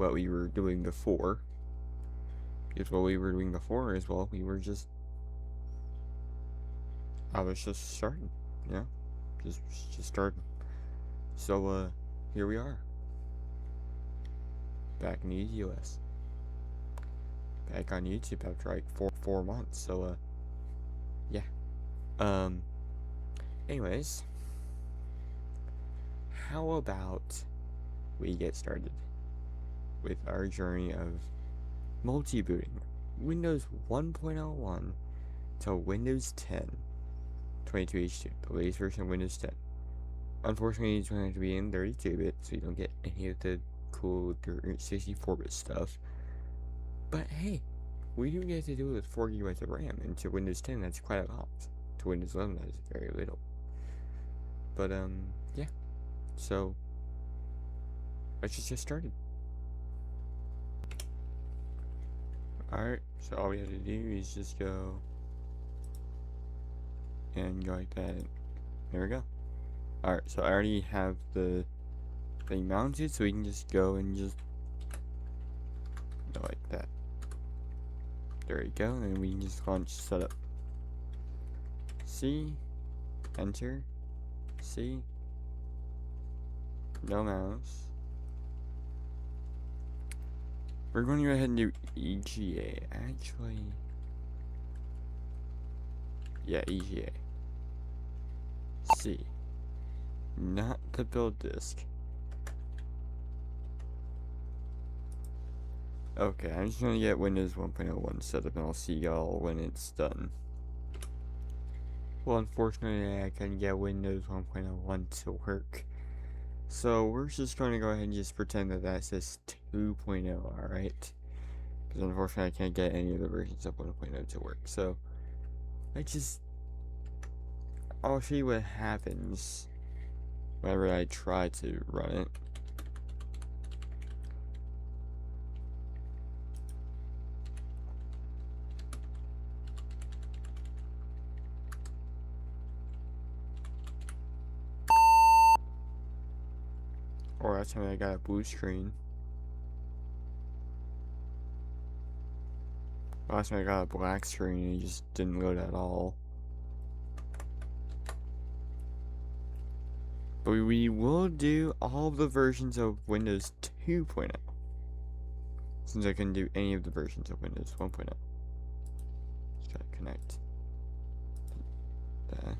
what we were doing before. Because what we were doing before is, well, I was just starting, you know? Just starting. So, here we are. Back in the US. Back on YouTube after like four months, so, yeah. Um, anyways. How about we get started with our journey of multi-booting Windows 1.01 to Windows 10 22H2, the latest version of Windows 10. Unfortunately, it's going to have to be in 32-bit, so you don't get any of the cool 64-bit stuff. But hey, we do get to do it with 4 GB of RAM, and to Windows 10, that's quite a lot. To Windows 11, that is very little. But, yeah. So, let's just get started. Alright, so all we have to do is just go and go like that. There we go. Alright, so I already have the thing mounted, so we can just go and just go like that. There we go, and we can just launch setup. C, enter, C, no mouse. We're going to go ahead and do EGA, actually. Yeah, EGA. C, not the build disk. Okay, I'm just gonna get Windows 1.01 set up and I'll see y'all when it's done. Well, unfortunately, I couldn't get Windows 1.01 to work. So, we're just going to go ahead and just pretend that that says 2.0, alright? Because unfortunately, I can't get any of the versions of 1.0 to work. So, I'll show you what happens whenever I try to run it. Or last time I got a blue screen. Last time I got a black screen and it just didn't load at all. But we will do all the versions of Windows 2.0. Since I couldn't do any of the versions of Windows 1.0. Just gotta connect that.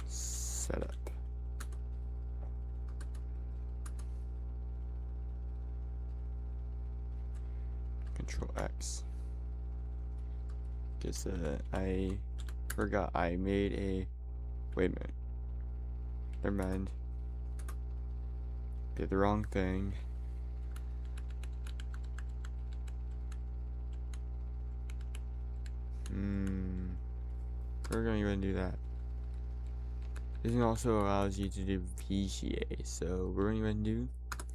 Setup. Control X. Guess I forgot I made a. Wait a minute. Never mind. Did the wrong thing. We're gonna go and do that. This also allows you to do VGA, so we're gonna go and do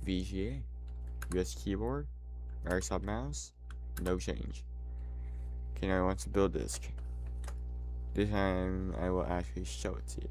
VGA. US keyboard, Microsoft mouse, no change. Okay, now I want to build disk. This time I will actually show it to you.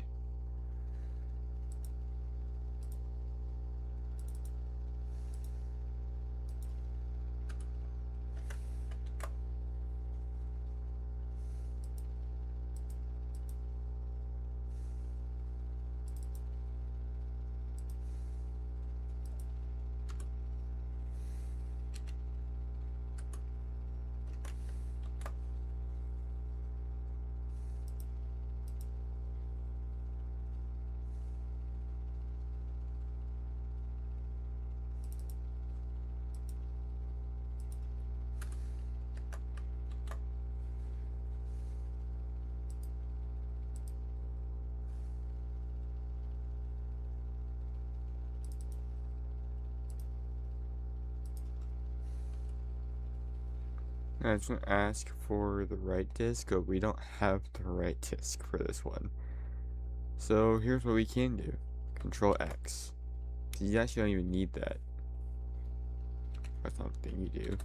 I was gonna ask for the right disk, but we don't have the right disk for this one. So here's what we can do. Control X. You actually don't even need that. That's not the thing you do.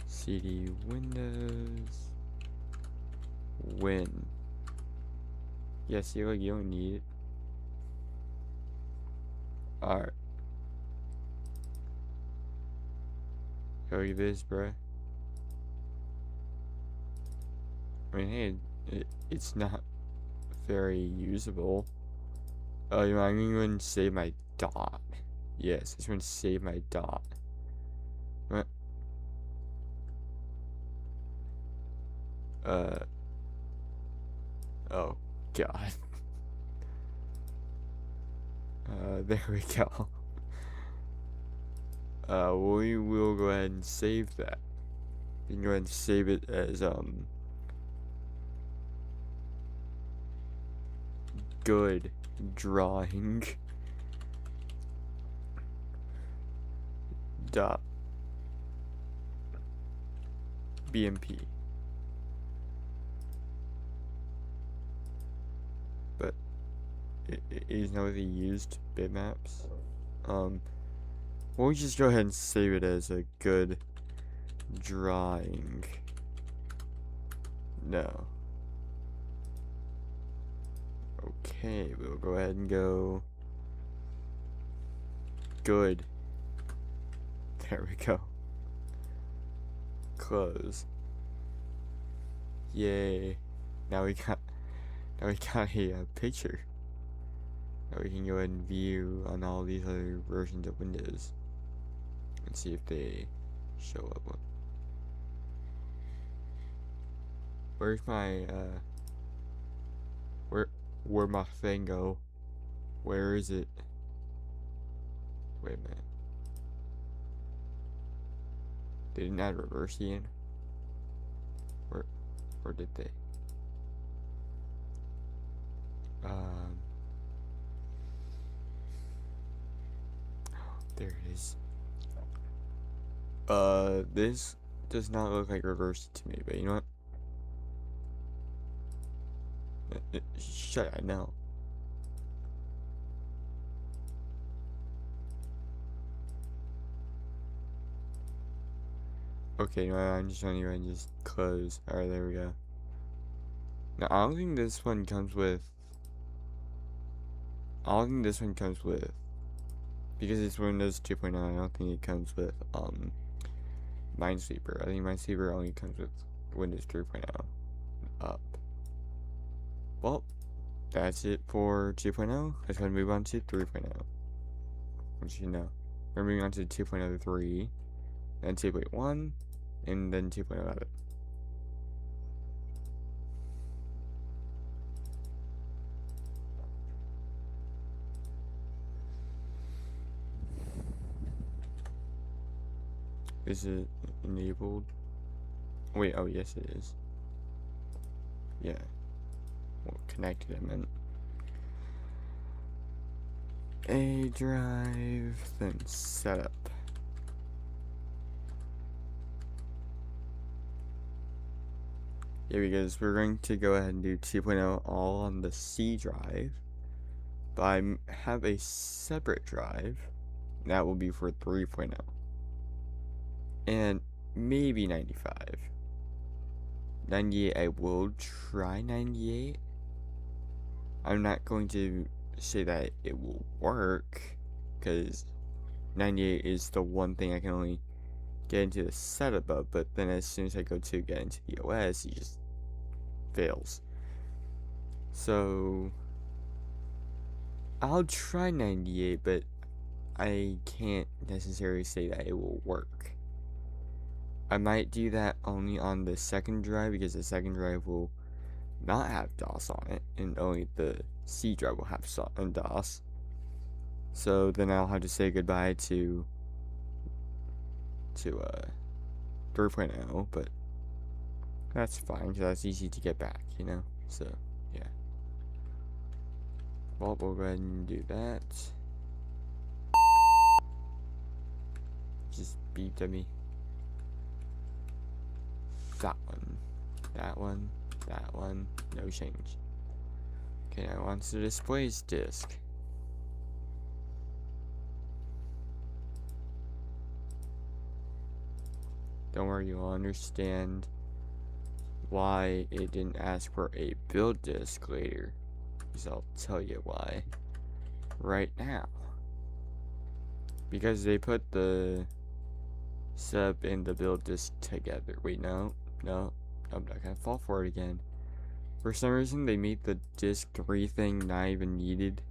CD Windows. Win. Yeah, see, like, you don't need it. Alright. Look at this, bruh. I mean, hey, it's not very usable. Oh, you know, I'm gonna go and save my dot. Yes, I just want to save my dot. What? Oh, God. There we go. We will go ahead and save that. You can go ahead and save it as, good drawing dot BMP. But it is now the used bitmaps. We'll just go ahead and save it as a good drawing. No. Okay, we'll go ahead and go good. There we go. Close. Yay. Now we got a picture that we can go ahead and view on all these other versions of Windows and see if they show up. Where's my where'd my thing go? Where is it? Wait a minute. They didn't add reverse in? Or did they? There it is. This does not look like reverse to me, but you know what? Shut I know. Okay, no, I'm just trying to go and just close. Alright, there we go. Now, I don't think this one comes with... Because it's Windows 2.0, I don't think it comes with, Minesweeper. I think Minesweeper only comes with Windows 3.0 up. Well, that's it for 2.0. Let's go and move on to 3.0. Which you know. We're moving on to 2.03, then 2.1, and then 2.11. Is it enabled? Wait, oh yes it is. Yeah. Well, connected, I meant. A drive, then setup. Yeah, because we're going to go ahead and do 2.0 all on the C drive. But I have a separate drive that will be for 3.0. And maybe 95. 98, I will try 98. I'm not going to say that it will work, because 98 is the one thing I can only get into the setup of, but then as soon as I go to get into the OS, it just fails. So I'll try 98, but I can't necessarily say that it will work. I might do that only on the second drive, because the second drive will not have DOS on it, and only the C drive will have DOS. So then I'll have to say goodbye to 3.0, but that's fine, because that's easy to get back, you know? So, yeah. Well, we'll go ahead and do that. Just beeped at me. That one. That one. That one. No change. Okay, now on to the displays disk. Don't worry, you'll understand why it didn't ask for a build disk later. Because I'll tell you why right now. Because they put the sub and the build disk together. Wait, no, I'm not gonna fall for it again. For some reason, they made the disk 3 thing not even needed.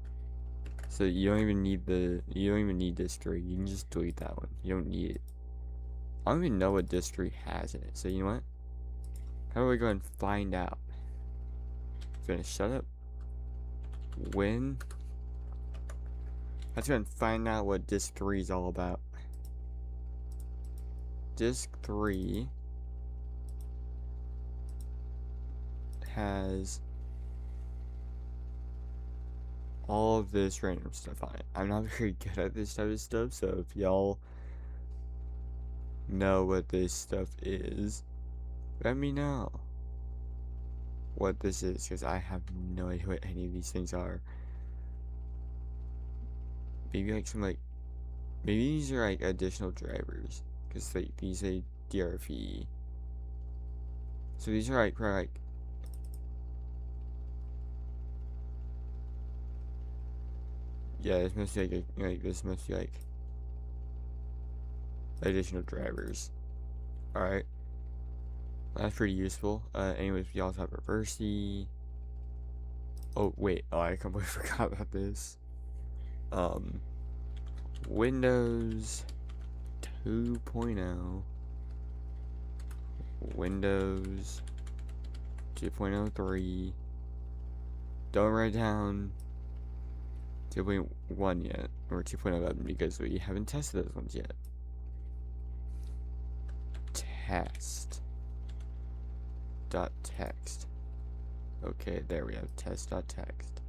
So you don't even need disk 3. You can just delete that one. You don't need it. I don't even know what disk 3 has in it. So you know what? How do I go and find out? Gonna shut up. Let's go and find out what disk 3 is all about. Disk 3 has all of this random stuff on it. I'm not very good at this type of stuff, so if y'all know what this stuff is, let me know what this is, because I have no idea what any of these things are. Maybe maybe these are like additional drivers, because these say DRV. So these are like probably like, yeah, this must be this must be like additional drivers. Alright. That's pretty useful. Anyways, we also have reversey. Oh, wait. Oh, I completely forgot about this. Windows 2.0. Windows 2.03. Don't write down 2.1 yet, or 2.11, because we haven't tested those ones yet. Test.text. Okay, there we have test.text.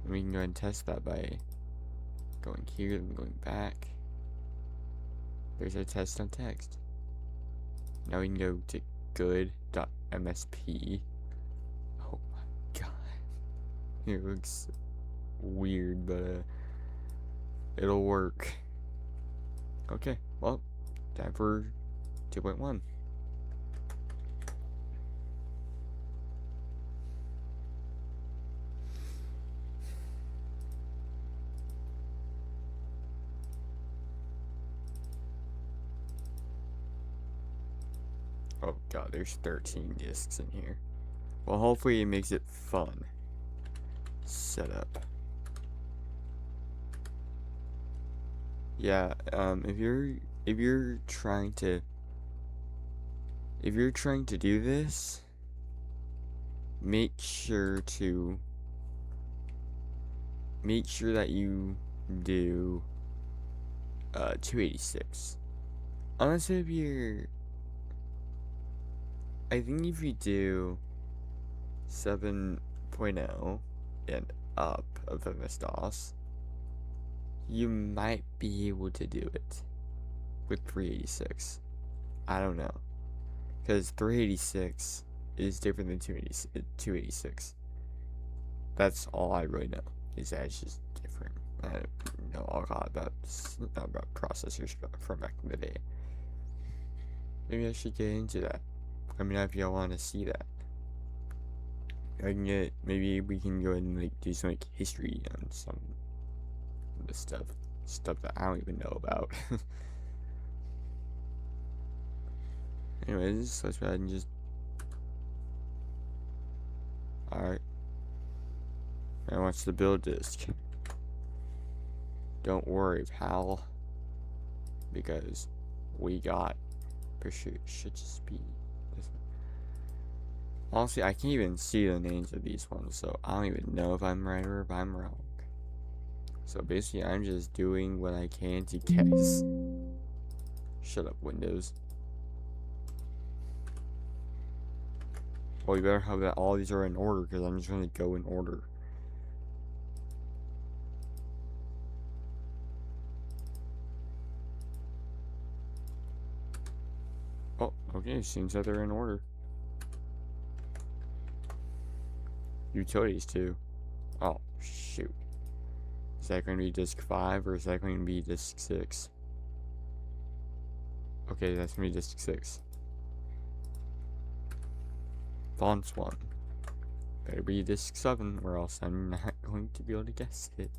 We can go ahead and test that by going here and going back. There's our test.text. Now we can go to good.msp. Oh my god. It looks weird, but it'll work. Okay, well, time for 2.1. Oh god, there's 13 discs in here. Well, hopefully it makes it fun. Setup. Yeah, if you're trying to do this, make sure that you do 286. Honestly, I think if you do 7.0 and up of MS-DOS, you might be able to do it with 386. I don't know, because 386 is different than 286. That's all I really know, is that it's just different. I don't know a lot about processors from back in the day. Maybe I should get into that. Let me know if y'all want to see that. Maybe we can go and like do some like history on some of the stuff that I don't even know about. Anyways, let's go ahead and just. Alright. I want the build disk. Don't worry, pal. Because we got. Should just be this one. Honestly, I can't even see the names of these ones, so I don't even know if I'm right or if I'm wrong. So basically, I'm just doing what I can to guess. Shut up, Windows. Well, you better hope that all these are in order, because I'm just going to go in order. Oh, okay, seems that they're in order. Utilities, too. Oh, shoot. Is that going to be disk 5, or is that going to be disk 6? Okay, that's going to be disk 6. Fonts 1. Better be disk 7 or else I'm not going to be able to guess it.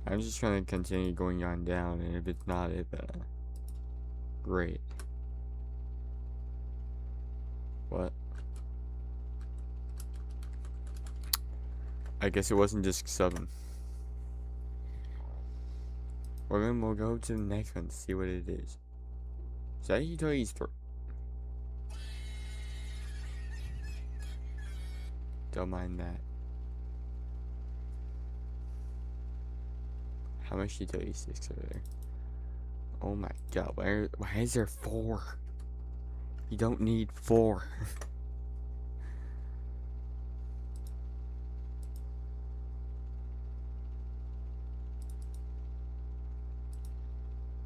I'm just gonna continue going on down, and if it's not it, then great. What? I guess it wasn't disk 7. Well, then we'll go to the next one to see what it is. Is that utilities 3? Don't mind that. How much utilities disks are there? Oh my god, why is there 4? You don't need 4.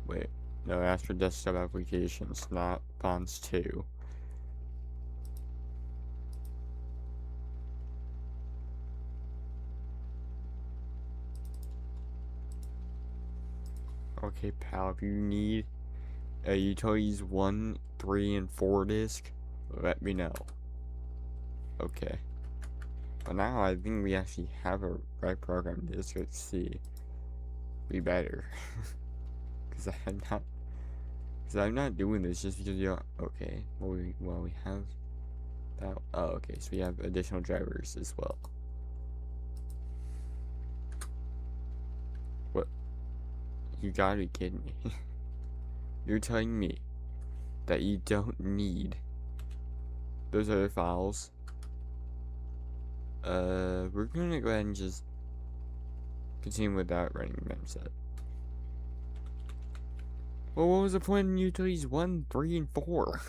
Wait, no, that's for desktop applications, not fonts 2. Okay, pal, if you need a utilities 1, 3, and 4 disk, let me know. Okay. But now I think we actually have a right program disk. Let's see. We better. Because I'm not doing this just because you. Okay. Well, we have that. Oh, okay. So we have additional drivers as well. What? You gotta be kidding me. You're telling me that you don't need those other files. We're gonna go ahead and just continue without running memset. Well, what was the point in utilities 1, 3, and 4?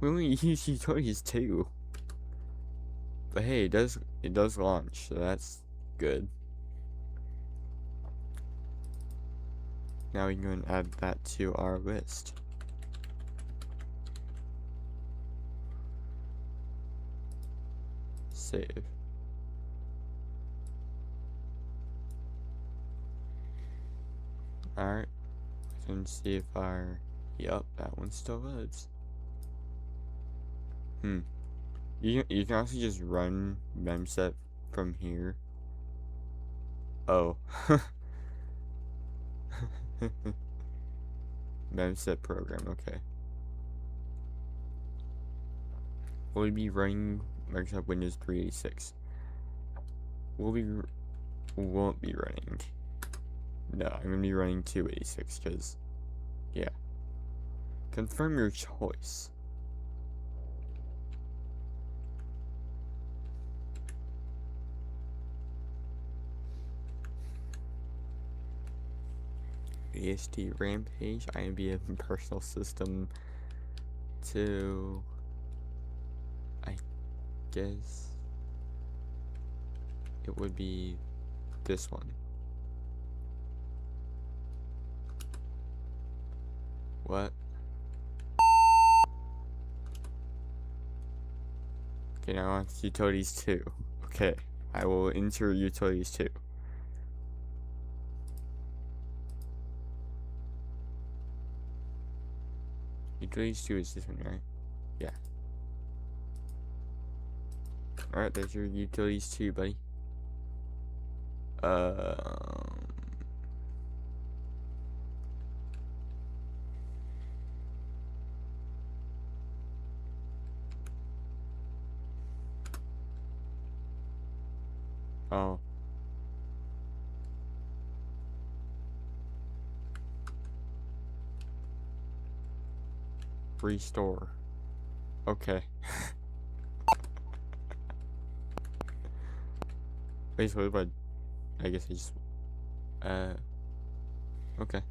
We only use utilities 2. But hey, it does launch, so that's good. Now we can go and add that to our list. Save. Alright. Let's see if our... Yup, that one still loads. You can also just run memset from here. Oh. Memset program, okay. Will we be running Microsoft Windows 386? Won't be running. No, I'm gonna be running 286 because, yeah. Confirm your choice. ASD Rampage, IMBM Personal System 2. I guess it would be this one. What? Okay, now it's utilities 2. Okay, I will enter utilities 2. Utilities 2 is this one, right? Yeah. Alright, there's your utilities 2, buddy. Oh. Restore. Okay. Wait, so what if I guess I just... Okay.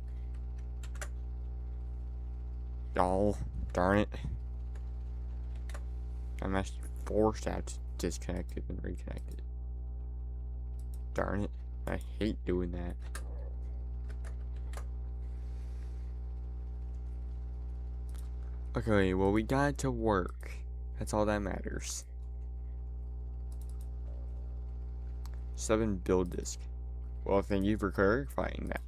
Oh, darn it. I'm actually forced to have to disconnect it and reconnect it. Darn it. I hate doing that. Okay, well, we got it to work. That's all that matters. 7 build disk. Well, thank you for clarifying that.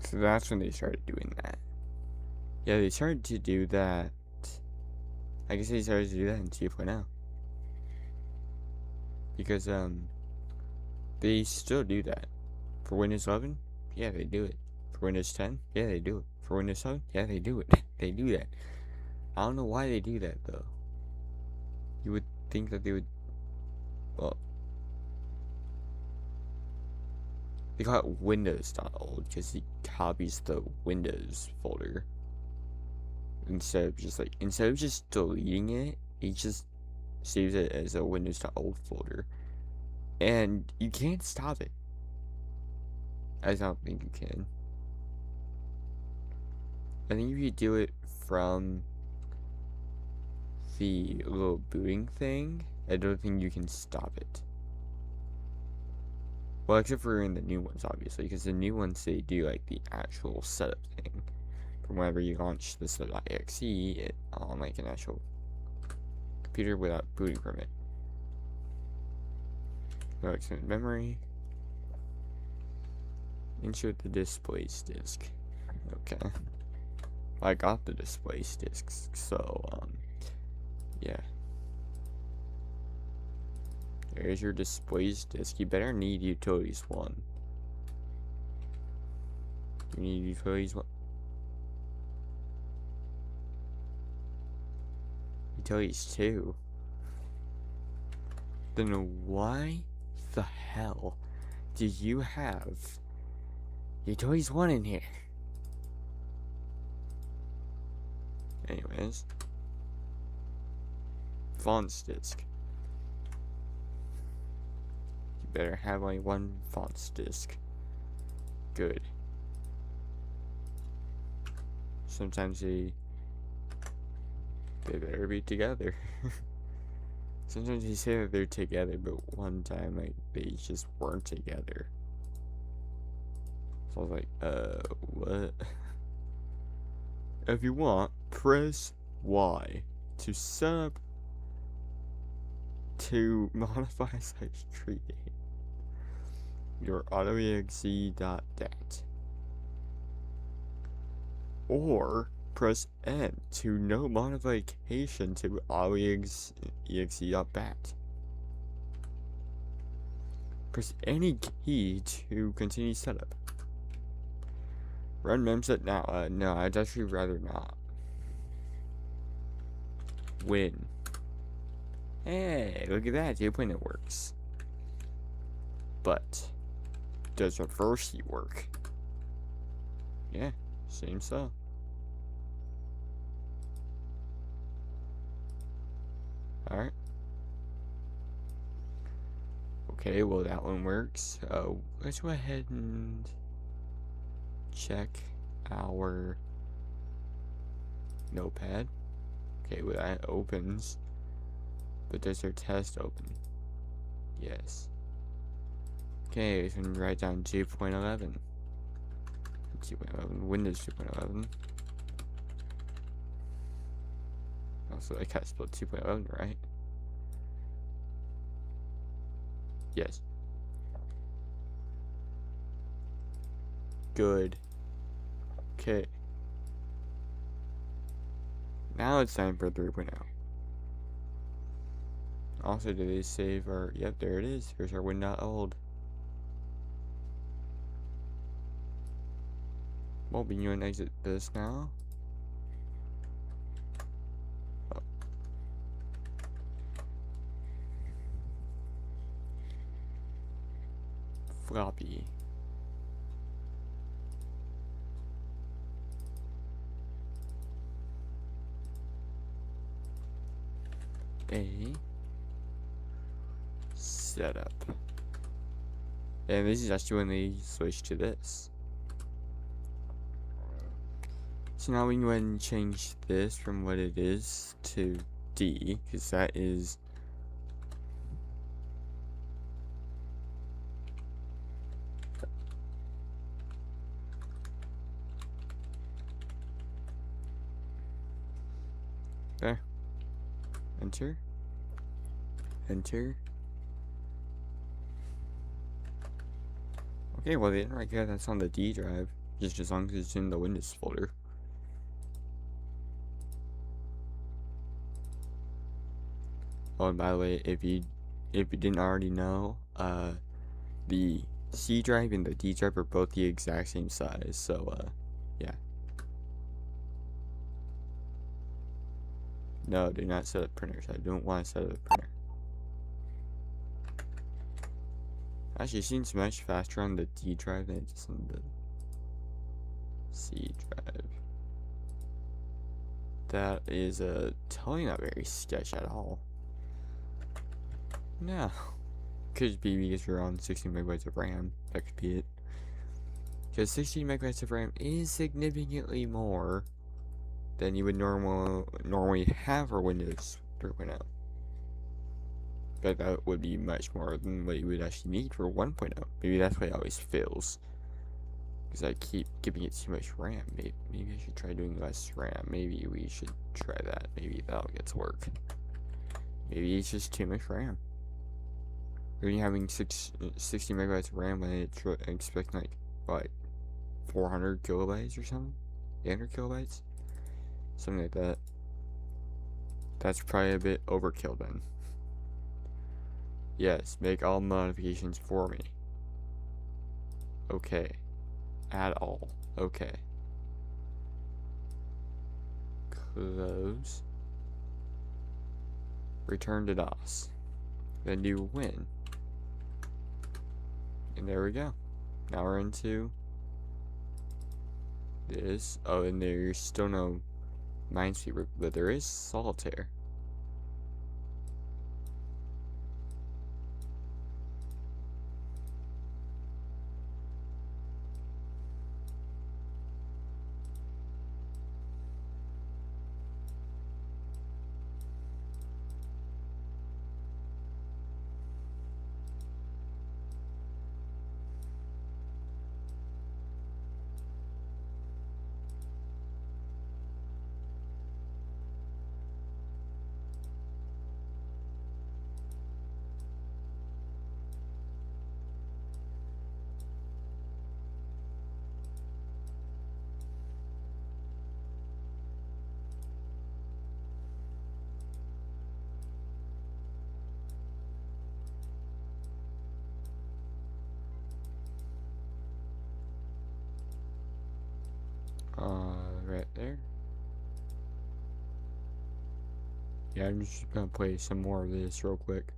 So that's when they started doing that. Yeah, they started to do that. I guess they started to do that in 2.0. Because, they still do that. For Windows 11, yeah, they do it. For Windows 10, yeah, they do it. For Windows 7, yeah, they do it. They do that. I don't know why they do that, though. You would think that they would, well, they call it Windows.old because he copies the Windows folder. Instead of just deleting it, he just saves it as a Windows.old folder. And you can't stop it. I don't think you can. I think if you do it from the little booting thing, I don't think you can stop it. Well, except for in the new ones, obviously, because the new ones, they do, like, the actual setup thing. From whenever you launch the sorta.exe, it on, like, an actual computer without booting from it. No extended memory. Insert the displays disk. Okay. I got the displays disks, so, yeah. There's your displays disk. You better need utilities 1. You need utilities 1. Utilities 2. Then why the hell do you have utilities 1 in here? Anyways. Fonts disk. You better have only 1 fonts disk. Good. Sometimes they better be together. Sometimes they say that they're together, but one time, like, they just weren't together. So I was like, what? If you want, press Y to set up to modify/create your autoexe.dat. Or press N to no modification to autoexe.bat. Press any key to continue setup. Run memset now. No, I'd actually rather not. Win. Hey, look at that. 2.0 works. But does reverse work? Yeah, seems so. Alright. Okay, well that one works. Let's go ahead and check our notepad. Okay, well that opens. But does our test open? Yes. Okay, so we can write down 2.11. 2.11, Windows 2.11. Also, I can't spell 2.11, right? Yes. Good. Okay. Now it's time for 3.0. Also, do they save our... Yep, there it is. Here's our Win.old. Well, we can exit this now. Oh. Floppy. A setup. And this is actually when they switch to this. So now we can go ahead and change this from what it is to D, because that is there. Enter. Enter. Okay, well they didn't write that that's on the D drive. just as long as it's in the Windows folder. Oh, and by the way, if you didn't already know, the C drive and the D drive are both the exact same size. So yeah. No, do not set up printers. I don't want to set up a printer. Actually, it seems much faster on the D drive than it does on the C drive. That is totally not very sketch at all. No. Could be because you're on 16 megabytes of RAM. That could be it. Because 16 megabytes of RAM is significantly more than you would normally have for Windows 3.0. But that would be much more than what you would actually need for 1.0. Maybe that's why it always fails. Because I keep giving it too much RAM. Maybe I should try doing less RAM. Maybe we should try that. Maybe that'll get to work. Maybe it's just too much RAM. Are you having 60 megabytes of RAM when it's expecting like, what, 400 kilobytes or something? 800 kilobytes? Something like that. That's probably a bit overkill then. Yes, make all modifications for me. Okay. Add all. Okay. Close. Return to DOS. Then do win. And there we go. Now we're into this. Oh, and there's still no Minesweeper, but there is Solitaire. Right there. Yeah, I'm just gonna play some more of this real quick.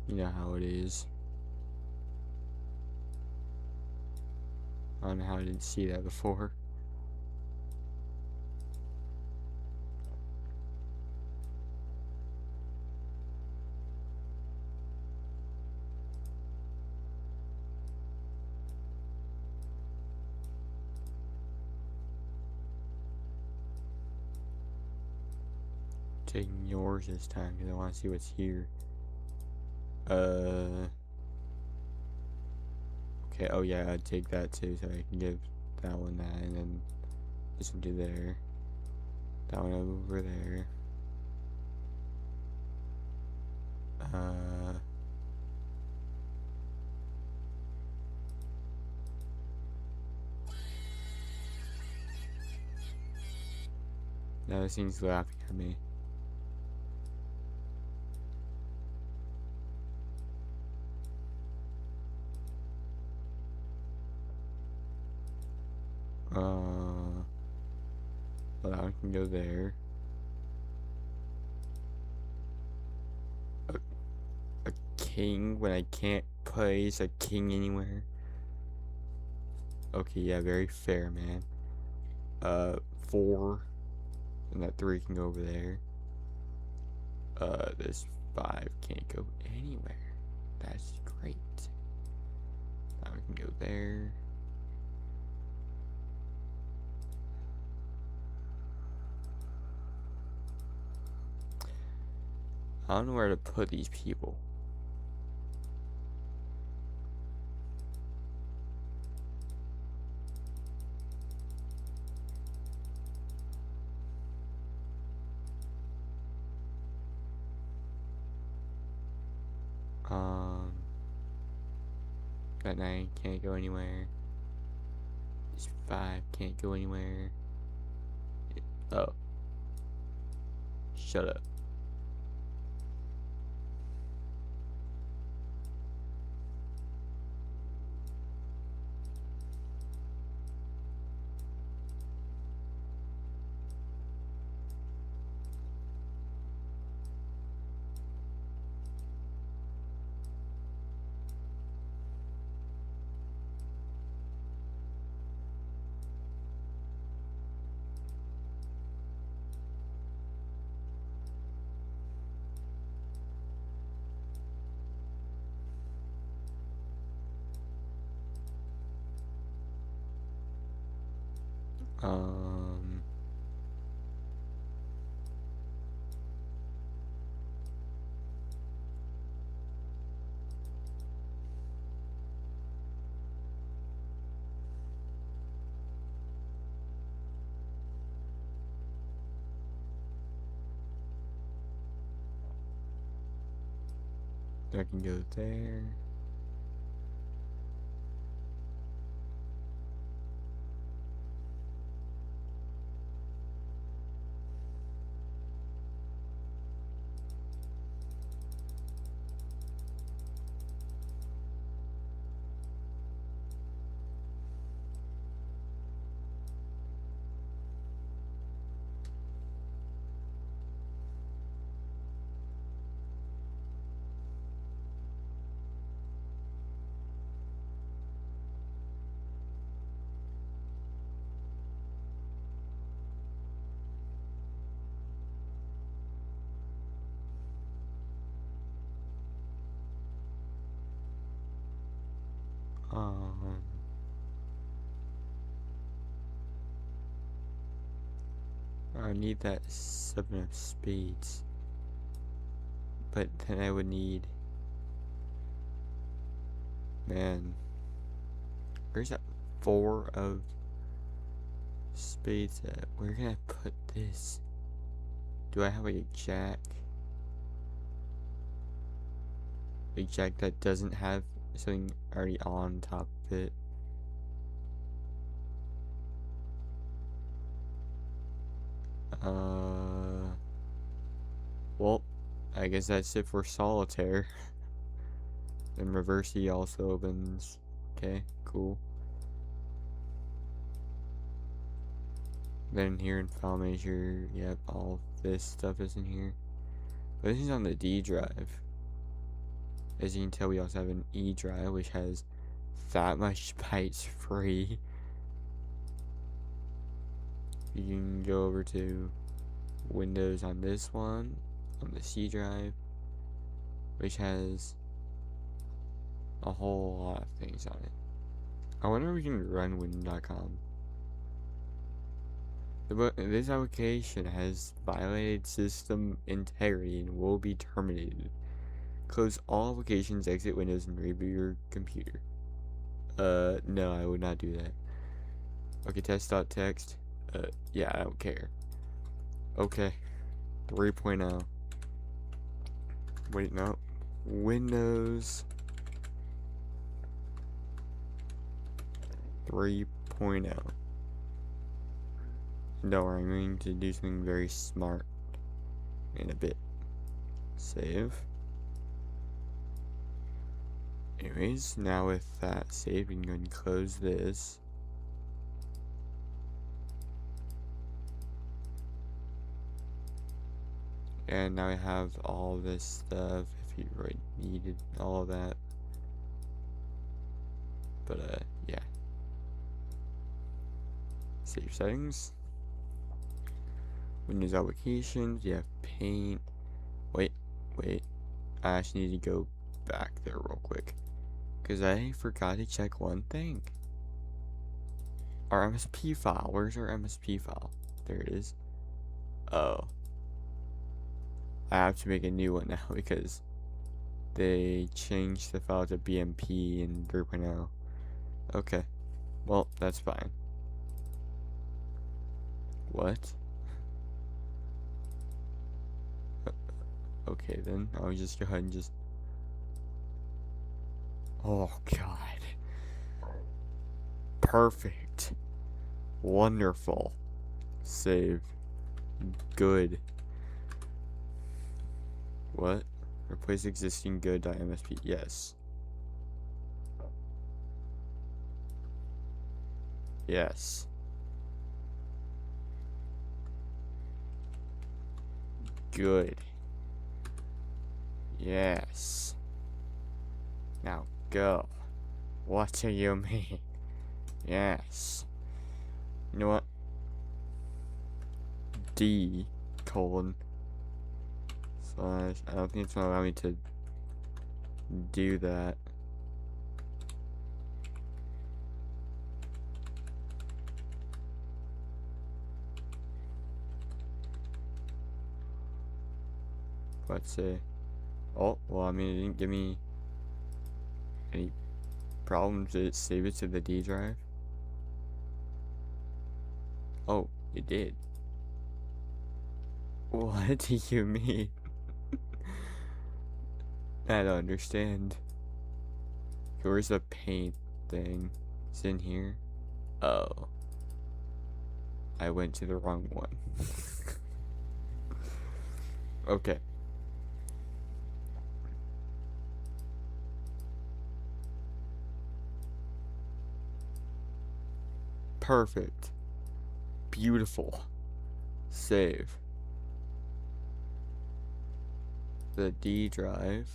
You know how it is. I don't know how I didn't see that before. Taking yours this time because I want to see what's here. Okay, oh yeah, I'd take that too, so I can give that one that, and then this one to there. That one over there. Now this thing's laughing at me. Well, that one can go there. A king when I can't place a king anywhere. Okay, yeah, very fair, man. 4. And that 3 can go over there. This 5 can't go anywhere. That's great. Now we can go there. I don't know where to put these people. That 9 can't go anywhere. 5 can't go anywhere. Oh, shut up. Um, I can go there. Um, I need that 7 of spades. But then I would need... Man. Where's that 4 of spades at? Where can I put this? Do I have like a jack? A jack that doesn't have something already on top of it? Well, I guess that's it for solitaire. And reverse E also opens. Okay, cool. Then here in file manager, yep, all this stuff is in here. But this is on the D drive. As you can tell, we also have an E drive, which has that much bytes free. You can go over to Windows on this one, on the C drive, which has a whole lot of things on it. I wonder if we can run Win.com. This application has violated system integrity and will be terminated. Close all applications, exit Windows, and reboot your computer. No, I would not do that. Okay, test.txt. Yeah, I don't care. Okay, 3.0. Wait, no. Windows 3.0. Don't worry, I'm going to do something very smart in a bit. Save. Anyways, now with that saved, we can go ahead and close this. And now I have all this stuff, if you really needed all of that. But, yeah. Save settings. Windows applications, you have Paint. Wait. I actually need to go back there real quick. Because I forgot to check one thing. Our MSP file. Where's our MSP file? There it is. Oh. I have to make a new one now because they changed the file to BMP in 3.0. Okay. Well, that's fine. What? Okay, then. I'll just go ahead and just... Oh, God. Perfect. Wonderful. Save. Good. What? Replace existing good.msp. Yes. Yes. Good. Yes. Now go. What do you mean? Yes. You know what? D colon slash. I don't think it's gonna allow me to do that. Let's say. Oh, well, I mean, it didn't give me any problems. Did it save it to the D drive? Oh, it did. What do you mean? I don't understand. Where's the paint thing? It's in here. Oh. I went to the wrong one. Okay. Perfect. Beautiful. Save. The D drive.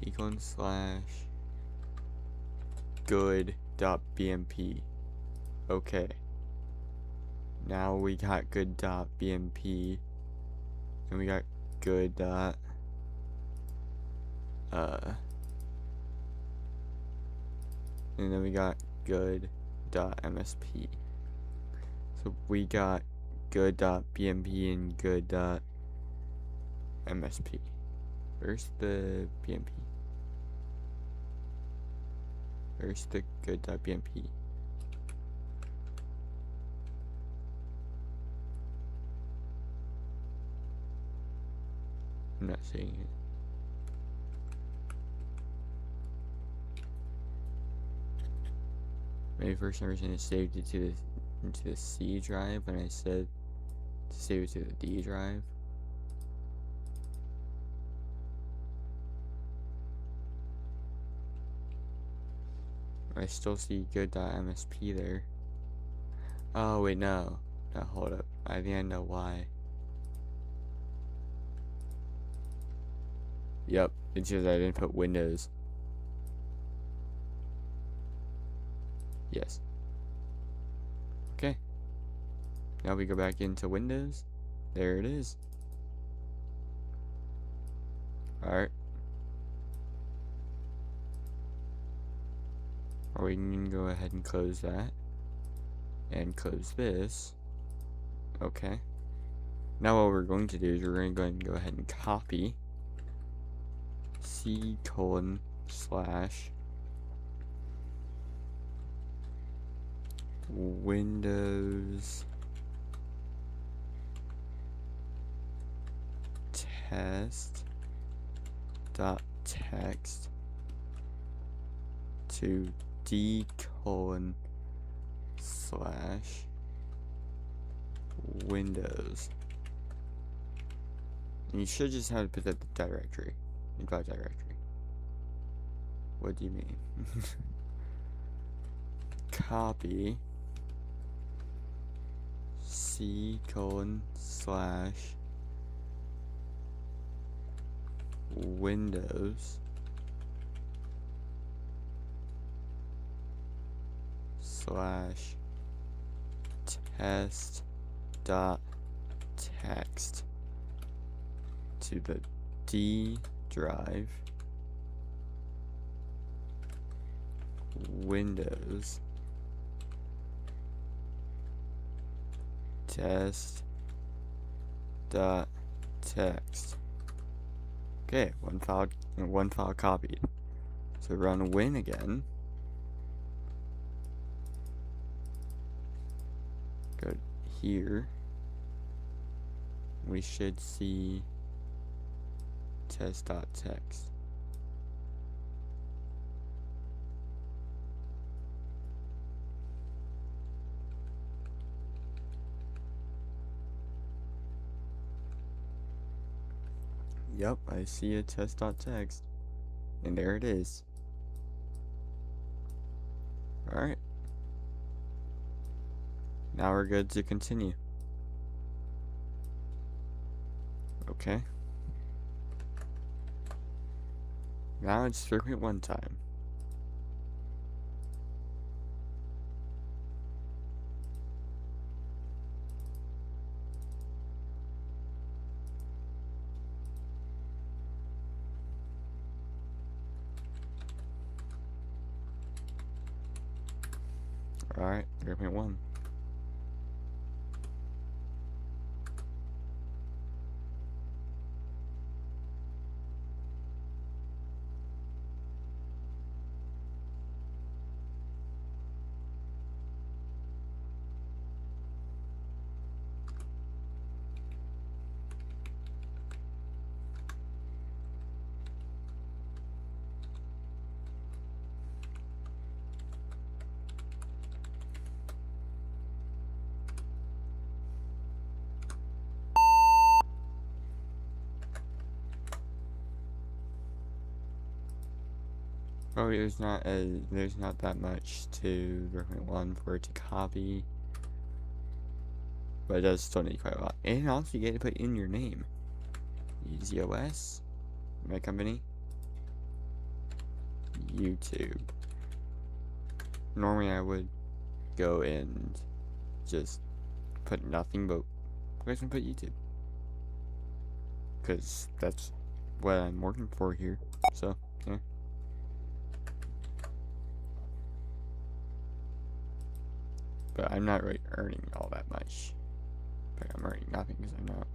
Econ slash good.bmp. Okay. Now we got good.bmp. And we got good dot and then we got good.msp. So we got good.bmp and good.msp. Where's the bmp? Where's the good.bmp? I'm not seeing it. Maybe for some reason it saved it to into the C drive when I said to save it to the D drive. I still see good.msp there. Oh wait, no. No, hold up. I think I know why. Yep, it's because I didn't put Windows. Yes. Okay. Now we go back into Windows. There it is. Alright. Or we can go ahead and close that. And close this. Okay. Now what we're going to do is we're going to go ahead and copy C colon slash Windows test dot text to D colon slash Windows. And you should just have to put that directory, invite directory. What do you mean? Copy C colon slash Windows slash test dot text to the D drive Windows test dot text. Okay, one file copied. So run win again. Go here. We should see test.text. Yep, I see a test.txt. And there it is. Alright. Now we're good to continue. Okay. Now it's 3.1 time. Alright, 3.1. Oh, there's not that much to 3.1 for it to copy, but it does still need quite a lot. And also you get to put in your name. EasyOS, my company, YouTube. Normally I would go and just put nothing, but I'm just gonna put YouTube. Because that's what I'm working for here. So, yeah. But I'm not really earning all that much. But I'm earning nothing because I'm not.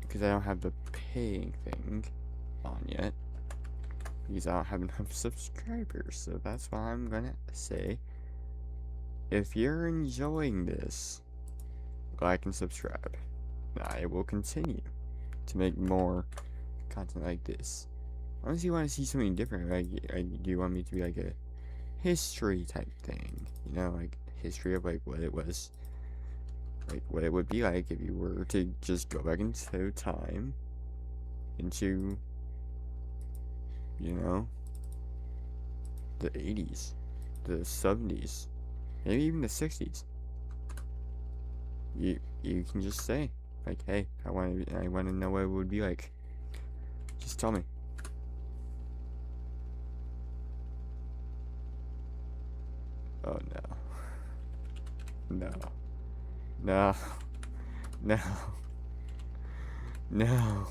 Because I don't have the paying thing on yet. Because I don't have enough subscribers. So that's why I'm gonna say, if you're enjoying this, like and subscribe. I will continue to make more content like this. Unless you want to see something different, like do you want me to be like a history type thing? You know, like history of like what it was, like what it would be like if you were to just go back into time, into, you know, the 80s, the 70s, maybe even the 60s. You can just say like, hey, I want to know what it would be like. Just tell me. Oh no. No. No. No. No.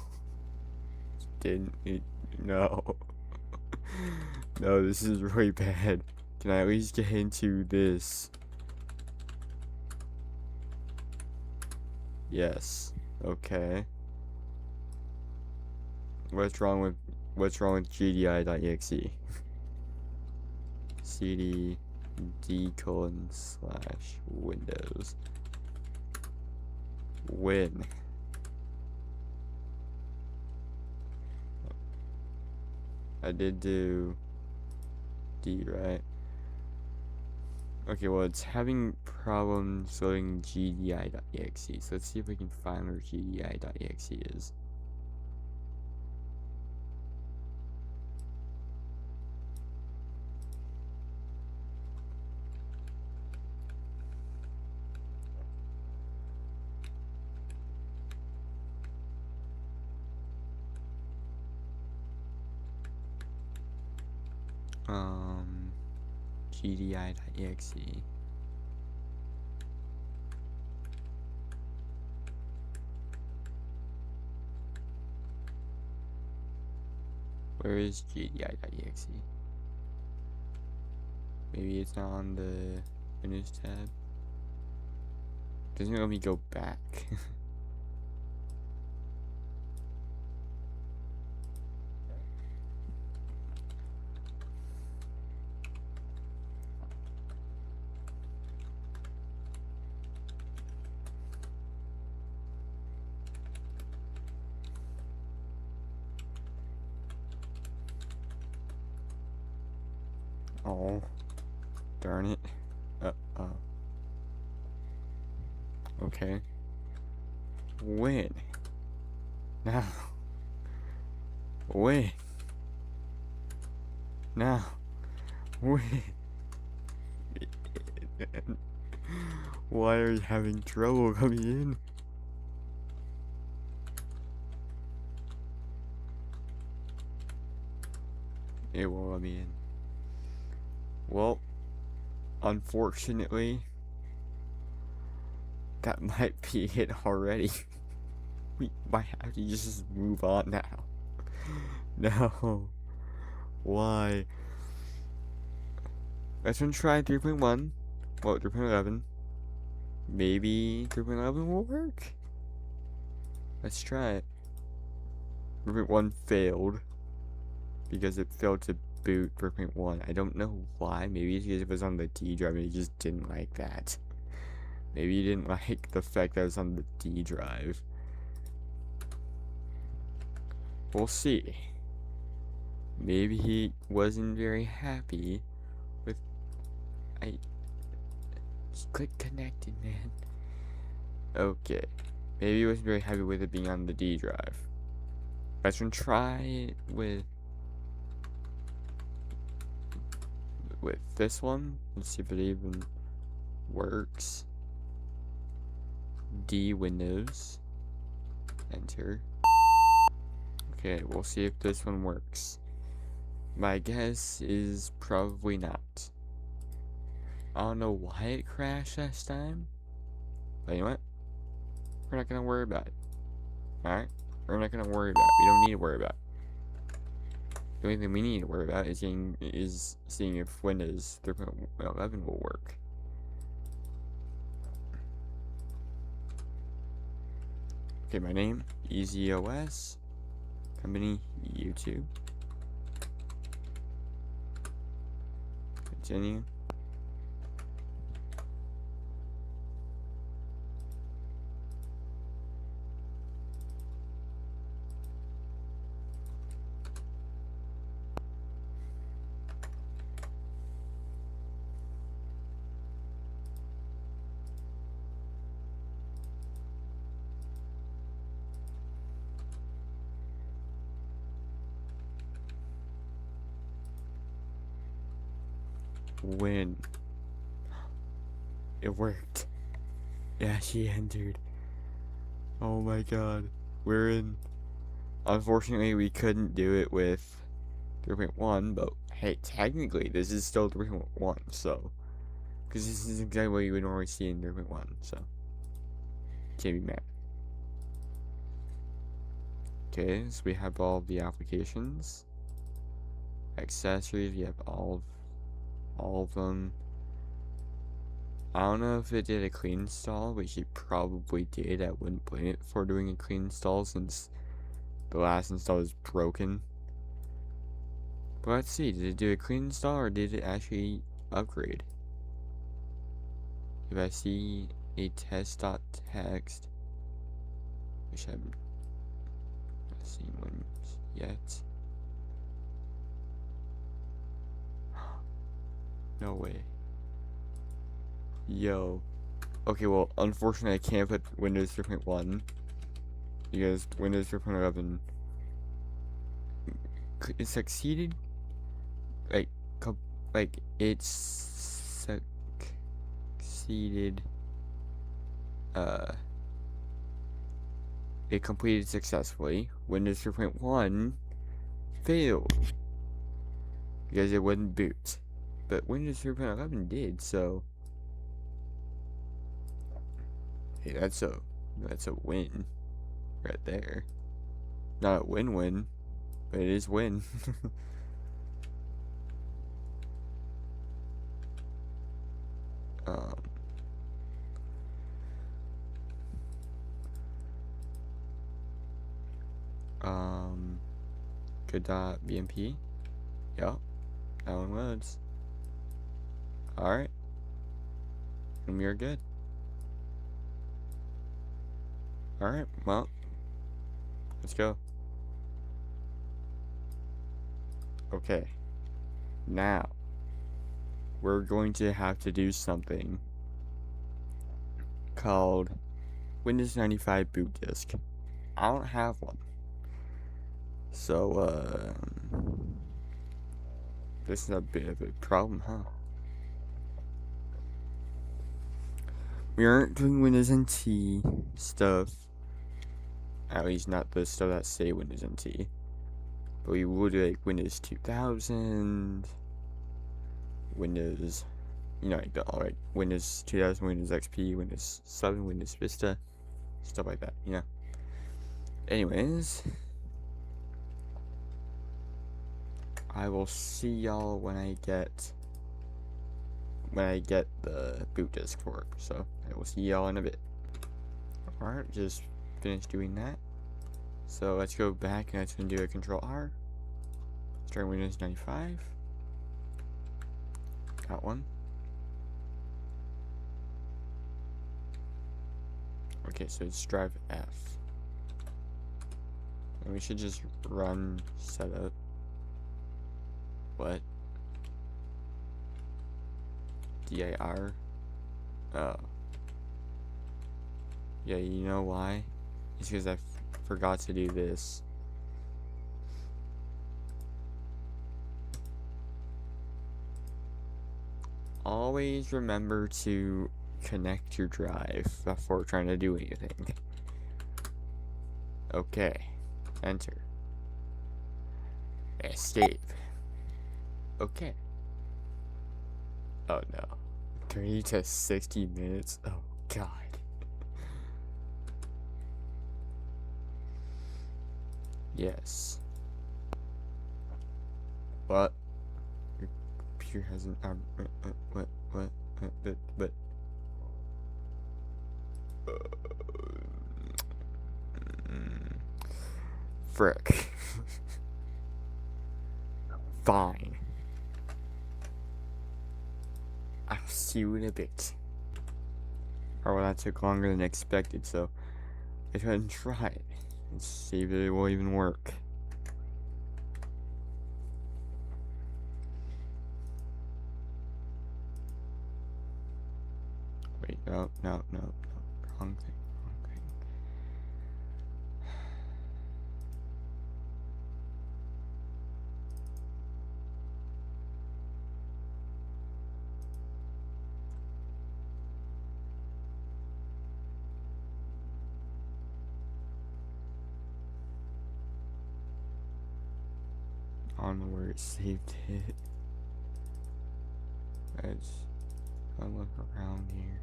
Didn't it? No. No, this is really bad. Can I at least get into this? Yes. Okay. What's wrong with GDI.exe? cd d:/windows win. I did do D, right? Okay, well, it's having problems loading gdi.exe. So let's see if we can find where gdi.exe is. gdi.exe. Where is gdi.exe? Maybe it's not on the Windows tab. Doesn't it let me go back? Oh, darn it. Okay. When? Now. When? Now. When? Why are you having trouble coming in? It won't let me in. Well, unfortunately, that might be it already. We might have to just move on now. No. Why? Let's try 3.1. Well, 3.11. Maybe 3.11 will work? Let's try it. 3.1 failed because it failed to boot 3.1. I don't know why. Maybe it's because it was on the D drive and it just didn't like that. Maybe you didn't like the fact that it was on the D drive. We'll see. Maybe he wasn't very happy with... Just click connected, man. Okay. Maybe he wasn't very happy with it being on the D drive. Let's try it with this one. Let's see if it even works. D Windows. Enter. Okay, we'll see if this one works. My guess is probably not. I don't know why it crashed last time. But you know what? We're not gonna worry about it. Alright? We're not gonna worry about it. We don't need to worry about it. The only thing we need to worry about is seeing if Windows 3.11 will work. Okay, my name, EasyOS. Company, YouTube. Continue. When it worked. Yeah, she entered. Oh my god. We're in. Unfortunately, we couldn't do it with 3.1, but hey, technically, this is still 3.1, so. Because this is exactly what you would normally see in 3.1, so. Can't be mad. Okay, so we have all the applications. Accessories, we have all of them. I don't know if it did a clean install, which it probably did. I wouldn't blame it for doing a clean install since the last install is broken. But let's see, did it do a clean install or did it actually upgrade? If I see a test.txt, which I haven't seen one yet. No way. Yo. Okay, well, unfortunately, I can't put Windows 3.1 because Windows 3.11 it succeeded. It's succeeded. It completed successfully. Windows 3.1 failed because it wouldn't boot. But Windows 3.11 did, so hey, that's a win right there. Not a win-win, but it is win. um, good.bmp. Yup, that one loads. Alright. And we are good. Alright, well, let's go. Okay. Now, we're going to have to do something called Windows 95 boot disk. I don't have one. So, this is a bit of a problem, huh? We aren't doing Windows NT stuff. At least not the stuff that say Windows NT. But we will do like Windows 2000, Windows, like the alright, Windows 2000, Windows XP, Windows 7, Windows Vista, stuff like that, Anyways, I will see y'all when I get the boot disk for it. So I will see y'all in a bit. Alright, just finished doing that. So let's go back and let's do a Control R. Start Windows 95. Got one. Okay, so it's drive F. And we should just run setup. What? DIR? Oh. Yeah, you know why? It's because I forgot to do this. Always remember to connect your drive before trying to do anything. Okay. Enter. Escape. Okay. Oh no. 30 to 60 minutes? Oh god. Yes. What? Your computer hasn't. What? But. Frick. Fine. I'll see you in a bit. Or well, that took longer than expected, so I go ahead and try it and see if it will even work. Wait, no. Wrong thing. I don't know where it saved it. Let's look around here.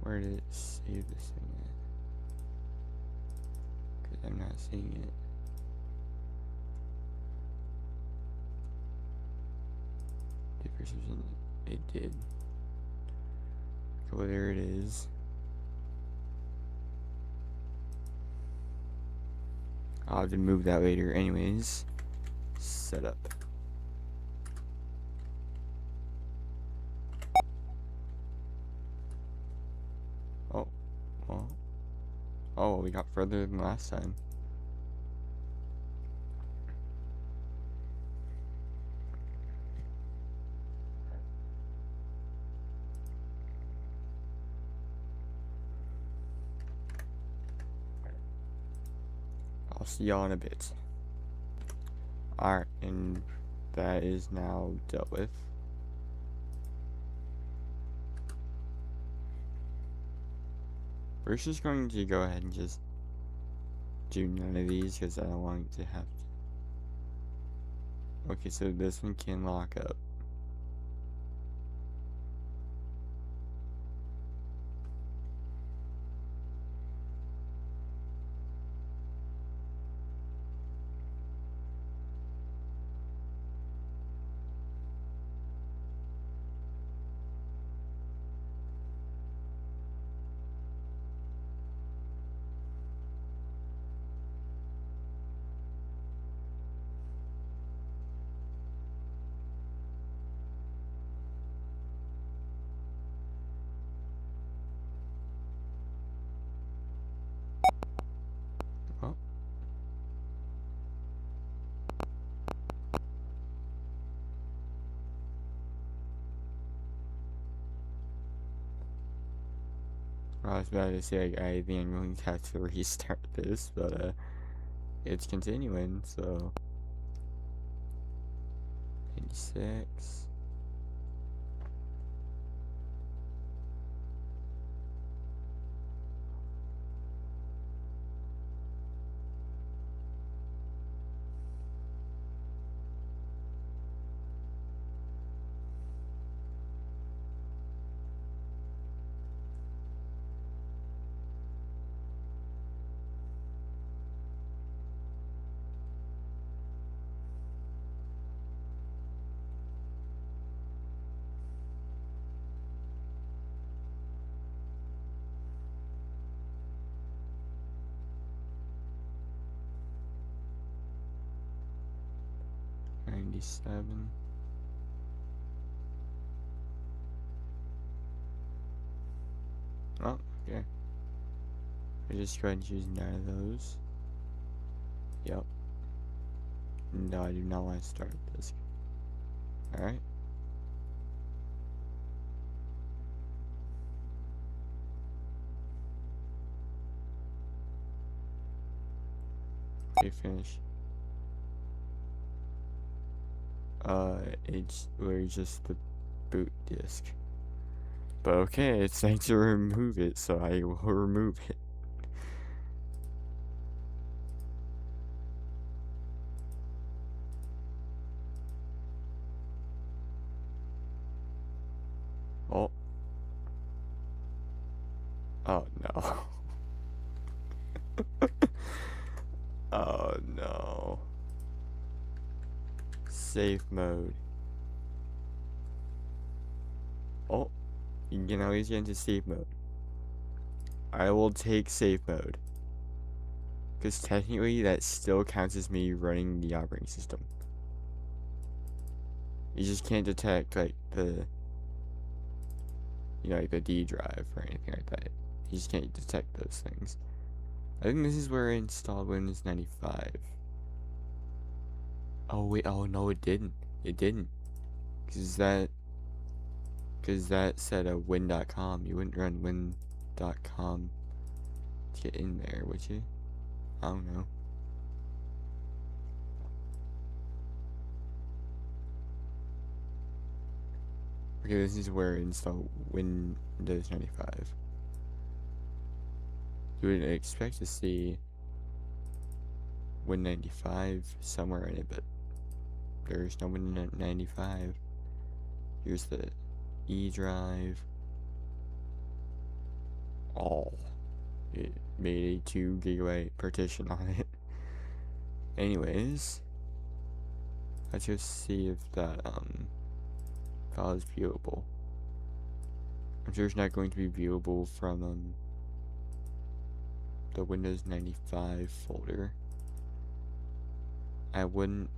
Where did it save this thing at? Because I'm not seeing it. It did. So there it is. I'll have to move that later anyways. Setup. Oh. Well. Oh, we got further than last time. I'll see y'all in a bit. Alright, and that is now dealt with. We're just going to go ahead and just do none of these because I don't want to have to. Okay, so this one can lock up. I was about to say, like, I think I'm going to have to restart this, but it's continuing, so 86. $97. Oh, okay. I just go ahead and choose none of those. Yep. No, I do not want to start this. Alright. Okay, finish. It's literally just the boot disk. But okay, it's saying to remove it, so I will remove it. Oh. Oh no. Oh no. Safe mode. Oh, you can always get into safe mode. I will take safe mode. Because technically that still counts as me running the operating system. You just can't detect like the, like the D drive or anything like that. You just can't detect those things. I think this is where I installed Windows 95. Oh wait, oh no it didn't. It didn't. Cause that said a win.com. You wouldn't run win.com to get in there, would you? I don't know. Okay, this is where I install Windows 95. You would expect to see Win95 somewhere in it, but there's no Win95. Here's the E drive. All. It made a 2 gigabyte partition on it. Anyways, let's just see if that file is viewable. I'm sure it's not going to be viewable from the Windows 95 folder. I wouldn't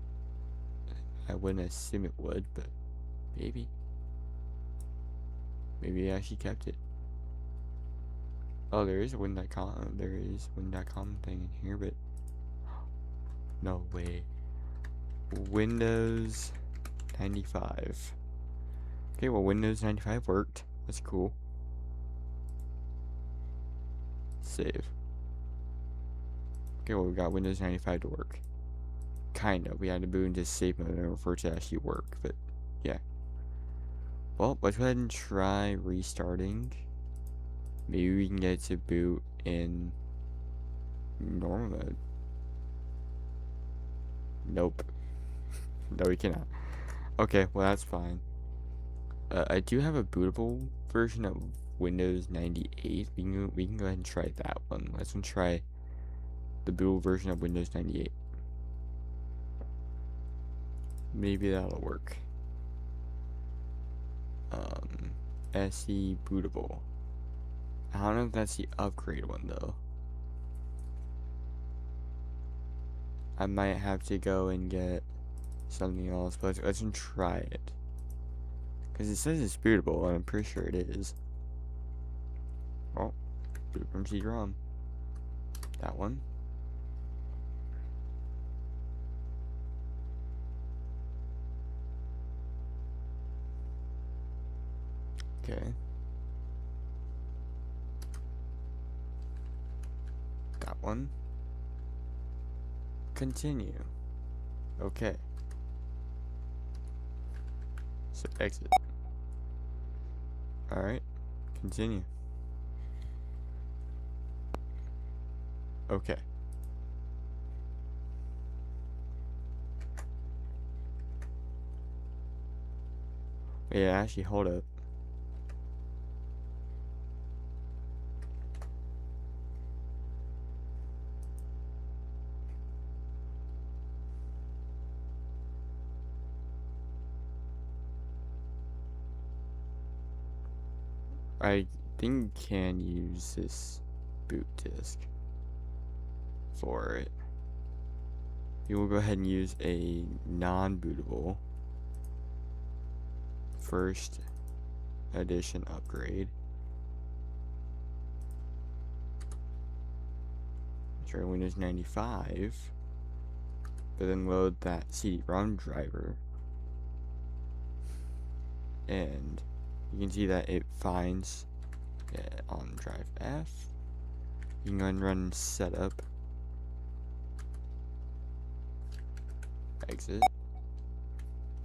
assume it would, but maybe. Maybe I actually kept it. Oh, there is a Win.com. There is Win.com thing in here, but no way. Windows 95. Okay, well, Windows 95 worked. That's cool. Save. Okay, well, we got Windows 95 to work. Kind of. We had to boot into safe mode in order for it to actually work, but yeah. Well, let's go ahead and try restarting. Maybe we can get it to boot in normal mode. Nope. No, we cannot. Okay, well, that's fine. I do have a bootable version of Windows 98. We can go ahead and try that one. Let's try the bootable version of Windows 98. Maybe that'll work. SE bootable. I don't know if that's the upgrade one though. I might have to go and get something else, but let's try it. Because it says it's bootable, and I'm pretty sure it is. Oh, boot from CD-ROM. That one. Okay. That one. Continue. Okay. So exit. Alright. Continue. Okay. Yeah, actually, hold up. I think you can use this boot disk for it. You will go ahead and use a non-bootable first edition upgrade. Try Windows 95, but then load that CD-ROM driver, and you can see that it finds it on drive F. You can go and run setup, exit.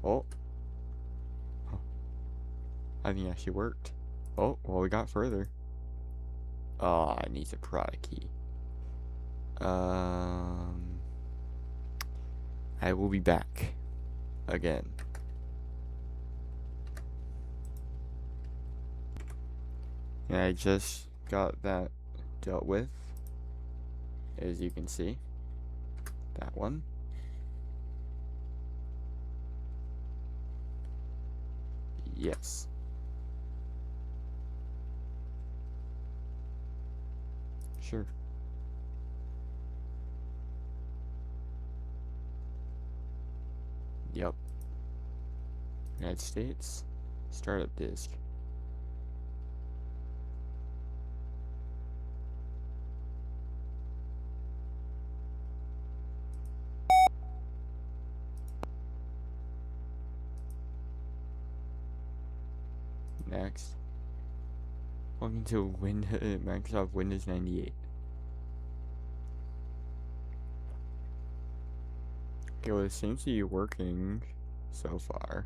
Oh, I think it actually worked. Oh, well, we got further. Oh, I need the product key. I will be back again. And I just got that dealt with, as you can see. That one. Yes. Sure. Yep. United States. Startup disk. Next. Welcome to Microsoft Windows 98. Okay, well, it seems to be working so far.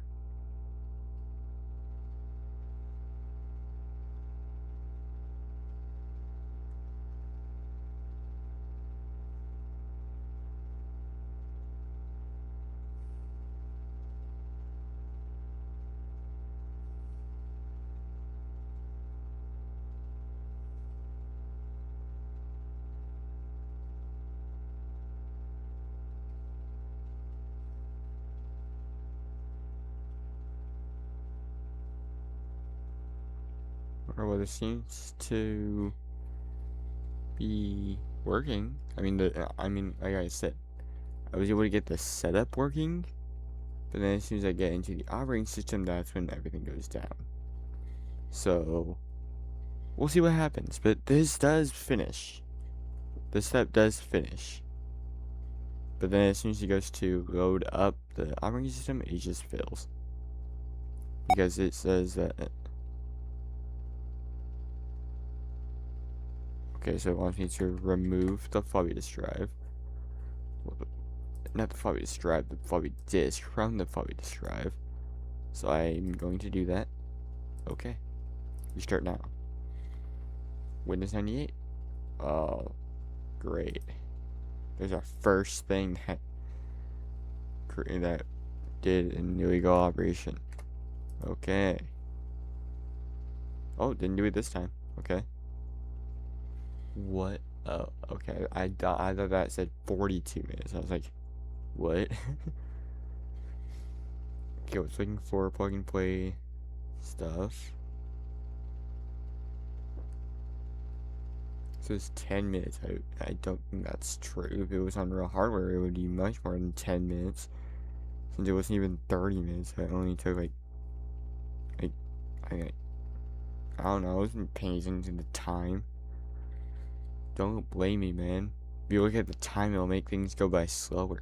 Or well, it seems to be working. I mean, like I said, I was able to get the setup working, but then as soon as I get into the operating system, that's when everything goes down. So, we'll see what happens. But this does finish. This step does finish. But then as soon as it goes to load up the operating system, it just fails. Because it says that... Okay, so it wants me to remove the floppy disk drive. Not the floppy disk drive, the floppy disk from the floppy disk drive. So I'm going to do that. Okay. Restart now. Windows 98. Oh, great. There's our first thing that did an illegal operation. Okay. Oh, didn't do it this time. Okay. What? Oh, okay. I thought that said 42 minutes. I was like, what? Okay, I was looking for plug and play stuff. So it's 10 minutes. I don't think that's true. If it was on real hardware, it would be much more than 10 minutes. Since it wasn't even 30 minutes, it only took like I don't know, I wasn't paying attention to the time. Don't blame me, man. If you look at the time, it'll make things go by slower.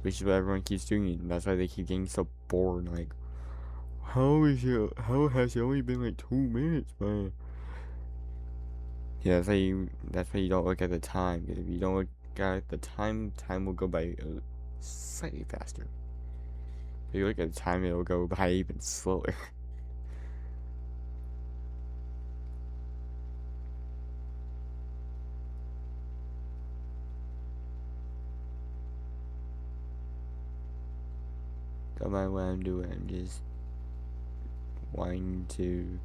Which is what everyone keeps doing, and that's why they keep getting so bored. Like, how has it only been like 2 minutes, man? Yeah, that's why you don't look at the time. Because if you don't look at the time, time will go by slightly faster. If you look at the time, it'll go by even slower. Don't mind what I'm doing. I'm just wanting to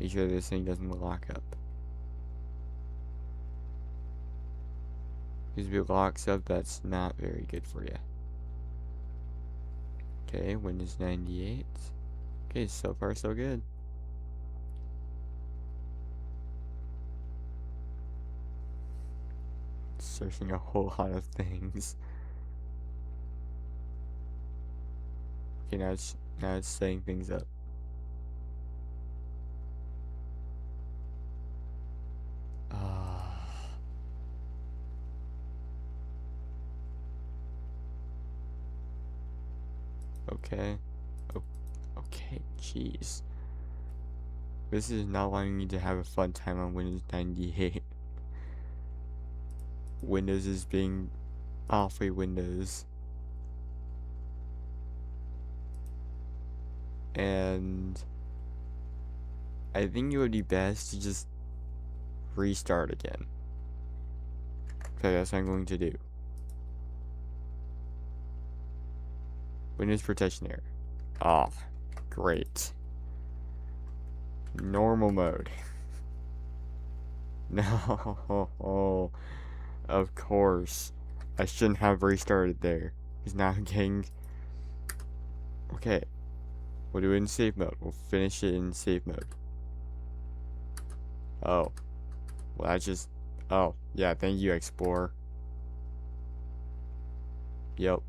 make sure this thing doesn't lock up. Because if it locks up, that's not very good for you. Okay, Windows 98. Okay, so far so good. Searching a whole lot of things. Okay, now it's setting things up. Okay. Oh, okay, jeez. This is not allowing me to have a fun time on Windows 98. Windows is being awfully Windows. And I think it would be best to just restart again. So that's what I'm going to do. Windows protection error. Ah, great. Normal mode. No, of course. I shouldn't have restarted there. He's now getting... Okay, we'll do it in safe mode. We'll finish it in safe mode. Oh, well that's just... Oh, yeah, thank you, Explorer. Yep.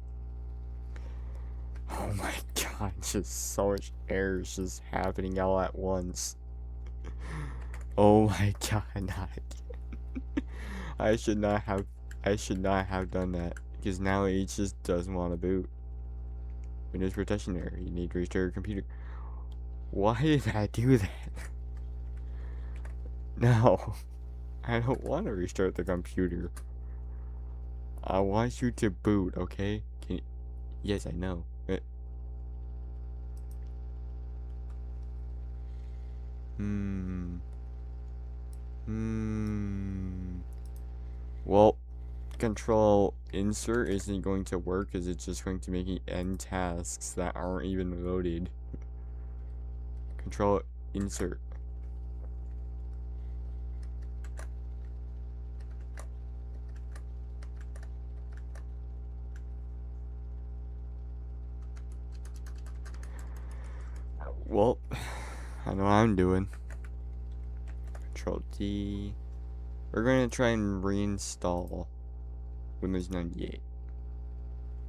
Oh my god, just so much errors just happening all at once. Oh my god, not again. I should not have done that, because now it just doesn't want to boot. Windows protection error. You need to restart your computer. Why did I do that? No, I don't want to restart the computer. I want you to boot, okay? Yes, I know. Well, control insert isn't going to work because it's just going to make me end tasks that aren't even loaded. Control insert. Well, I know what I'm doing. Control D. We're going to try and reinstall Windows 98.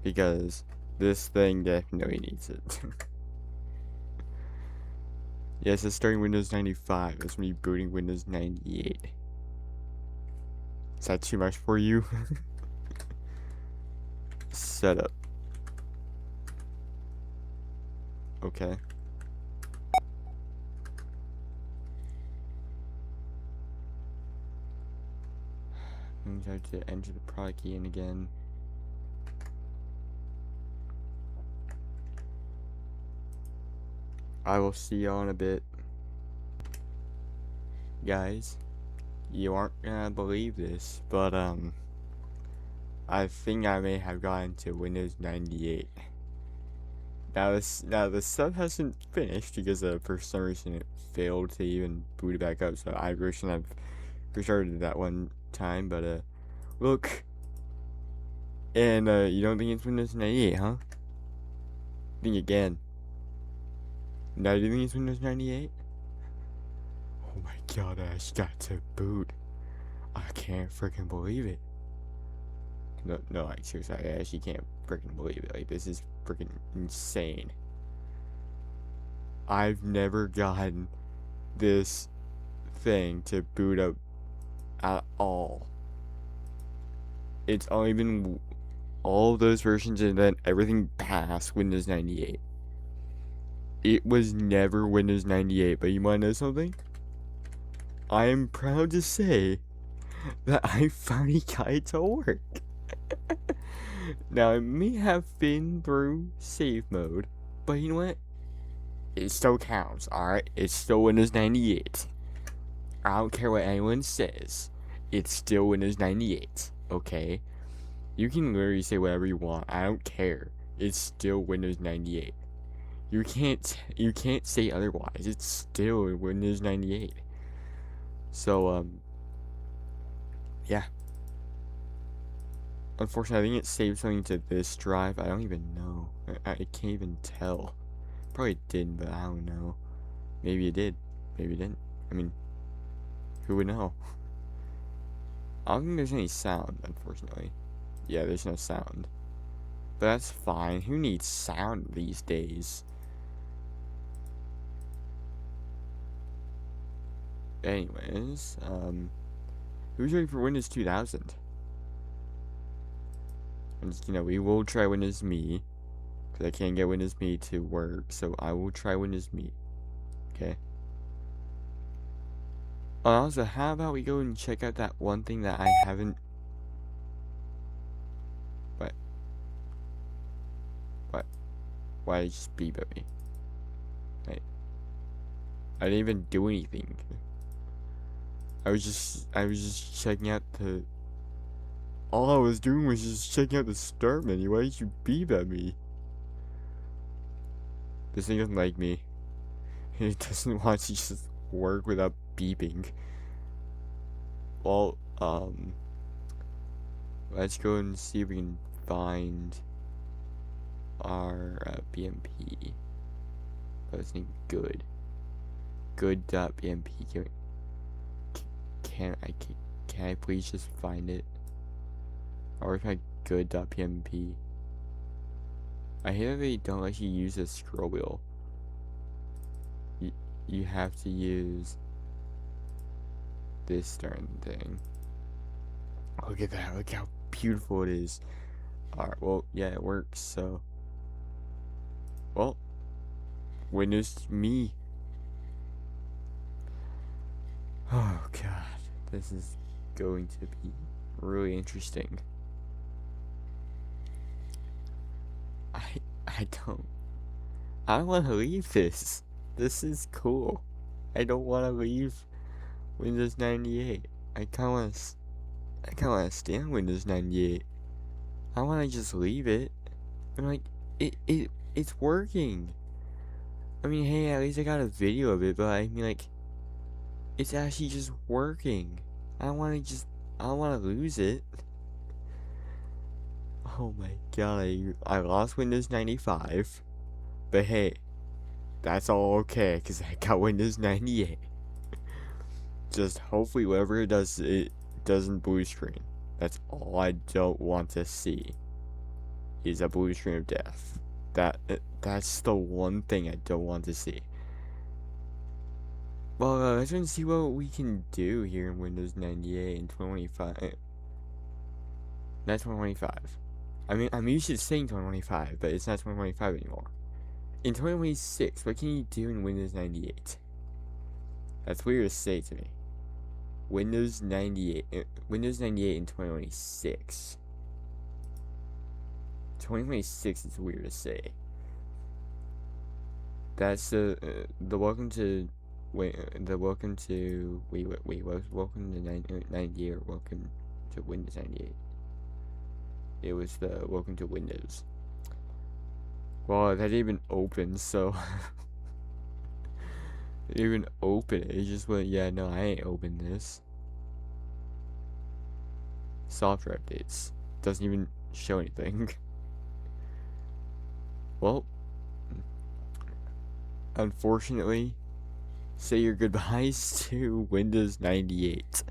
Because this thing definitely needs it. Yes, it's starting Windows 95. It's me booting Windows 98. Is that too much for you? Setup. Okay. I'm going to have to enter the product key in again. I will see you in a bit. Guys, you aren't gonna believe this, but I think I may have gotten to Windows 98. Now the sub hasn't finished because for some reason it failed to even boot it back up, so I wish I've restarted that one time, but look. And you don't think it's Windows 98, huh? Think again. Now do you think it's Windows 98? Oh my god, I just got to boot. I can't freaking believe it. No, like seriously, I actually can't freaking believe it. Like, this is freaking insane. I've never gotten this thing to boot up at all. It's only been all of those versions and then everything past Windows 98. It was never Windows 98, but you wanna know something? I am proud to say that I finally got it to work. Now, it may have been through save mode, but you know what? It still counts, alright? It's still Windows 98. I don't care what anyone says. It's still Windows 98, okay? You can literally say whatever you want. I don't care. It's still Windows 98. You can't say otherwise. It's still Windows 98. So, yeah. Unfortunately, I think it saved something to this drive. I don't even know. I can't even tell. Probably didn't, but I don't know. Maybe it did. Maybe it didn't. I mean, who would know? I don't think there's any sound, unfortunately. Yeah, there's no sound. But that's fine. Who needs sound these days? Anyways, who's ready for Windows 2000? And, we will try Windows Me. Because I can't get Windows Me to work. So I will try Windows Me. Okay? Also, how about we go and check out that one thing that I haven't... What? What? Why did you just beep at me? I didn't even do anything. I was just checking out the... All I was doing was just checking out the start menu. Why did you beep at me? This thing doesn't like me. It doesn't want to just work without beeping. Well, let's go and see if we can find our BMP. Let's name good. Good.bmp. Can I please just find it? Or if I good.pmp. I hate that they don't let you use a scroll wheel. You have to use this darn thing. Look at that, look how beautiful it is. Alright, well, yeah, it works, so. Well, Windows Me. Oh god, this is going to be really interesting. I don't want to leave this. This is cool. I don't want to leave Windows 98. I kind of want to stay on Windows 98. I want to just leave it. I'm like, it's working. I mean, hey, at least I got a video of it, but I mean, like, it's actually just working. I don't want to lose it. Oh my god, I lost Windows 95. But hey, that's all okay, because I got Windows 98. Just hopefully whatever it does, it doesn't blue screen. That's all I don't want to see. Is a blue screen of death. That's the one thing I don't want to see. Well, let's go and see what we can do here in Windows 98 and 2025. Not 2025. I mean, I'm used to saying 2025, but it's not 2025 anymore. In 2026, what can you do in Windows 98? That's weird to say to me. Windows 98 in 2026. 2026 is weird to say. That's the welcome to welcome to welcome to 98 or welcome to Windows 98. It was the welcome to Windows. Well, that didn't even open, so it didn't even open it. It just went, yeah, no, I ain't opened this. Software updates. Doesn't even show anything. Well, unfortunately, say your goodbyes to Windows 98.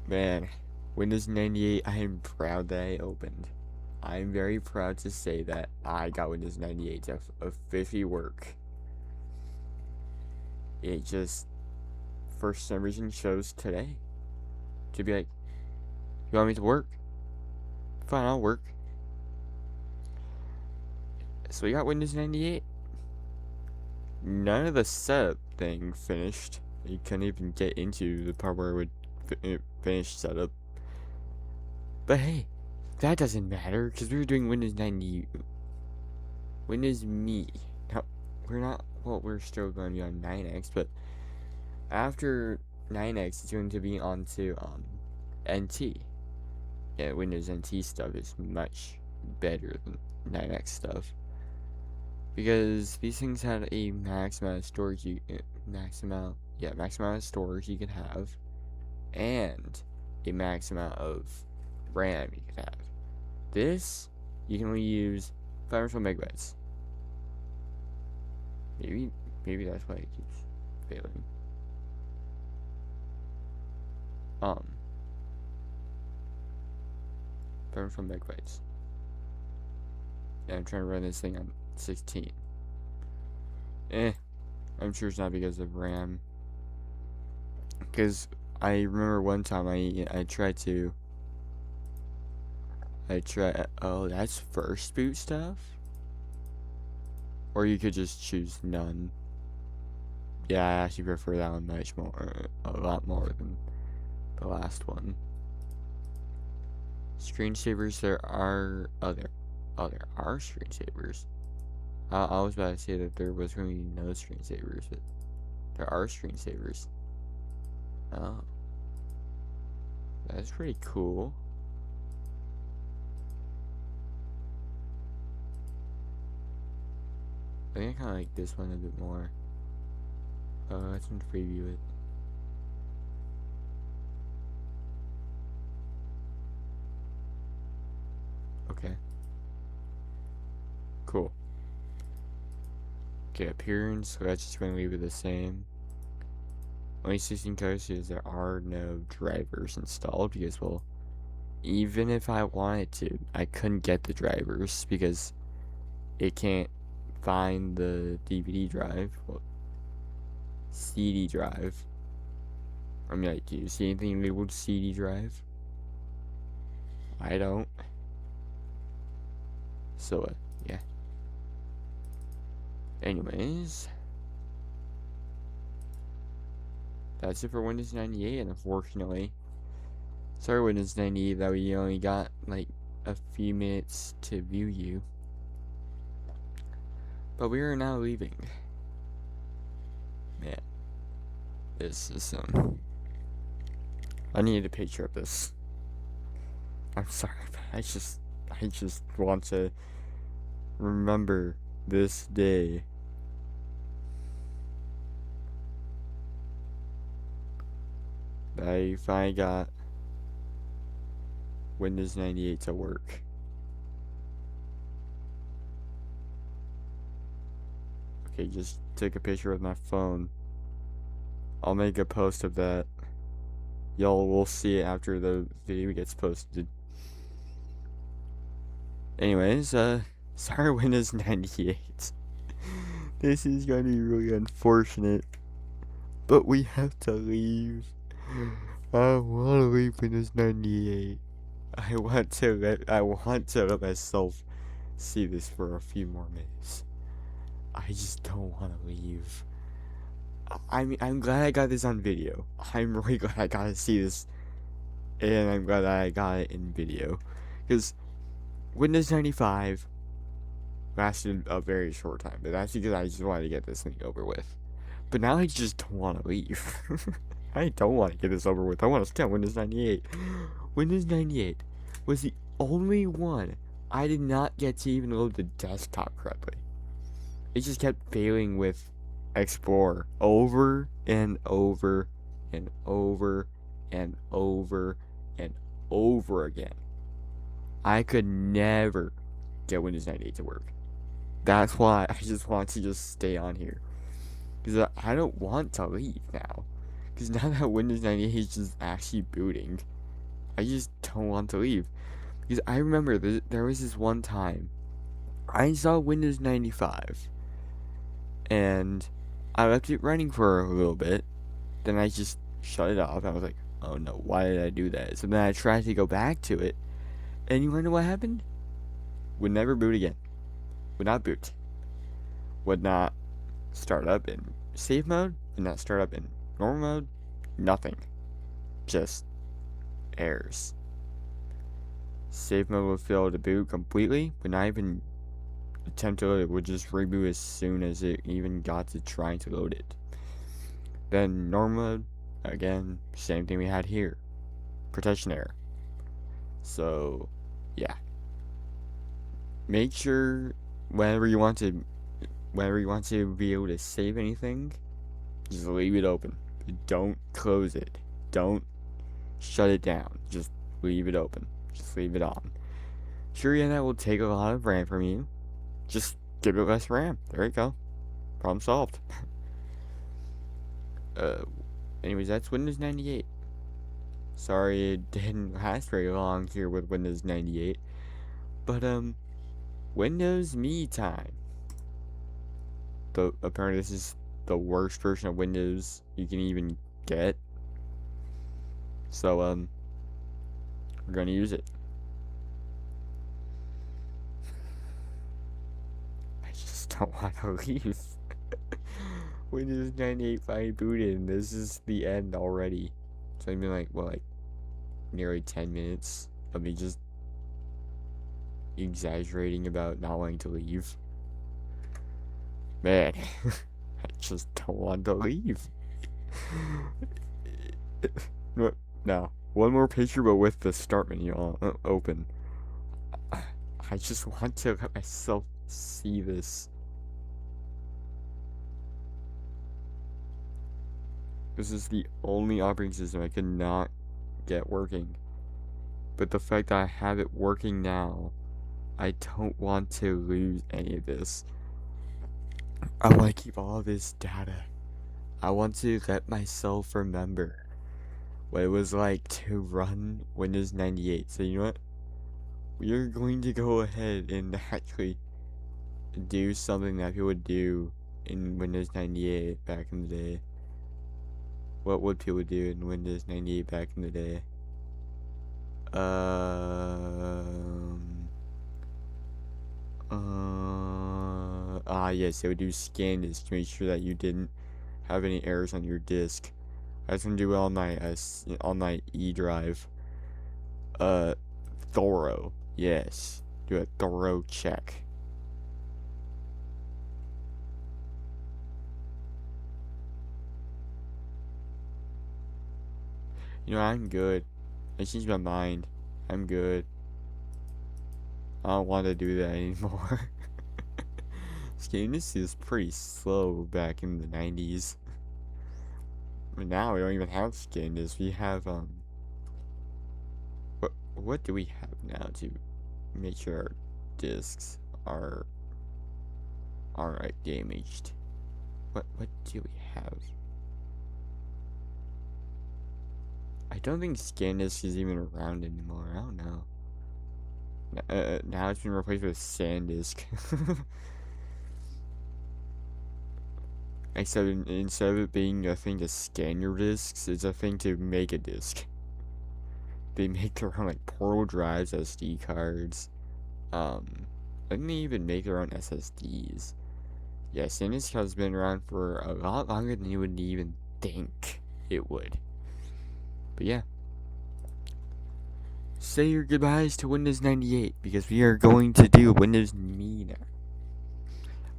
Man, Windows 98, I am proud that I opened. I'm very proud to say that I got Windows 98 to officially work. It just, for some reason, chose today to be like, you want me to work? Fine, I'll work. So we got Windows 98. None of the setup thing finished. You couldn't even get into the part where it would finish setup. But hey, that doesn't matter because we were doing Windows 90. Windows Me. No, we're not. Well, we're still going to be on 9X, but after 9X, it's going to be onto NT. Yeah, Windows NT stuff is much better than 9X stuff because these things had a max amount of storage max amount of storage you could have, and a max amount of RAM you could have. This you can only use 512 megabytes. Maybe that's why it keeps failing. 512 megabytes. And I'm trying to run this thing on 16. I'm sure it's not because of RAM. Because I remember one time I tried. Oh, that's first boot stuff? Or you could just choose none. Yeah, I actually prefer that one a lot more than the last one. Screensavers, there are screensavers. I was about to say that there was going to be no screensavers, but there are screensavers. Oh, that's pretty cool. I think I kind of like this one a bit more. Let's preview it. Okay. Cool. Okay, appearance, so that's just going to leave it the same. Only 16 colors because there are no drivers installed because, well, even if I wanted to, I couldn't get the drivers because it can't find the DVD drive, well, CD drive. I mean, like, do you see anything labeled CD drive? I don't. So, yeah. Anyways, that's it for Windows 98, and unfortunately, sorry Windows 98 that we only got, like, a few minutes to view you. But we are now leaving. Man, this is, I need a picture of this. I'm sorry, but I just want to remember this day. I finally got Windows 98 to work. Okay, just take a picture with my phone. I'll make a post of that. Y'all will see it after the video gets posted. Anyways, sorry Windows 98. This is going to be really unfortunate. But we have to leave. I want to leave Windows 98. I want to let myself see this for a few more minutes. I just don't want to leave. I mean, I'm glad I got this on video. I'm really glad I got to see this. And I'm glad that I got it in video. Because Windows 95 lasted a very short time. But that's because I just wanted to get this thing over with. But now I just don't want to leave. I don't want to get this over with. I want to stay on Windows 98. Windows 98 was the only one I did not get to even load the desktop correctly. It just kept failing with Explorer over and over and over and over and over again. I could never get Windows 98 to work. That's why I just want to just stay on here. Because I don't want to leave now. Because now that Windows 98 is just actually booting, I just don't want to leave. Because I remember there was this one time I saw Windows 95 and I left it running for a little bit. Then I just shut it off. I was like, oh no, why did I do that? So then I tried to go back to it. And you wanna know what happened? Would never boot again. Would not boot. Would not start up in safe mode. Would not start up in Normal mode, nothing. Just errors. Safe mode will fail to boot completely, but not even attempt to load it, would just reboot as soon as it even got to trying to load it. Then normal mode, again, same thing we had here. Protection error. So, yeah. Make sure whenever you want to be able to save anything, just leave it open. Don't close it. Don't shut it down. Just leave it open. Just leave it on. Sure, yeah, that will take a lot of RAM from you. Just give it less RAM. There you go. Problem solved. uh, anyways, that's Windows 98. Sorry it didn't last very long here with Windows 98. But, Windows Me time. Apparently this is the worst version of Windows you can even get. So, we're gonna use it. I just don't want to leave. Windows 98 finally booted, and this is the end already. So I've been like nearly 10 minutes of me just exaggerating about not wanting to leave. Man, I just don't want to leave. Now, one more picture, but with the start menu open. I just want to let myself see this. This is the only operating system I could not get working. But the fact that I have it working now, I don't want to lose any of this. I want to keep all of this data. I want to let myself remember what it was like to run Windows 98. So you know what? We are going to go ahead and actually do something that people would do in Windows 98 back in the day. What would people do in Windows 98 back in the day? Yes, they would do scan disk to make sure that you didn't have any errors on your disk. I was gonna do it on my E drive. Thorough, yes, do a thorough check. You know, I'm good. I changed my mind. I'm good. I don't want to do that anymore. Scan disk is pretty slow back in the 90s. But now we don't even have scan disk. We have what do we have now to make sure our disks aren't damaged? What do we have? I don't think scan disk is even around anymore. I don't know. Now it's been replaced with SanDisk. Except instead of it being a thing to scan your disks, it's a thing to make a disk. They make their own like portal drives, SD cards. I think they even make their own SSDs. Yeah, SanDisk has been around for a lot longer than you would even think it would. But yeah. Say your goodbyes to Windows 98 because we are going to do Windows Me now.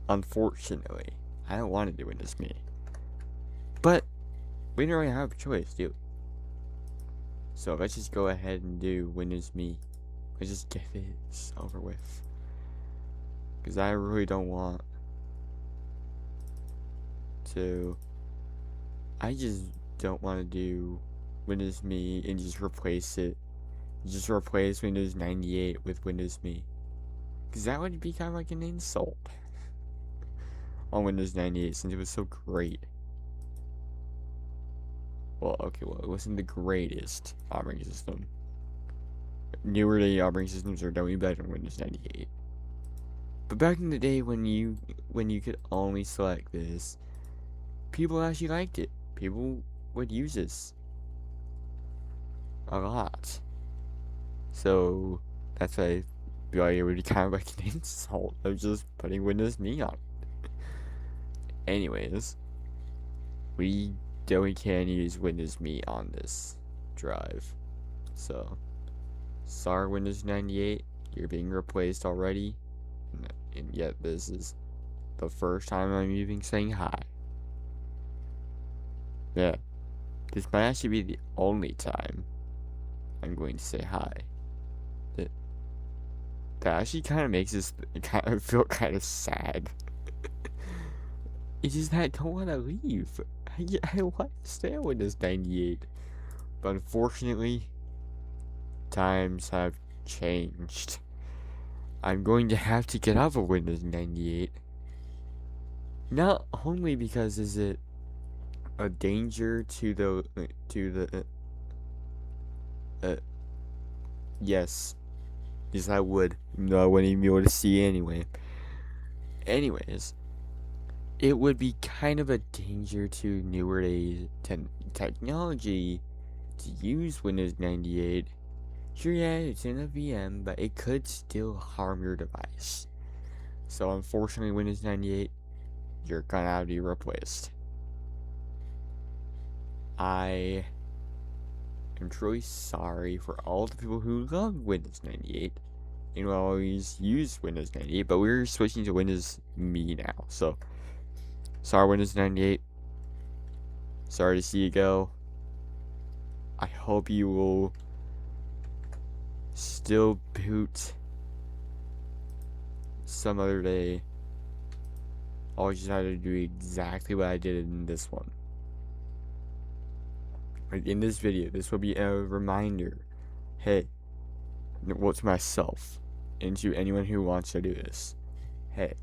Unfortunately, I don't want to do Windows Me. But we don't really have a choice, do we? So let's just go ahead and do Windows Me. Let's just get this over with. Because I really don't want to. I just don't want to do Windows Me and just replace it. Just replace Windows 98 with Windows Me. Because that would be kind of like an insult on Windows 98 since it was so great. Well, okay, well, it wasn't the greatest operating system. Newer day operating systems are definitely better than Windows 98. But back in the day when you could only select this, people actually liked it. People would use this a lot. So that's why I feel like it would be kind of like an insult of just putting Windows Me on. Anyways, we still we can use Windows Me on this drive. So, sorry Windows 98, you're being replaced already. And yet this is the first time I'm even saying hi. Yeah, this might actually be the only time I'm going to say hi. That actually kind of makes this kind of feel kind of sad. It's just that I don't want to leave. I want to stay on Windows 98. But unfortunately, times have changed. I'm going to have to get off of Windows 98. Not only because is it a danger to the yes, I would. No, I wouldn't even be able to see anyway. Anyways, it would be kind of a danger to newer days technology to use Windows 98. Sure, yeah, it's in a VM, but it could still harm your device. So unfortunately, Windows 98, you're gonna have to be replaced. I am truly sorry for all the people who love Windows 98 and will always use Windows 98, but we're switching to Windows Me now. So, sorry, Windows 98. Sorry to see you go. I hope you will still boot some other day. I'll just have to do exactly what I did in this one. Like in this video, this will be a reminder. Hey, well, to myself and to anyone who wants to do this. Hey,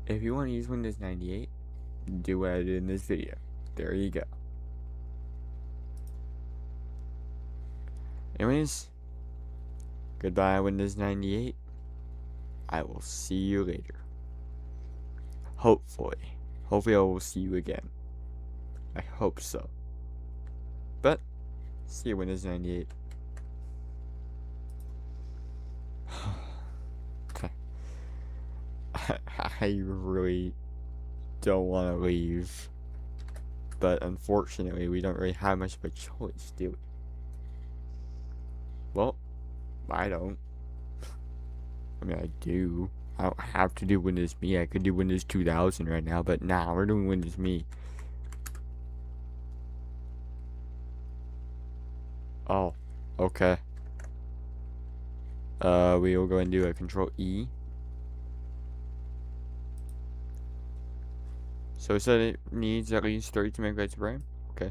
if you want to use Windows 98, do what I did in this video. There you go. Anyways, goodbye, Windows 98. I will see you later. Hopefully I will see you again. I hope so. But, see you, Windows 98. I really don't want to leave. But unfortunately, we don't really have much of a choice, do we? Well, I don't. I mean, I do. I don't have to do Windows Me. I could do Windows 2000 right now, but nah, we're doing Windows Me. Oh, okay. We will go and do a Control E. So it said it needs at least 32 megabytes of RAM. Okay.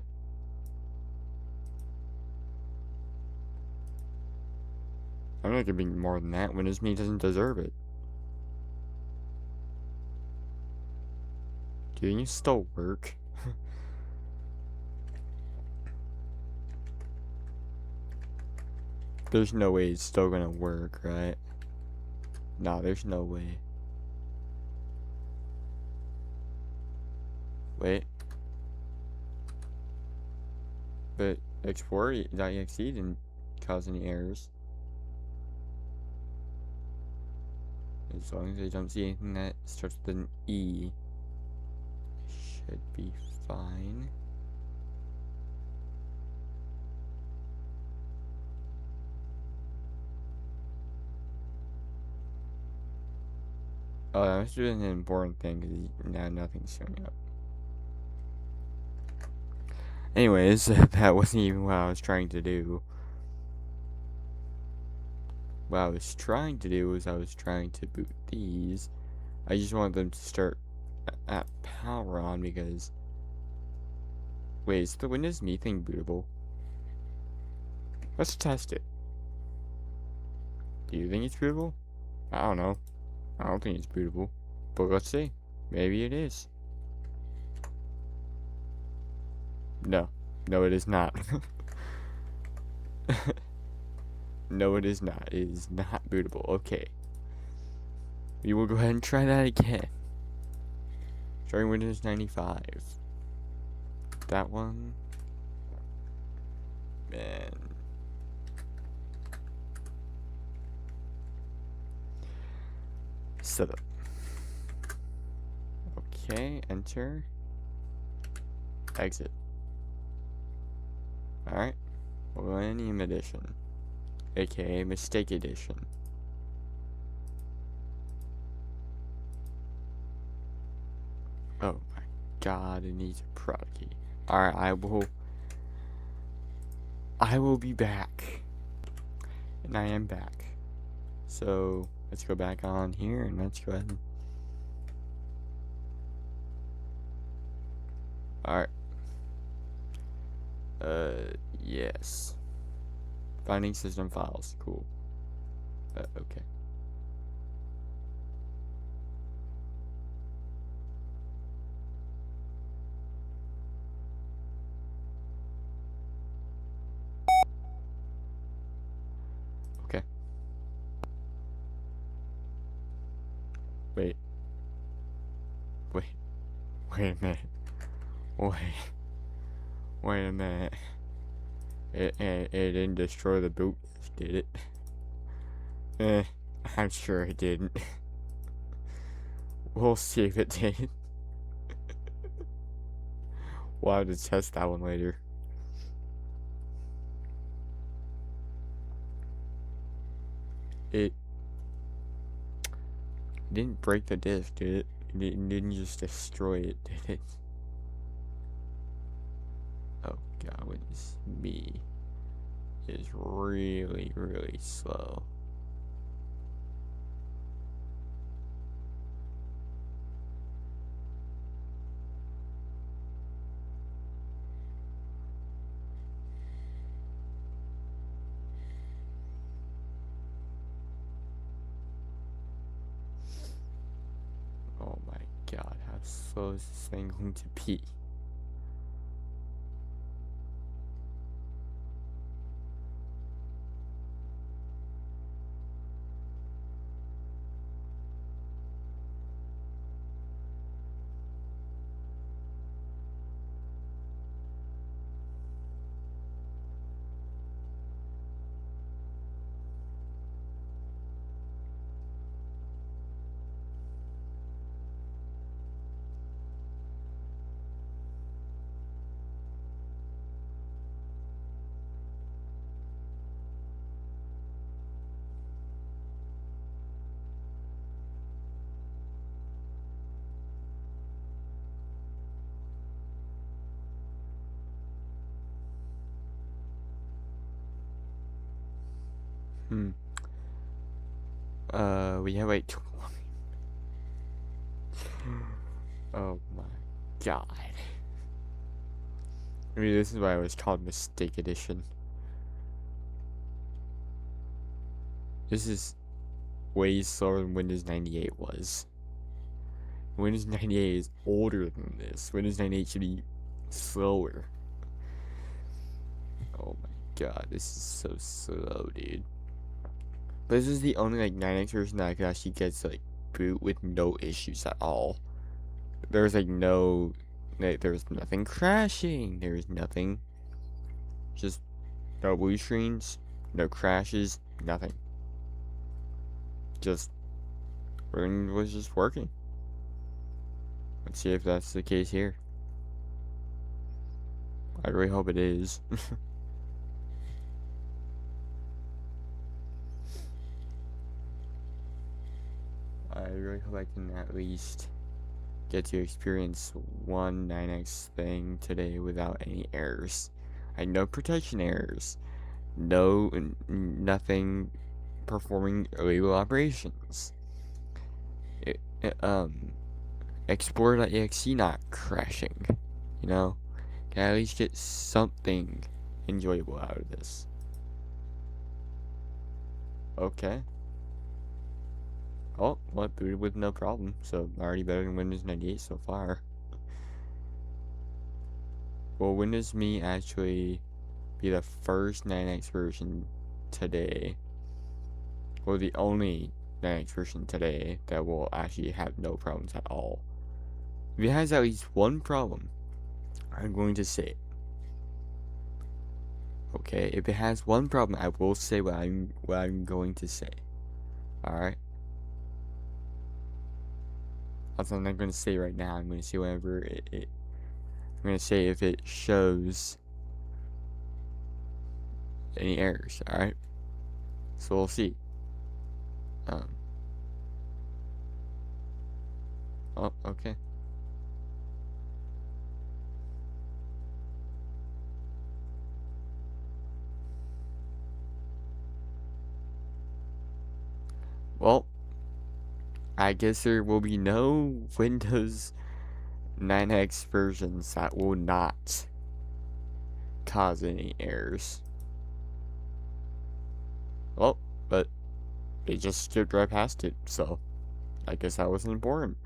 I'm not gonna be more than that. Windows Me doesn't deserve it. Do you think it still work? There's no way it's still gonna work, right? Nah, there's no way. Wait. But Explorer.exe didn't cause any errors. As long as I don't see anything that starts with an E, should be fine. Oh, that must have been an important thing because now nothing's showing up. Anyways, that wasn't even what I was trying to do. What I was trying to do was I was trying to boot these. I just wanted them to start at power on because... Wait, is the Windows Me thing bootable? Let's test it. Do you think it's bootable? I don't know. I don't think it's bootable. But let's see. Maybe it is. No. No, it is not. No, it is not. It is not bootable. Okay. We will go ahead and try that again. Starting Windows 95. That one. Man. Setup. Okay, enter. Exit. Alright, Millennium Edition, aka Mistake Edition. Oh my god, it needs a product key. Alright, I will be back. And I am back. So let's go back on here and let's go ahead and alright. Yes. Finding system files. Cool. Okay. Okay. Wait. Wait. Wait a minute. Wait. Wait a minute. It didn't destroy the boot, did it? I'm sure it didn't. We'll see if it did. We'll have to test that one later. It didn't break the disc, did it? It didn't just destroy it, did it? Oh god, witness me is really, really slow. Oh my god, how slow is this thing going to be? Hmm. We have like 20. Oh my god. I mean, this is why it was called Mistake Edition. This is way slower than Windows 98 was. Windows 98 is older than this. Windows 98 should be slower. Oh my god, this is so slow, dude. But this is the only like 9X version that I could actually get to like boot with no issues at all. There's like no, there's nothing crashing. There's nothing, just no blue screens, no crashes, nothing. Just everything was just working. Let's see if that's the case here. I really hope it is. I really hope I can at least get to experience one 9X thing today without any errors. I no protection errors. No, nothing performing illegal operations. It, Explorer.exe not crashing. You know? Can I at least get something enjoyable out of this? Okay. Oh, well, it booted with no problem, so already better than Windows 98 so far. Will Windows Me actually be the first 9X version today, or the only 9X version today that will actually have no problems at all? If it has at least one problem, I'm going to say it. Okay, if it has one problem, I will say what I'm going to say. Alright? That's what I'm not going to say right now. I'm going to say whenever I'm going to say if it shows any errors. All right, so we'll see. Um, oh, okay. Well, I guess there will be no Windows 9X versions that will not cause any errors. Well, but they just skipped right past it, so I guess that wasn't important.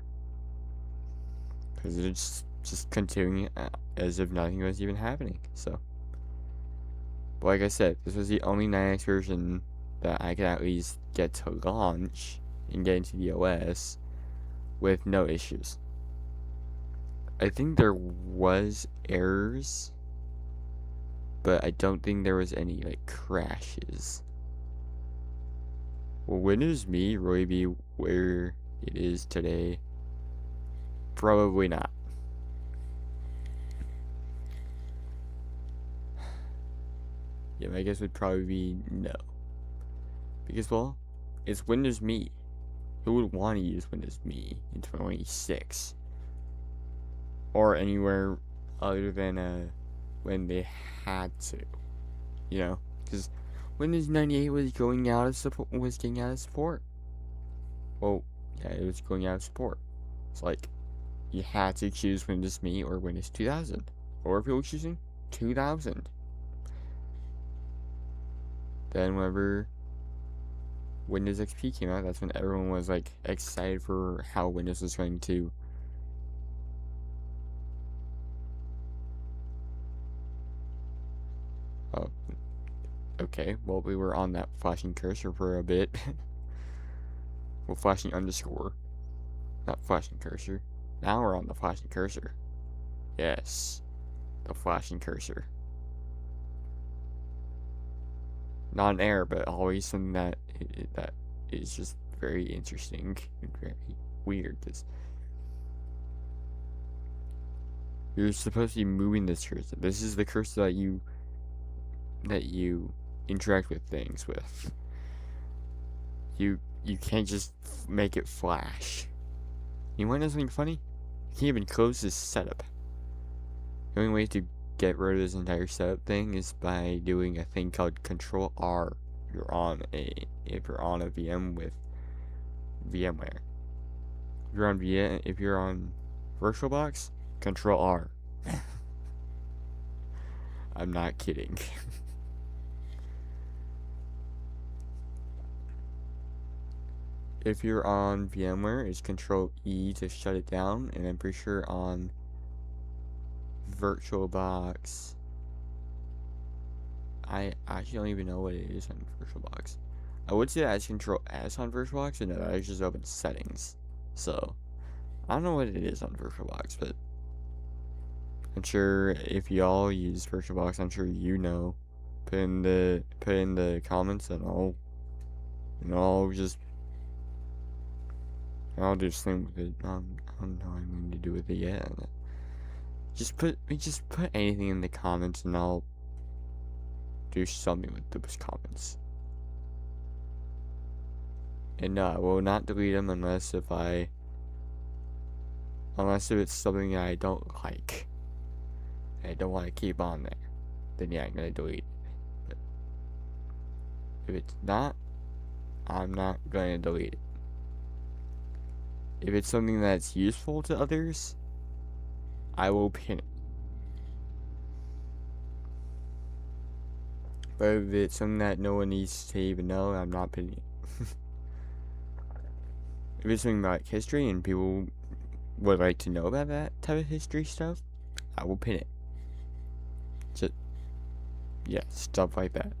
Because it's just continuing as if nothing was even happening, so. But like I said, this was the only 9X version that I could at least get to launch and get into the OS with no issues. I think there was errors, but I don't think there was any like crashes. Will Windows Me really be where it is today? Probably not. Yeah, my guess would probably be no. Because, well, it's Windows Me. Who would want to use Windows Me in 2026? Or anywhere other than when they had to, you know? Because Windows 98 was going out of support. Was getting out of support. Well, yeah, it was going out of support. It's like you had to choose Windows Me or Windows 2000. Or if you were choosing 2000. Then whenever Windows XP came out, that's when everyone was like excited for how Windows was going to uh, okay, well, we were on that flashing cursor for a bit. Well, flashing underscore, not flashing cursor. Now we're on the flashing cursor. Yes, the flashing cursor. Not an error, but always something that is just very interesting and very weird. Because you're supposed to be moving this cursor. This is the cursor that you interact with things with. You can't just make it flash. You want to know something funny? You can't even close this setup. The only way to get rid of this entire setup thing is by doing a thing called Control R. If you're on a VM with VMware. If you're on VirtualBox, Control R. I'm not kidding. If you're on VMware, it's Control E to shut it down, and I'm pretty sure on VirtualBox, I actually don't even know what it is on VirtualBox. I would say that it's Control S on VirtualBox, and that I just open settings. So I don't know what it is on VirtualBox, but I'm sure if y'all use VirtualBox, I'm sure you know. Put in the comments, and I'll do something with it. I don't know what I'm going to do with it yet. Just put anything in the comments, and I'll do something with those comments. And no, I will not delete them unless if it's something that I don't like. I don't want to keep on there. Then yeah, I'm gonna delete it. But if it's not, I'm not gonna delete it. If it's something that's useful to others, I will pin it. But if it's something that no one needs to even know, I'm not pinning it. If it's something about history and people would like to know about that type of history stuff, I will pin it. Just, yeah, stuff like that.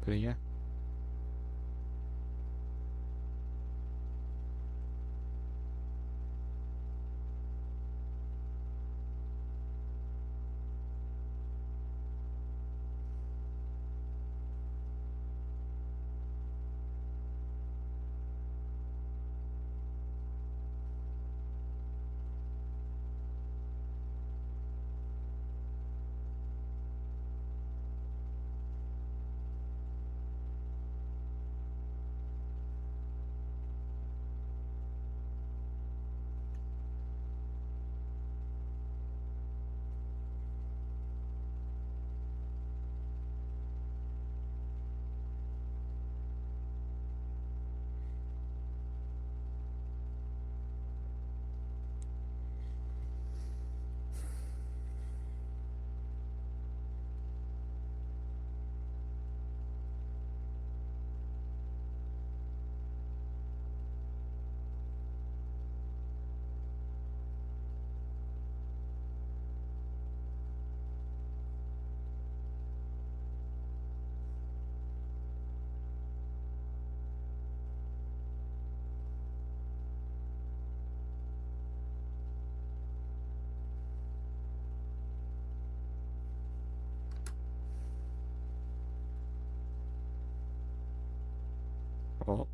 But yeah. Oh.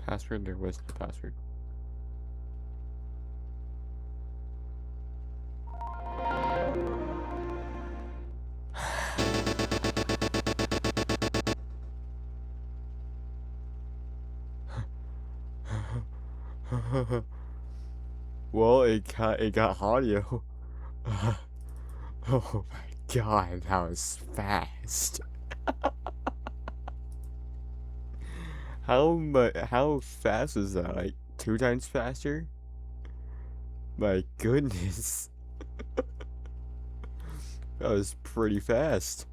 Password? There was no password. Well, it got audio. Oh my god, that was fast. How fast is that? Like 2 times faster? My goodness. That was pretty fast.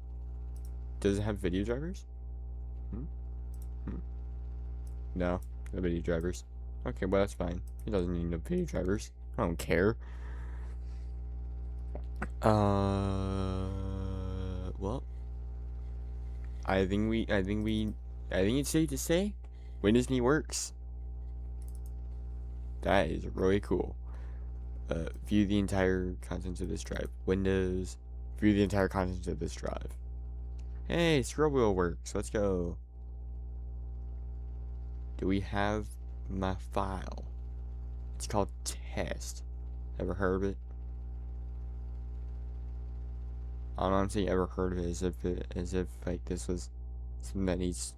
Does it have video drivers? Hmm? Hmm? No, no video drivers. Okay, well that's fine. It doesn't need no video drivers. I don't care. Well, I think it's safe to say Windows Me works. That is really cool. View the entire contents of this drive. Windows, view the entire contents of this drive. Hey, scroll wheel works. Let's go. Do we have my file? It's called test. Ever heard of it? I don't honestly ever heard of it as if like this was something that needs.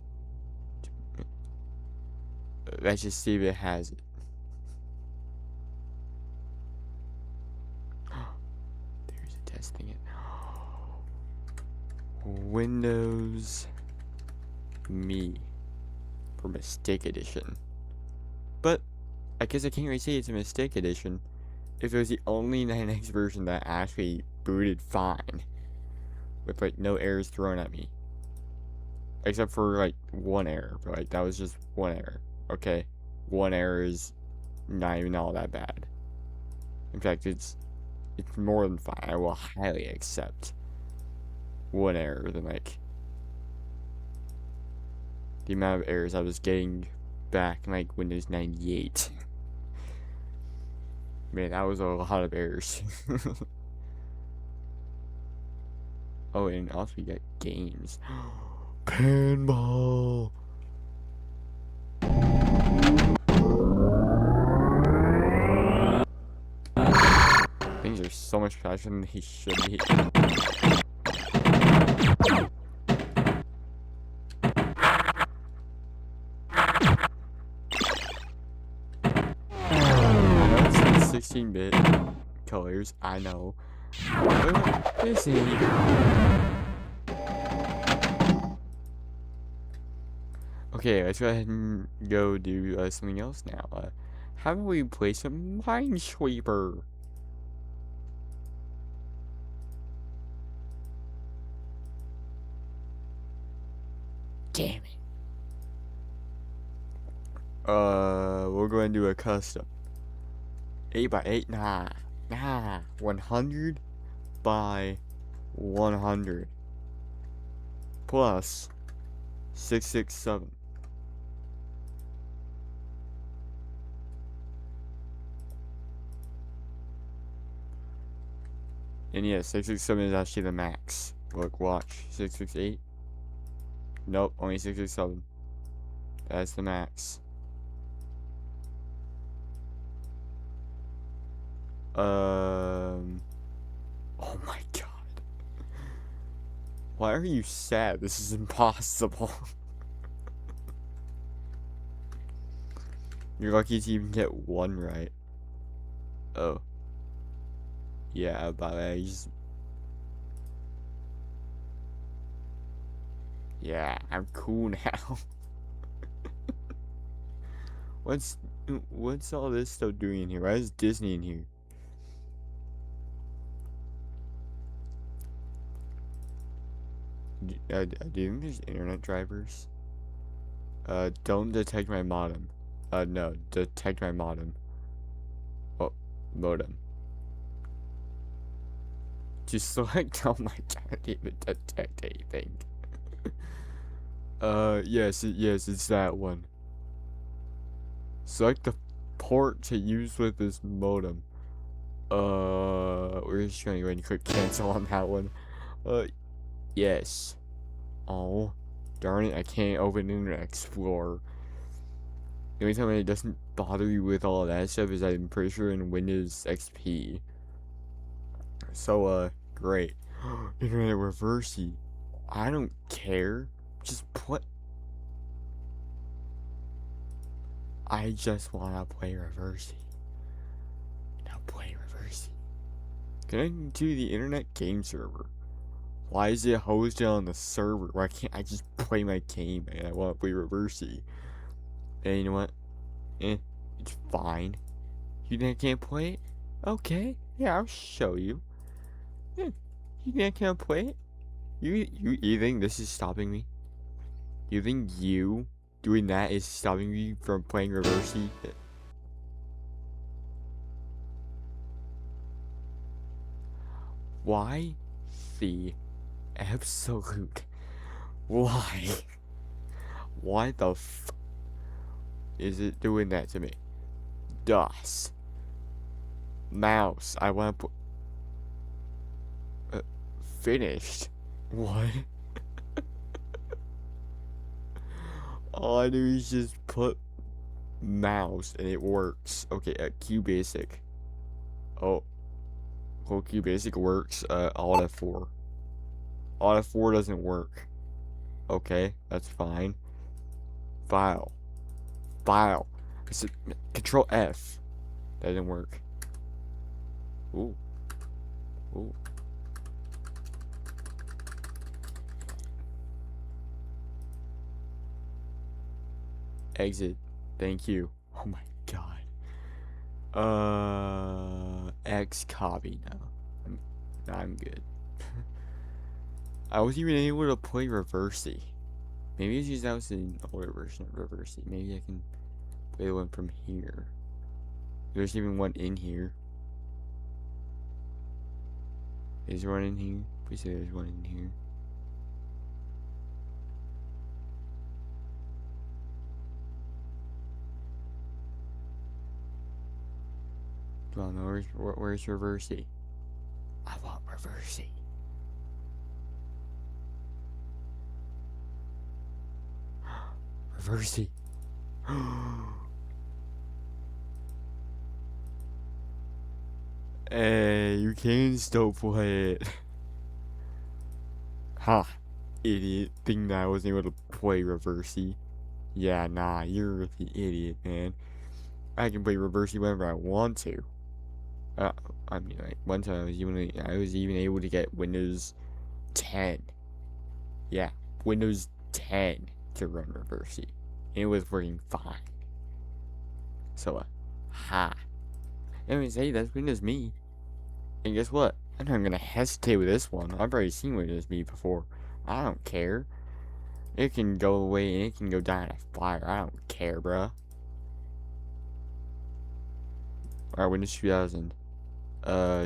Let's just see if it has it. There's a testing it. Windows Me for Mistake Edition. But I guess I can't really say it's a Mistake Edition if it was the only 9x version that actually booted fine with like no errors thrown at me. Except for like one error, but like that was just one error. Okay? One error is not even all that bad. In fact, it's more than fine. I will highly accept one error than like the amount of errors I was getting back in like Windows 98. Man, that was a lot of errors. Oh, and also we got games. Pinball. Things are so much faster than they should be. I know it's 16-bit colors. I know. Listen. Okay, let's go ahead and go do something else now. How about we play some Minesweeper? Damn it. We'll go ahead and do a custom. 8x8? Nah. 100 by 100 plus 667. And yeah, 667 is actually the max. Look, watch. 668. Nope, only 667. That's the max. Oh my god. Why are you sad? This is impossible. You're lucky to even get one right. Oh. Yeah, but I just... Yeah, I'm cool now. What's all this stuff doing in here? Why is Disney in here? Do you think there's internet drivers? Don't detect my modem. No, detect my modem. Oh, modem. Just select, oh my god, I didn't even detect anything. Yes, it's that one. Select the port to use with this modem. We're just gonna go ahead and click cancel on that one. Yes. Oh, darn it, I can't open Internet Explorer. The only time it doesn't bother you with all of that stuff is I'm pretty sure in Windows XP. So, great. Internet Reversey. I don't care. Just put. I just wanna play Reversey. Now play Reversey. Connecting to the internet game server. Why is it hosted on the server? Why can't I just play my game, man? I wanna play Reversey. And you know what? It's fine. You can't play it? Okay, yeah, I'll show you. Yeah, you can't play it? You think this is stopping me? You think you doing that is stopping me from playing Reversey? Why the absolute why? Why the is it doing that to me? DOS. Mouse. I want to put. Finished. What? All I do is just put mouse and it works. Okay, QBasic. Oh. Well, QBasic works. Alt F4. Alt F4 doesn't work. Okay, that's fine. File. File. I said Control F. That didn't work. Ooh. Ooh. Exit. Thank you. Oh my god. X copy now. I'm good. I wasn't even able to play Reversey. Maybe it's just that was an older version of Reversey. Maybe I can play one from here. There's even one in here. Is there one in here? Please say there's one in here. Come on, where's Reversey? I want Reversey. Reversey. Hey, you can still play it. Ha. Idiot. Thinking that I wasn't able to play Reversey. Yeah, nah, you're the idiot, man. I can play Reversey whenever I want to. I mean, like, one time I was even able to get Windows 10. Yeah, Windows 10 to run Reversey. It was working fine. So, ha. Anyways, hey, that's Windows Me. And guess what? I'm not gonna hesitate with this one. I've already seen Windows Me before. I don't care. It can go away and it can go down in a fire. I don't care, bruh. Alright, Windows 2000.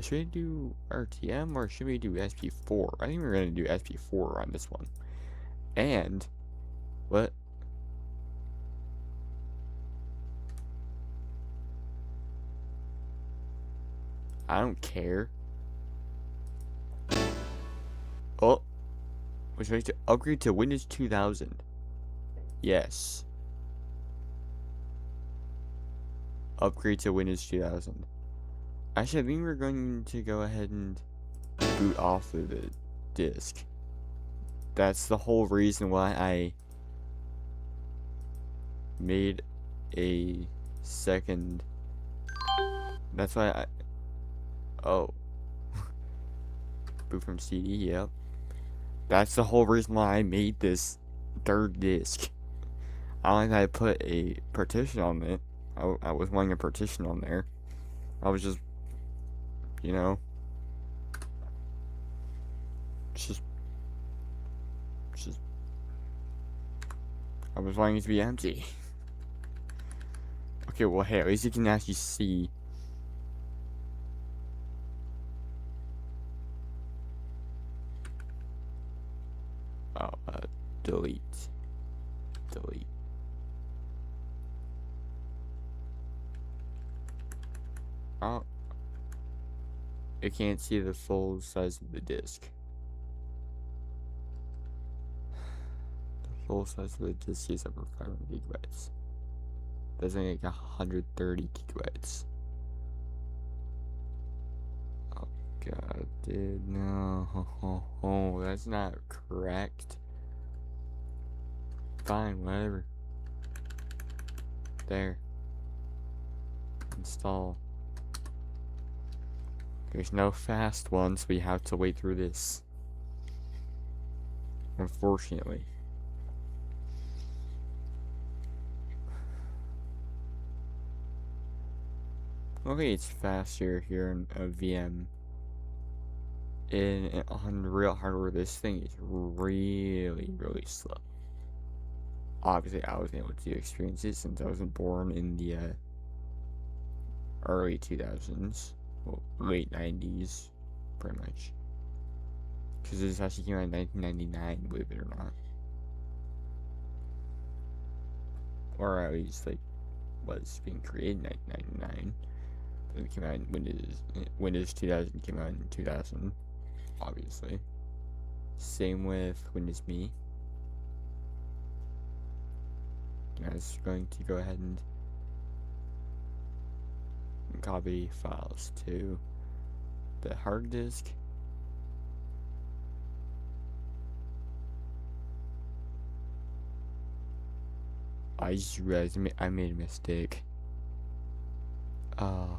Should we do RTM or should we do SP4? I think we're gonna do SP4 on this one. And what? I don't care. Oh, which makes to upgrade to Windows 2000. Yes. Upgrade to Windows 2000. Actually, I think we're going to go ahead and boot off of the disk. That's the whole reason why I made a second. That's why I. Oh. Boot from CD, yep. That's the whole reason why I made this third disk. I like that I put a partition on it. I was wanting a partition on there. I was just, you know, just, I was wanting it to be empty. Okay, well, hey, at least you can actually see. Oh, delete. Delete. Oh. it can't see the full size of the disk. The full size of the disk is over 500 gigabytes. That's only like 130 gigabytes. Oh god, dude, no. Oh, that's not correct. Fine, whatever. There. Install. There's no fast ones, we have to wait through this. Unfortunately. Okay, it's faster here in a VM. On real hardware, this thing is really, really slow. Obviously, I wasn't able to experience it since I wasn't born in the early 2000s. Well, late 90s, pretty much. Because this actually came out in 1999, believe it or not. Or at least, like, was being created in 1999. But it came out in Windows 2000 came out in 2000, obviously. Same with Windows Me. I was going to go ahead and copy files to the hard disk. I just realized I made a mistake. Oh,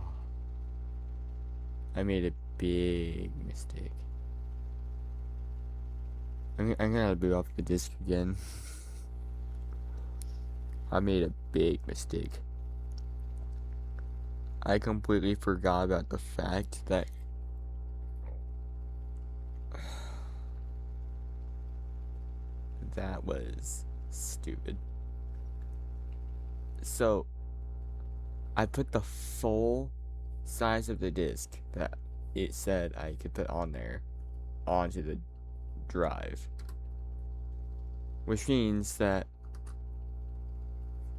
I made a big mistake. I'm gonna boot off the disk again. I made a big mistake. I completely forgot about the fact that that was stupid. So, I put the full size of the disk that it said I could put on there onto the drive. Which means that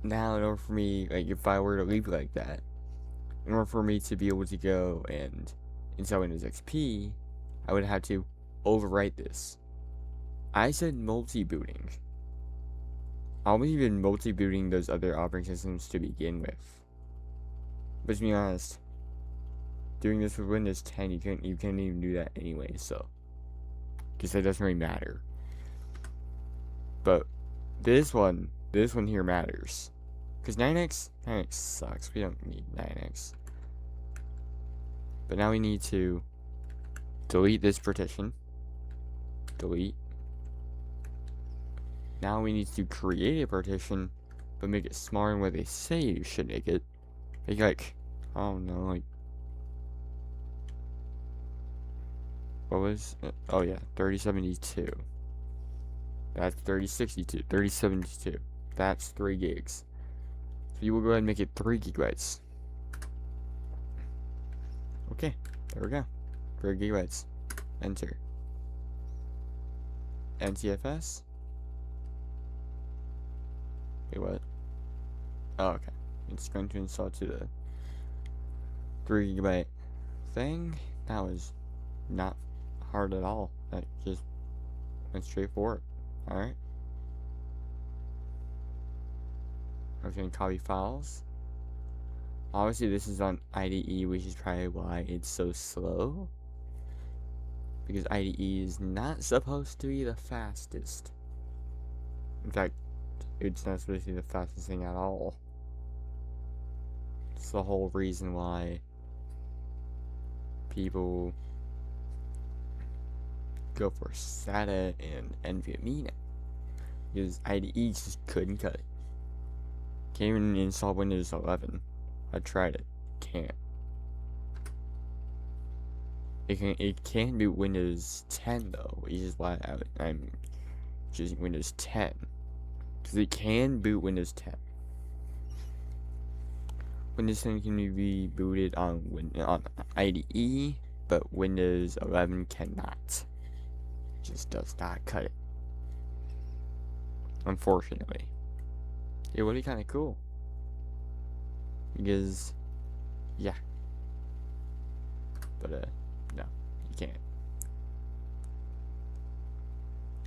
now, in order for me, like, if I were to leave it like that, in order for me to be able to go and install Windows XP, I would have to overwrite this. I said multi-booting. I wasn't even multi-booting those other operating systems to begin with. But to be honest, doing this with Windows 10, you can't even do that anyway, so because that doesn't really matter. But this one here matters. Because 9x sucks. We don't need 9x. But now we need to delete this partition. Delete. Now we need to create a partition, but make it smaller than what they say you should make it. Make like, I don't know, like, what was it? Oh yeah, 3072. That's 3062. 3072. That's 3 gigs. So you will go ahead and make it 3 gigabytes. Okay, there we go. 3 gigabytes. Enter. NTFS. Wait, what? Oh, okay. It's going to install to the 3 gigabyte thing. That was not hard at all. That just went straight for it. Alright. I'm going to copy files. Obviously, this is on IDE, which is probably why it's so slow. Because IDE is not supposed to be the fastest. In fact, it's not supposed to be the fastest thing at all. It's the whole reason why people go for SATA and NVMe now. Because IDE just couldn't cut it. Can't even install Windows 11. I tried it. Can't. It can do Windows 10 though, which is why I'm choosing Windows 10. Because it can boot Windows 10. Windows 10 can be booted on IDE, but Windows 11 cannot. Just does not cut it. Unfortunately. It would be kind of cool. Because, yeah. But, No, you can't.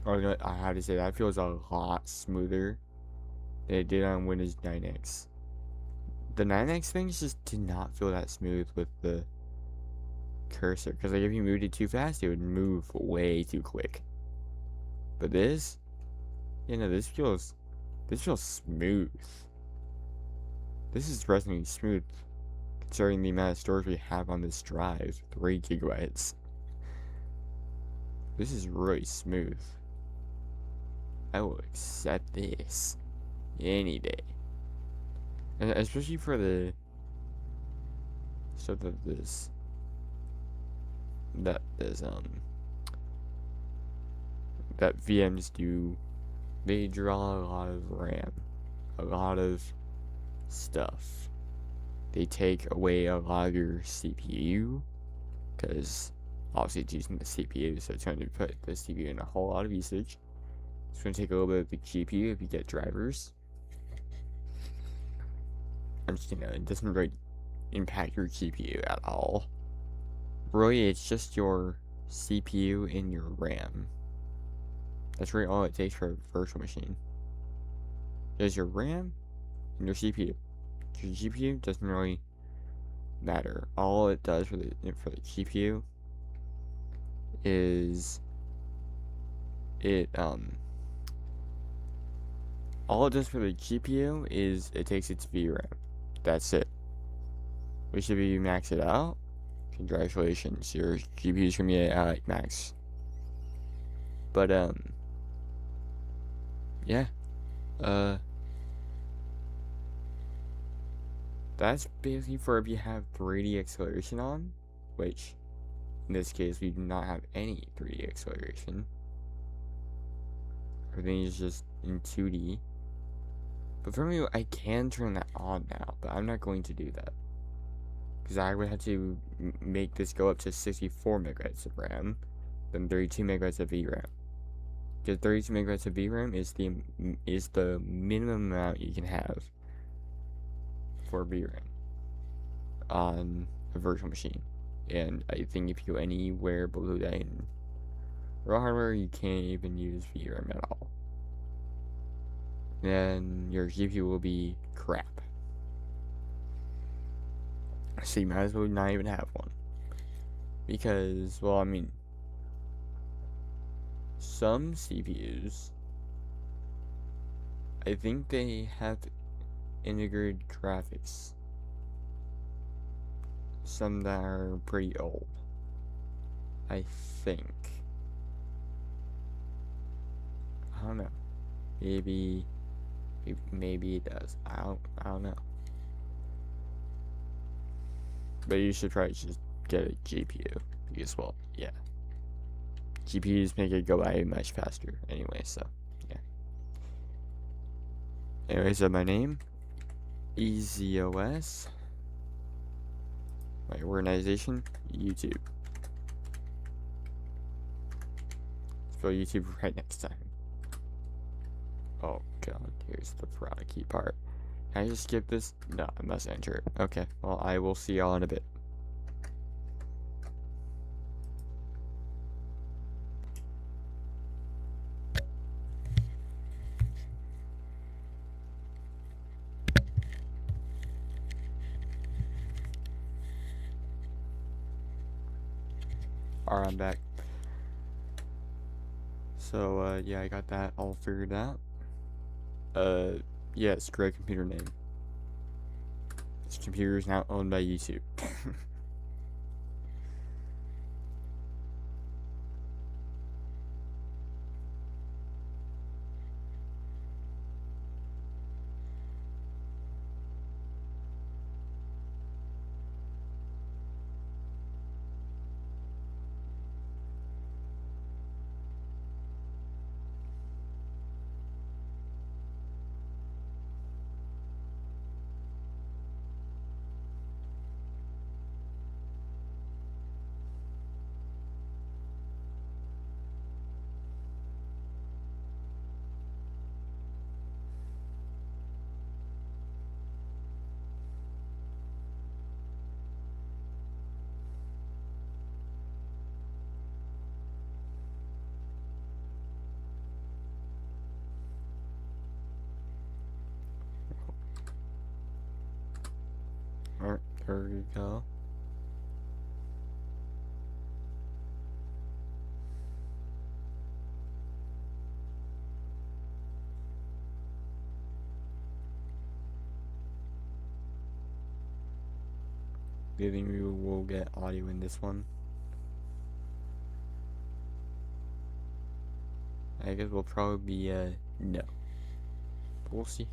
Or I have to say that feels a lot smoother than it did on Windows 9X. The 9X things just did not feel that smooth with the cursor, because like if you moved it too fast, it would move way too quick. But this, this feels smooth. This is surprisingly smooth considering the amount of storage we have on this drive, 3 gigabytes. This is really smooth. I will accept this any day. And especially for the stuff that that VMs do. They draw a lot of RAM, a lot of stuff. They take away a lot of your CPU, because obviously it's using the CPU, so it's going to put the CPU in a whole lot of usage. It's going to take a little bit of the GPU if you get drivers. And it doesn't really impact your GPU at all. Really, it's just your CPU and your RAM. That's really all it takes for a virtual machine. Is your RAM and your CPU. Your GPU doesn't really matter. All it does for the GPU is all it does for the GPU is it takes its VRAM. That's it. We should be max it out. Congratulations, your GPU is gonna be at max. But yeah, that's basically for if you have 3D acceleration on, which in this case we do not have any 3D acceleration. Everything is just in 2D. But for me, I can turn that on now, but I'm not going to do that. Because I would have to make this go up to 64 megabytes of RAM, then 32 megabytes of VRAM. Because 32 megabytes of VRAM is the minimum amount you can have for VRAM on a virtual machine. And I think if you go anywhere below that in raw hardware, you can't even use VRAM at all. Then your GPU will be crap. So you might as well not even have one. Because, well, I mean, some CPUs, I think they have integrated graphics. Some that are pretty old. I think. I don't know. Maybe it does. I don't know. But you should probably just get a GPU. Because, well, yeah. GPUs make it go by much faster anyway, so, yeah. Anyway, so my name, EZOS. My organization, YouTube. Spell YouTube right next time. Oh god, here's the product key part. Can I just skip this? No, I must enter it. Okay, well, I will see y'all in a bit. Alright, I'm back. So, yeah, I got that all figured out. Yes, great computer name. This computer is now owned by YouTube. There we go. Do you think we will get audio in this one? I guess we'll probably be, no. But we'll see.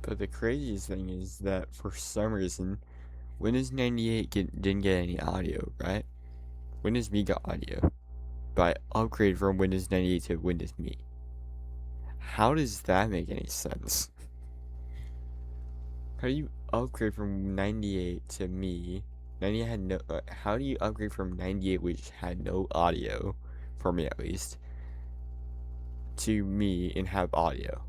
But the craziest thing is that for some reason, Windows 98 didn't get any audio, right? Windows Me got audio. But I upgraded from Windows 98 to Windows Me. How does that make any sense? How do you upgrade from 98 to Me? 98 had no. How do you upgrade from 98, which had no audio, for me at least, to Me and have audio?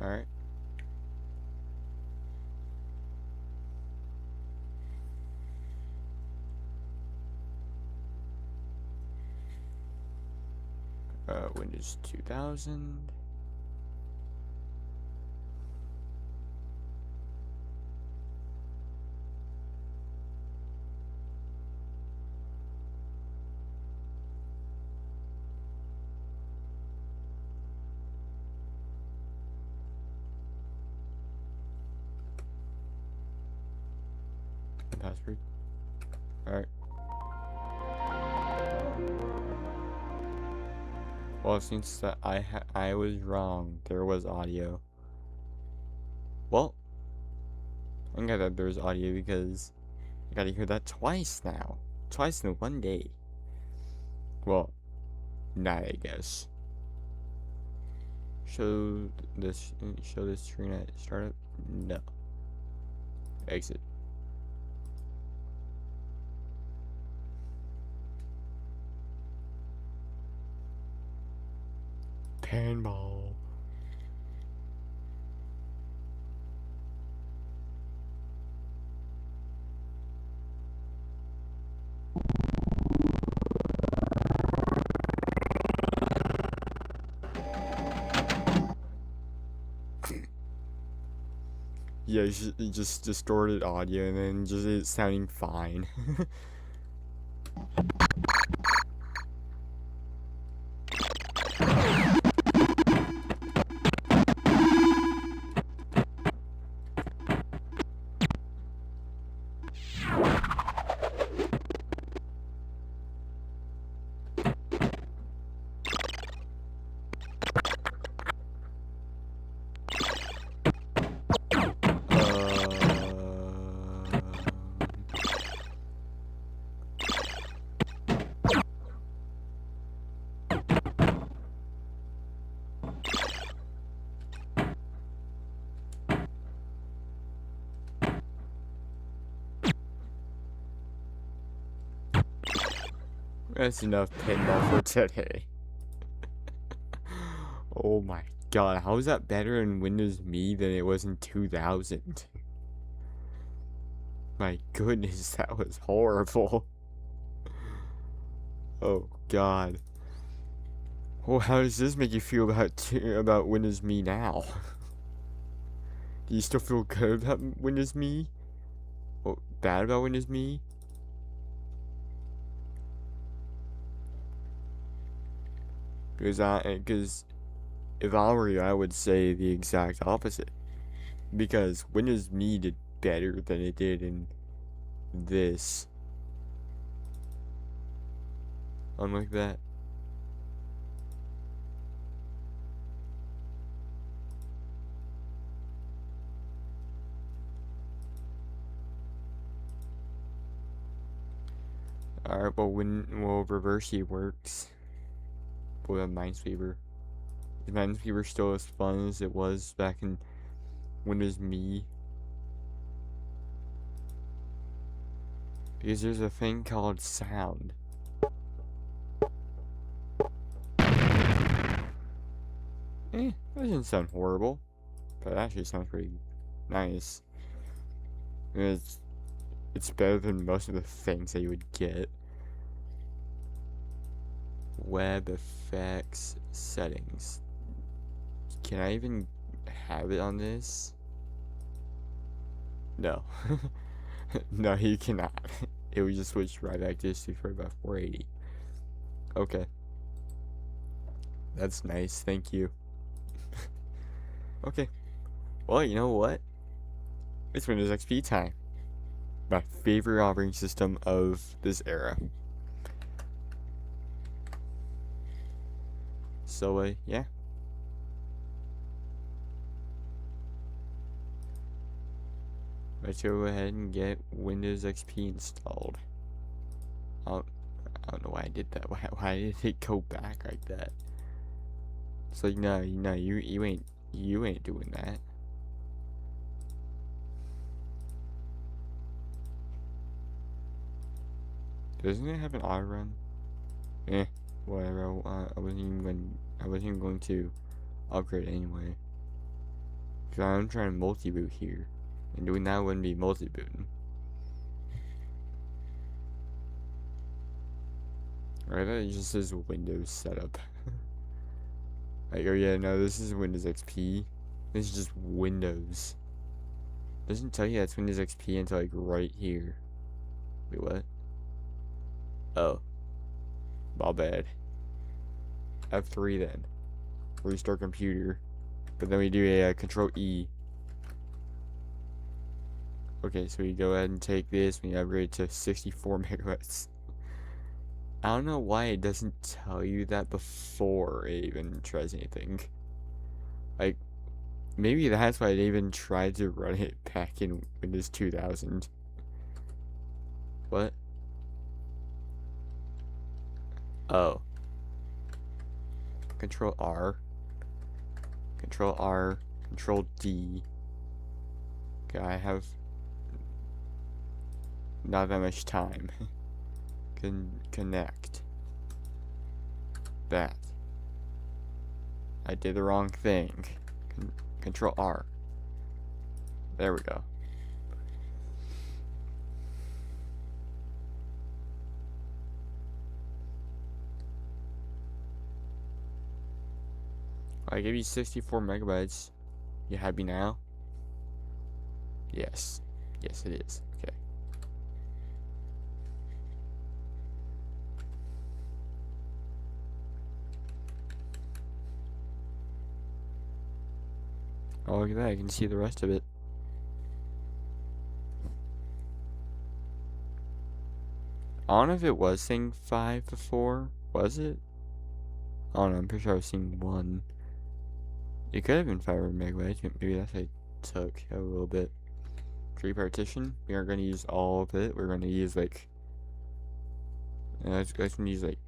Alright. Windows 2000. Password. Alright. Well, since that I was wrong, there was audio. Well, I got that there's audio because I gotta hear that twice now. Twice in one day. Well, not I guess. Show this screen at startup? No. Exit. Pinball. Yeah, it just distorted audio and then just it sounding fine. That's enough pinball for today. Oh my god, how is that better in Windows Me than it was in 2000? My goodness, that was horrible. Oh god. Well, how does this make you feel about Windows Me now? Do you still feel good about Windows Me? Or bad about Windows Me? Because if I were you, I would say the exact opposite. Because Windows Me did better than it did in this. Unlike that. Alright, well, Reverse E works. Boy, Minesweeper. Is Minesweeper still as fun as it was back in Windows Me? Because there's a thing called sound. That doesn't sound horrible. But it actually sounds pretty nice. It's better than most of the things that you would get. Web effects settings. Can I even have it on this? No. No, you cannot. It would just switch right back to 480. Okay. That's nice, thank you. Okay. Well, you know what? It's Windows XP time. My favorite operating system of this era. So, yeah. Let's go ahead and get Windows XP installed. I don't know why I did that. Why did it go back like that? It's like, no, you ain't doing that. Doesn't it have an auto run? Whatever. I wasn't even going to upgrade anyway. Cause I'm trying to multi-boot here, and doing that wouldn't be multi-booting. Right? That just says Windows setup. Like, oh yeah, no, this is Windows XP. This is just Windows. Doesn't tell you that's Windows XP until like right here. Wait, what? Oh, my bad. F3 then. Restart computer. But then we do a Control E. Okay, so we go ahead and take this. We upgrade to 64 megabytes. I don't know why it doesn't tell you that before it even tries anything. Like, maybe that's why they even tried to run it back in Windows 2000. What? Oh. Control R. Control R. Control D. Okay, I have not that much time. Connect. That. I did the wrong thing. Control R. There we go. I gave you 64 megabytes. You happy now? Yes. Yes, it is. Okay. Oh, look at that. I can see the rest of it. I don't know if it was saying 5 before. Was it? I don't know. I'm pretty sure I was seeing 1. It could have been 500 megabytes. Maybe that's what I took a little bit. Tree partition. We aren't going to use all of it. We're going to use like. Let's going to use like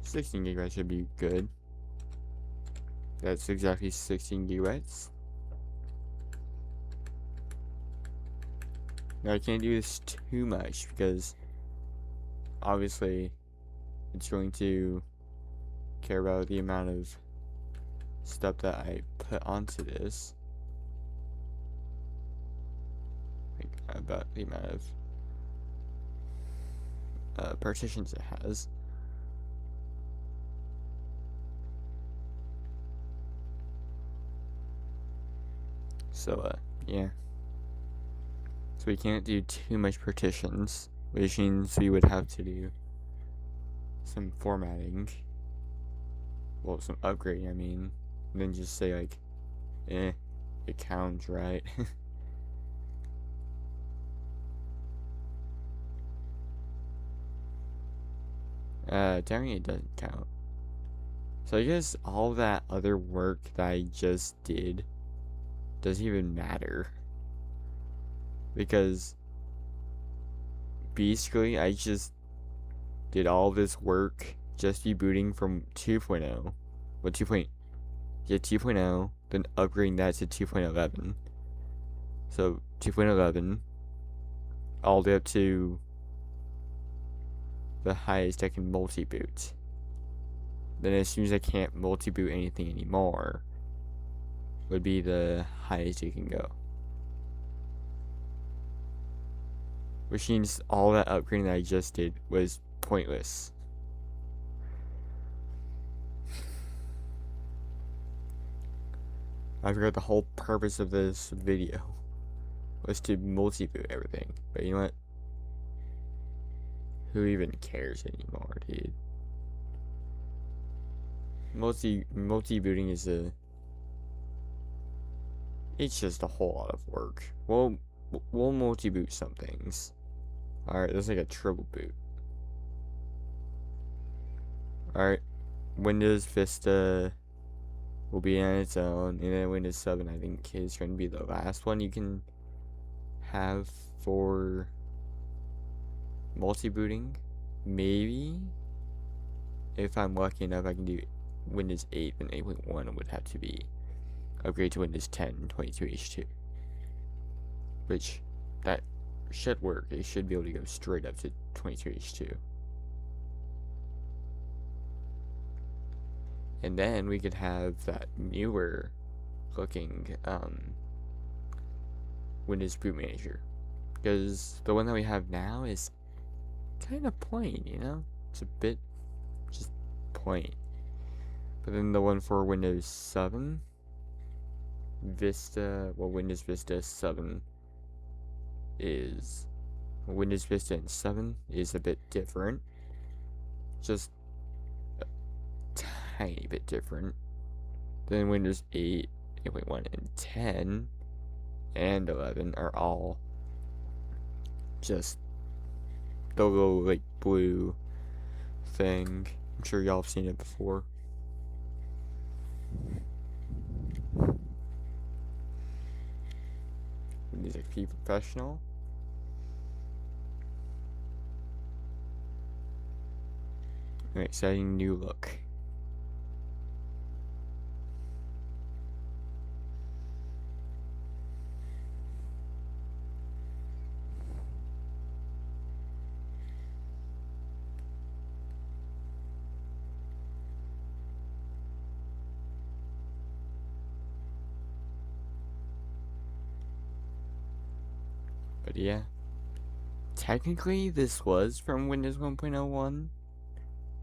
16 gigabytes should be good. That's exactly 16 gigabytes. Now I can't do this too much because obviously it's going to care about the amount of stuff that I put onto this. Like about the amount of partitions it has. So yeah. So we can't do too much partitions, which means we would have to do some formatting. well, some upgrading, I mean. And then just say, like, it counts, right? Dang, it doesn't count. So I guess all that other work that I just did doesn't even matter. Because basically, I just did all this work just rebooting from 2.0. Well, 2.0, then upgrading that to 2.11. So 2.11, all the way up to the highest I can multi-boot. Then as soon as I can't multi-boot anything anymore, would be the highest you can go. Which means all that upgrading that I just did was pointless. I forgot the whole purpose of this video was to multi-boot everything. But you know what? Who even cares anymore, dude? Multi-booting is it's just a whole lot of work. We'll multi-boot some things. Alright, that's like a triple boot. Alright, Windows Vista will be on its own, and then Windows 7 I think is going to be the last one you can have for multi-booting. Maybe if I'm lucky enough I can do Windows 8, and 8.1 would have to be upgrade to Windows 10 22H2, which that should work. It should be able to go straight up to 22H2. And then we could have that newer looking Windows Boot Manager, because the one that we have now is kind of plain, you know? It's a bit just plain. But then the one for Windows 7 Vista, well, Windows Vista 7 is Windows Vista and 7 is a bit different, just a tiny bit different than Windows 8, 8.1, and 10 and 11 are all just the little like blue thing. I'm sure y'all have seen it before. Windows XP Professional. An exciting new look. But yeah, technically this was from Windows 1.01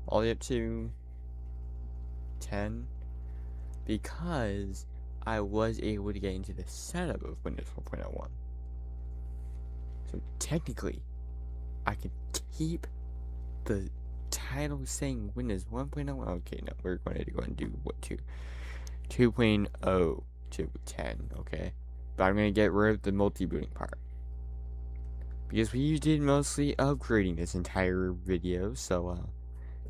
all the way up to 10, because I was able to get into the setup of Windows 1.01. So technically, I could keep the title saying Windows 1.0. Okay, no, we're going to go and do what 2.0 to 10, okay? But I'm going to get rid of the multi-booting part, because we did mostly upgrading this entire video, so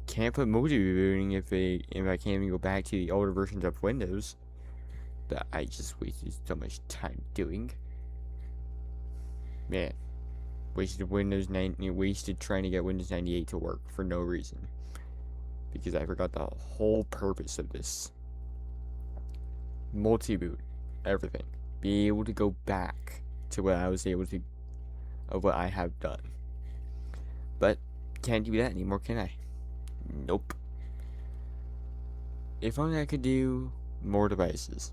can't put multi-booting if I can't even go back to the older versions of Windows that I just wasted so much time doing. Man, wasted trying to get Windows 98 to work for no reason, because I forgot the whole purpose of this. Multi-boot everything, be able to go back to what I was able to, of what I have done. But can't do that anymore, can I? Nope. If only I could do more devices,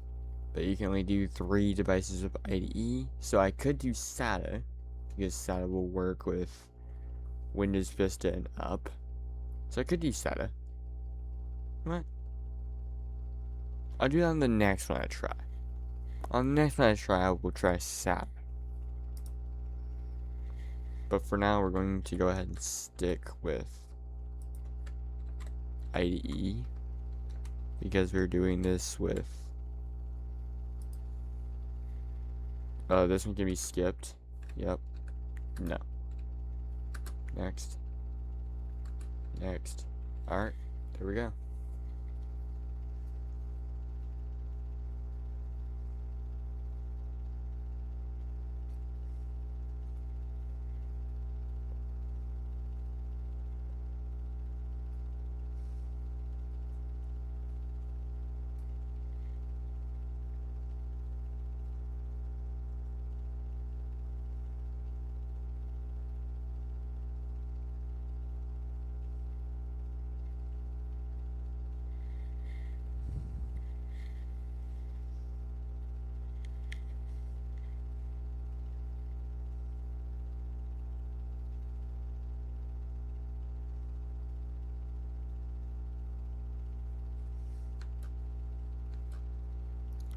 but you can only do 3 devices with IDE, so I could do SATA, because SATA will work with Windows Vista and up, so I could do SATA. What? I'll do that on the next one I try. On the next one I try, I will try SATA. But for now, we're going to go ahead and stick with IDE. because we're doing this with this one can be skipped. Yep. No. Next. Next. Alright, there we go.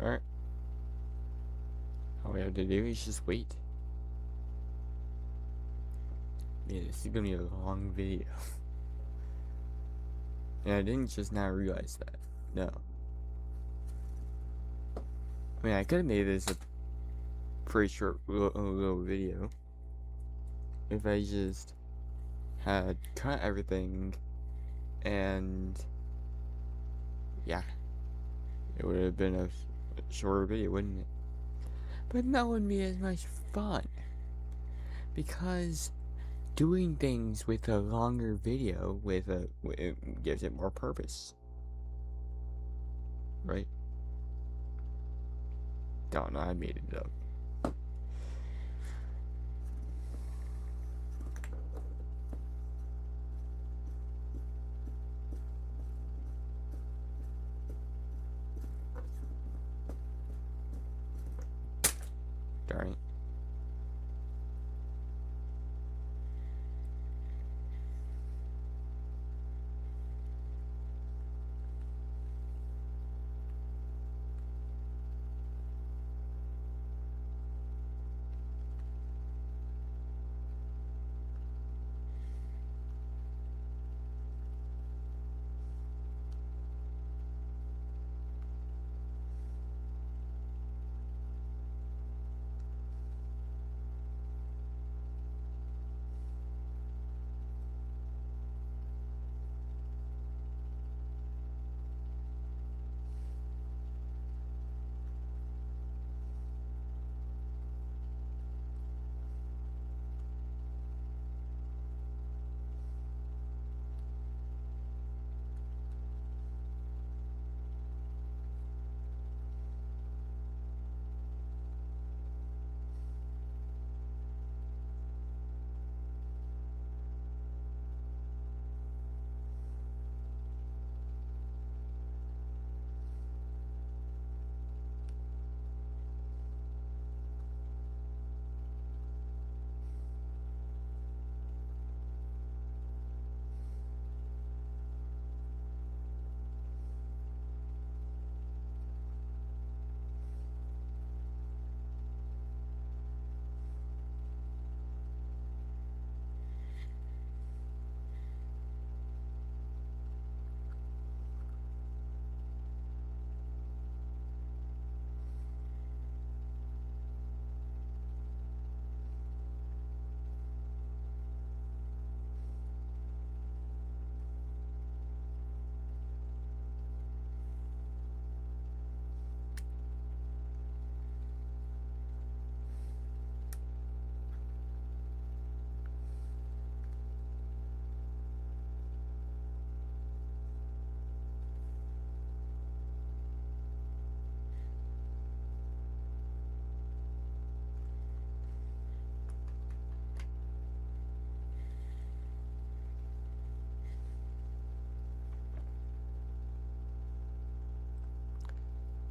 Alright. All we have to do is just wait. Man, this is gonna be a long video. And I didn't just now realize that. No. I mean, I could have made this a pretty short little video if I just had cut everything and yeah, it would have been a shorter video, wouldn't it? But that wouldn't be as much fun because doing things with a longer video it gives it more purpose, right? Don't know, I made it up. Darn it.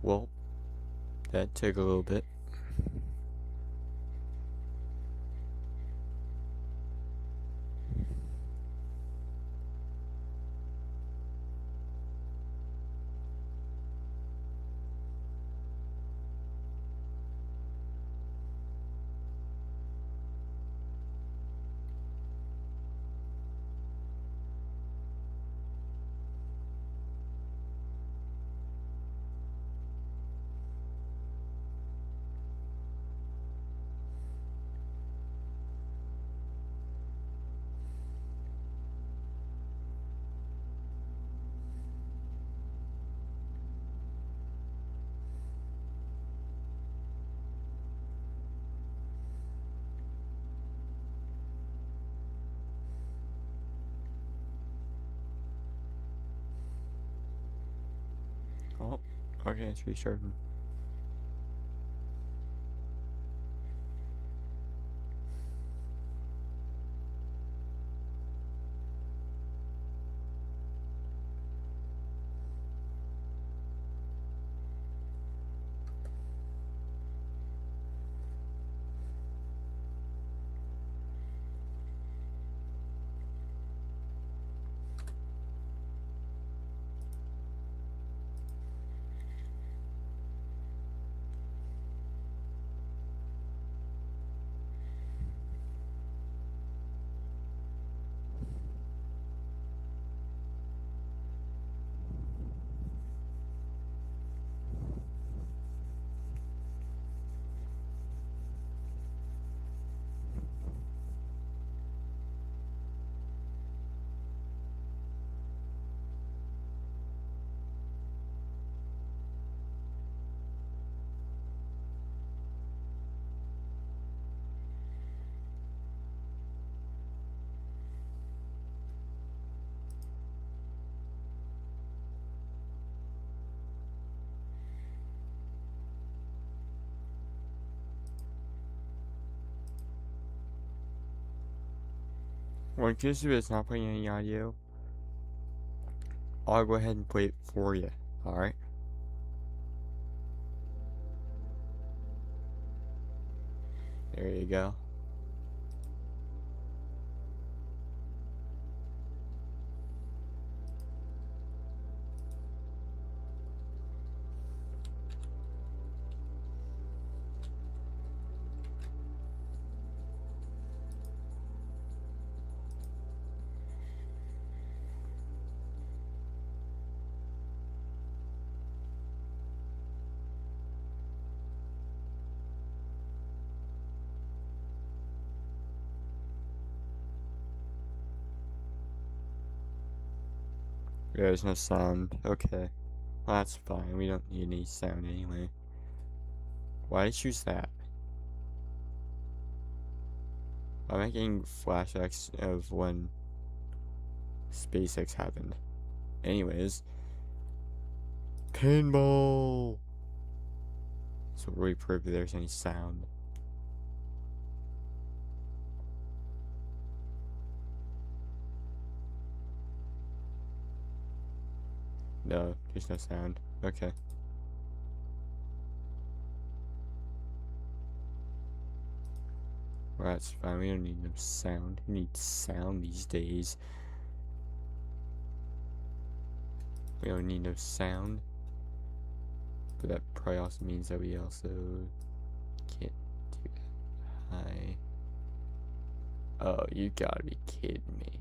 Well, that took a little bit. Okay, it's restarting. Well, in case it's not playing any audio, I'll go ahead and play it for you. Alright? There you go. There's no sound. Okay. Well, that's fine. We don't need any sound anyway. Why did I choose that? I'm getting flashbacks of when SpaceX happened. Anyways. Pinball! So really prove if there's any sound. No, there's no sound. Okay. Well, that's fine. We don't need no sound. We need sound these days. We don't need no sound. But that probably also means that we also can't do that. Hi. Oh, you gotta be kidding me.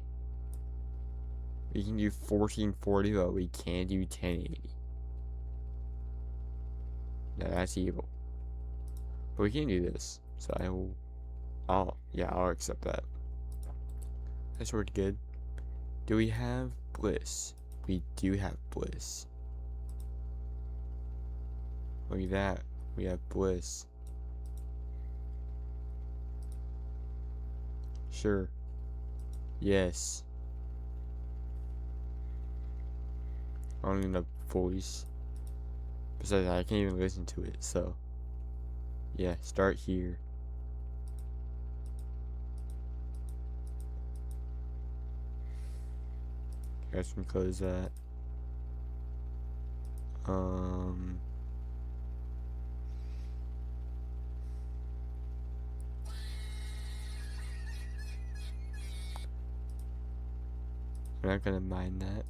We can do 1440, but we can't do 1080. Now that's evil. But we can do this. So I'll accept that. That's pretty good. Do we have bliss? We do have bliss. Look at that. We have bliss. Sure. Yes. I don't even have voice. Besides, I can't even listen to it, so. Yeah, start here. Guys can close that. I'm not gonna mind that.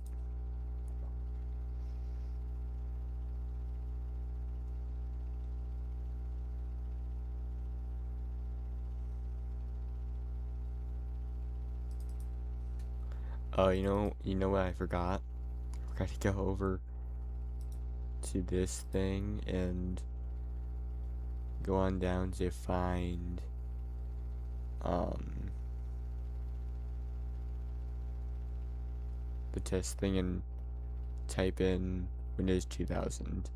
Oh, you know what I forgot? I forgot to go over to this thing and go on down to find the test thing and type in Windows 2000.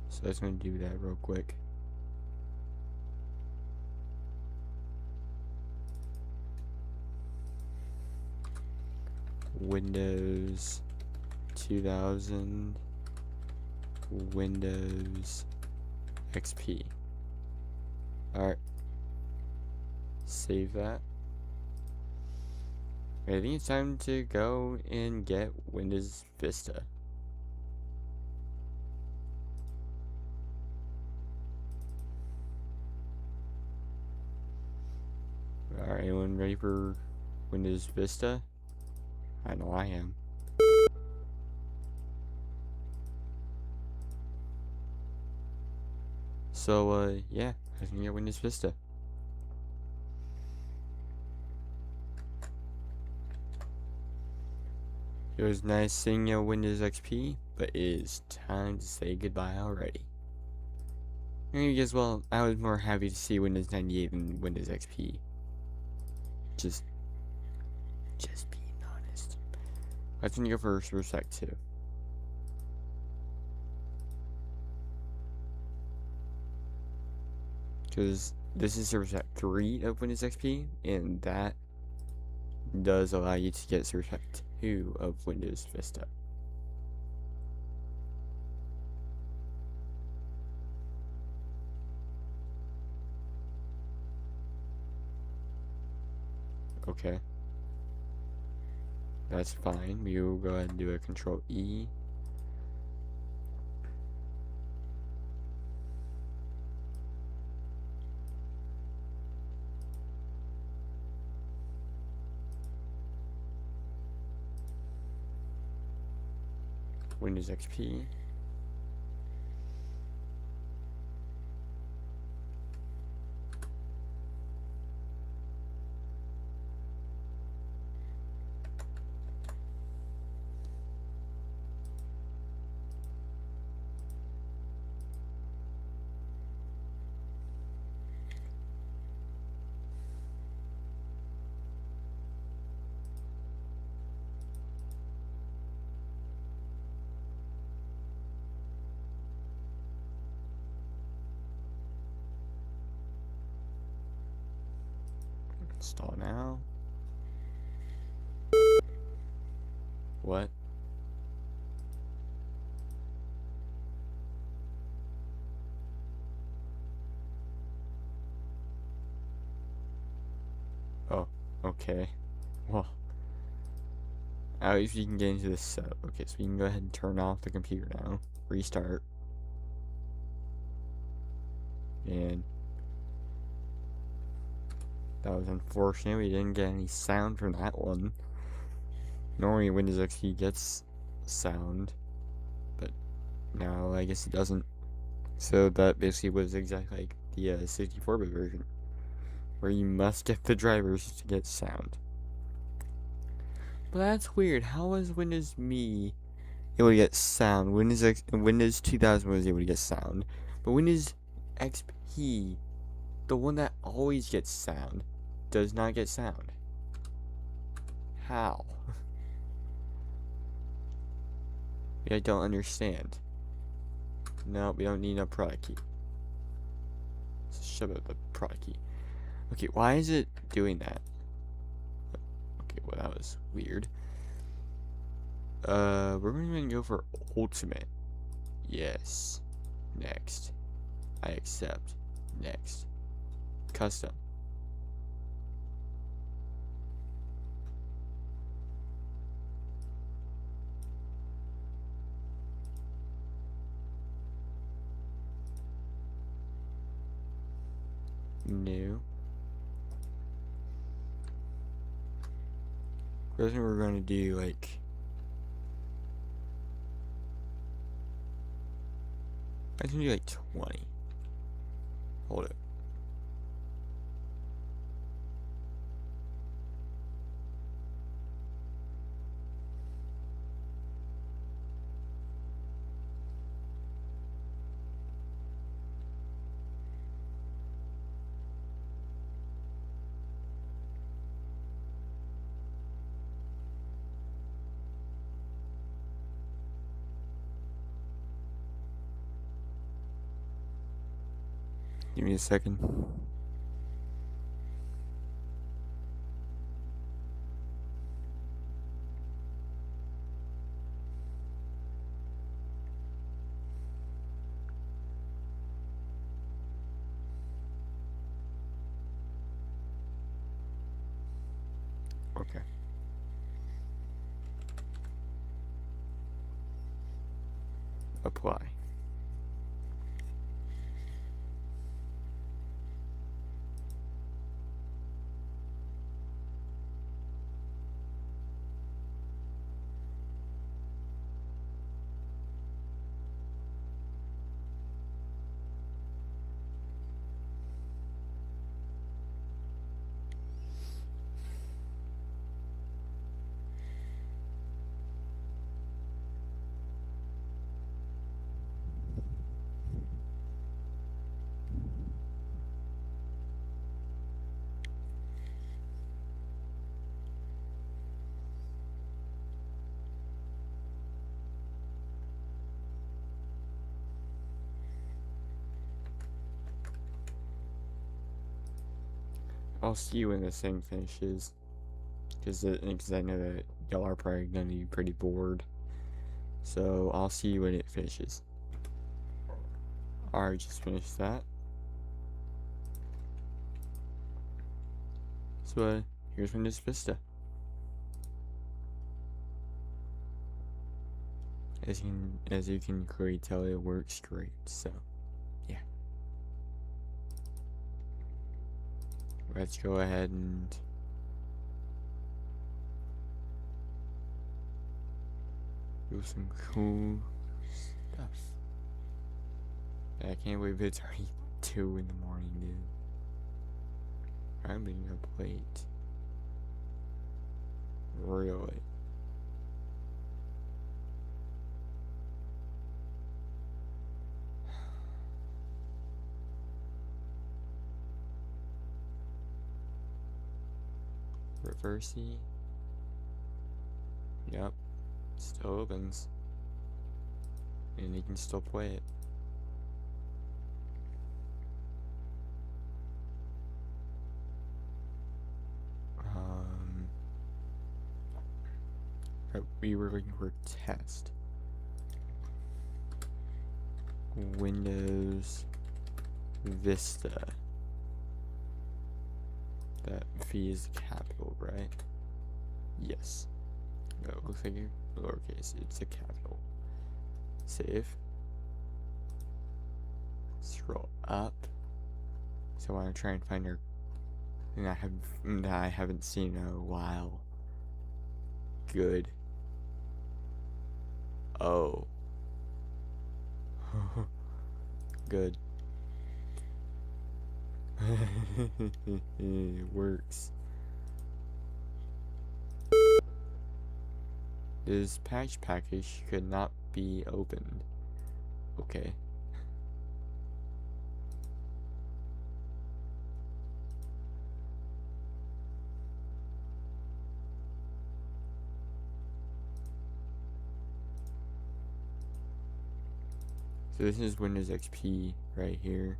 So I was gonna do that real quick. Windows 2000, Windows XP. Alright. Save that. I think it's time to go and get Windows Vista. Alright, anyone ready for Windows Vista? I know I am. So, yeah, I can get Windows Vista. It was nice seeing you Windows XP, but it is time to say goodbye already. I guess, well, I was more happy to see Windows 98 than Windows XP. Just being honest. I think you go for Respect 2. Because this is Service Pack 3 of Windows XP, and that does allow you to get Service Pack 2 of Windows Vista. Okay. That's fine. We will go ahead and do a Control E. Windows XP. Install now. What? Oh, okay. Well, at least you can get into this setup. Okay, so we can go ahead and turn off the computer now. Restart. And that was unfortunate. We didn't get any sound from that one. Normally Windows XP gets sound, but now I guess it doesn't. So that basically was exactly like the 64-bit version, where you must get the drivers to get sound. But that's weird. How was Windows Me able to get sound? Windows 2000 was able to get sound, but Windows XP, the one that always gets sound, does not get sound. How? I don't understand. No, we don't need a product key. So shut up the product key. Okay, why is it doing that? Okay, well that was weird. We're going to go for Ultimate. Yes. Next. I accept. Next. Custom. New. First thing we're going to do, like, I can do like 20. Hold it. Give me a second. Okay. Apply. I'll see you when this thing finishes. Because I know that y'all are probably going to be pretty bored. So I'll see you when it finishes. Alright, just finished that. So here's Windows Vista. As you can clearly tell, it works great. So yeah, let's go ahead and do some cool stuff. I can't believe it's already 2 in the morning, dude. I'm being up late. Really? Reversey. Yep. Still opens. And you can still play it. We were looking for test. Windows Vista. That V is capital, right? Yes. No, it looks like a lowercase. It's a capital. Save. Scroll up. So I want to try and find her that I haven't seen in a while. Good. Oh. Good. It works. This patch package could not be opened. Okay. So this is Windows XP right here.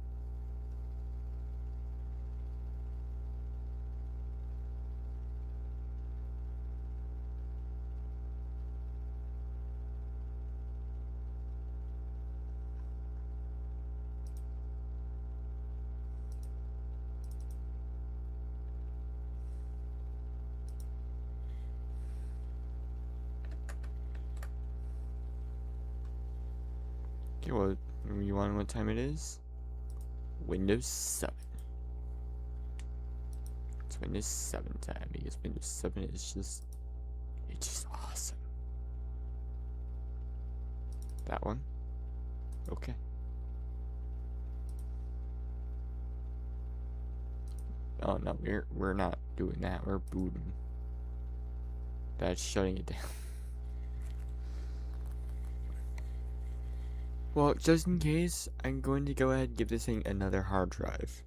Okay, well, you want to know what time it is? Windows 7. It's Windows 7 time because Windows 7 is just, it's just awesome. That one? Okay. Oh no, we're not doing that. We're booting. That's shutting it down. Well, just in case, I'm going to go ahead and give this thing another hard drive.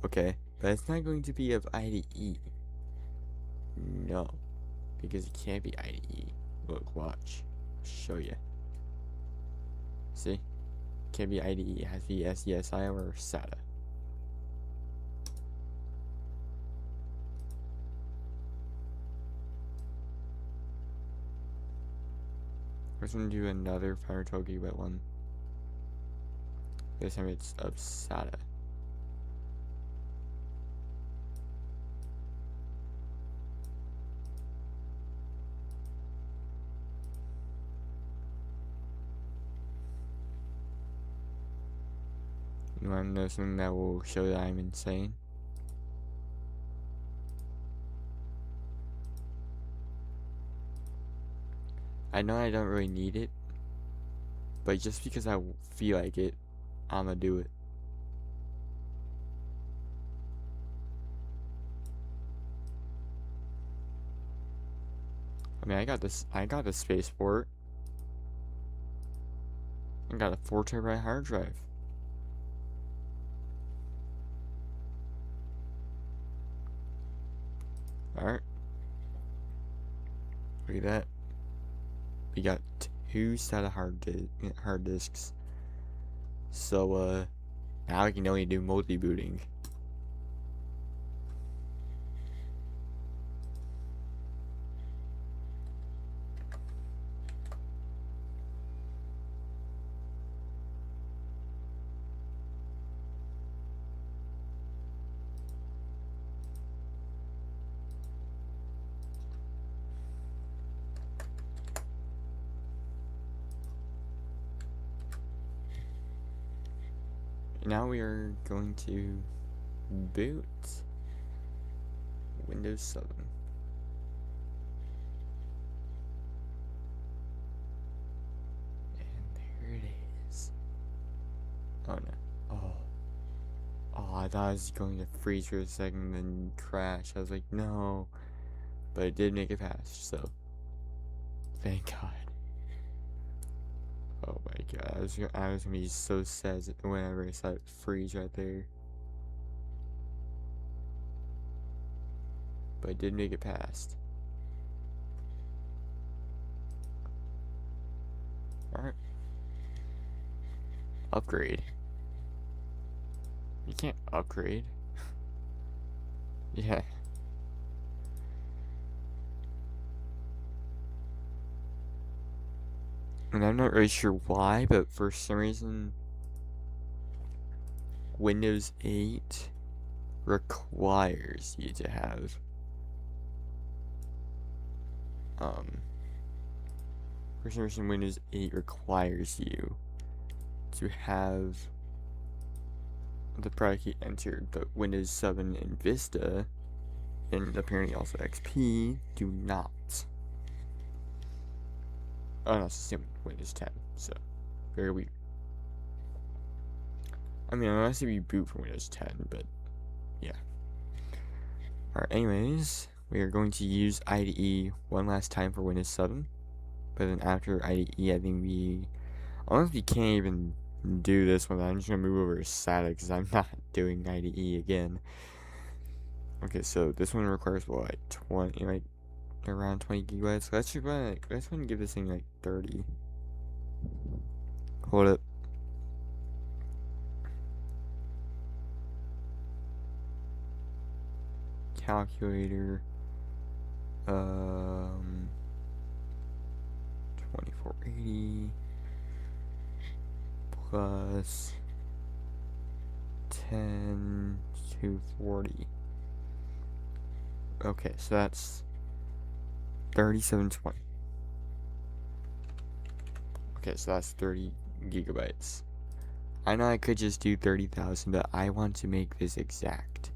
Okay? But it's not going to be of IDE. No. Because it can't be IDE. Look, watch. I'll show you. See? It can't be IDE. It has to be SESI or SATA. We're going to do another 512 gigabyte one. This time it's of SATA. want to know something that will show that I'm insane? I know I don't really need it, but just because I feel like it, I'ma do it. I mean, I got the spaceport. I got a 4 terabyte hard drive. Alright. Look at that. We got 2 set of hard disks. So, now we can only do multi-booting. Now we are going to boot Windows 7. And there it is. Oh no. Oh, I thought I was going to freeze for a second and then crash. I was like, no. But it did make it past, so thank God. Oh my God, I was gonna be so sad whenever I saw it freeze right there. But it did make it past. Alright. Upgrade. You can't upgrade. Yeah. And I'm not really sure why, but for some reason, Windows 8 requires you to have for some reason Windows 8 requires you to have the product key entered, but Windows 7 and Vista, and apparently also XP, do not. Oh no, it's the same Windows 10, so very weird. I mean, unless you boot from Windows 10, but yeah. Alright, anyways, we are going to use IDE one last time for Windows 7, but then after IDE, I think honestly, we can't even do this one. I'm just gonna move over to SATA because I'm not doing IDE again. Okay, so this one requires what, like 20, like around 20 gigabytes. Let's give this thing like 30. Hold up. Calculator. 2480 plus 10 to 40. Okay, so that's 3720. Okay, so that's 30 gigabytes. I know I could just do 30,000, but I want to make this exact.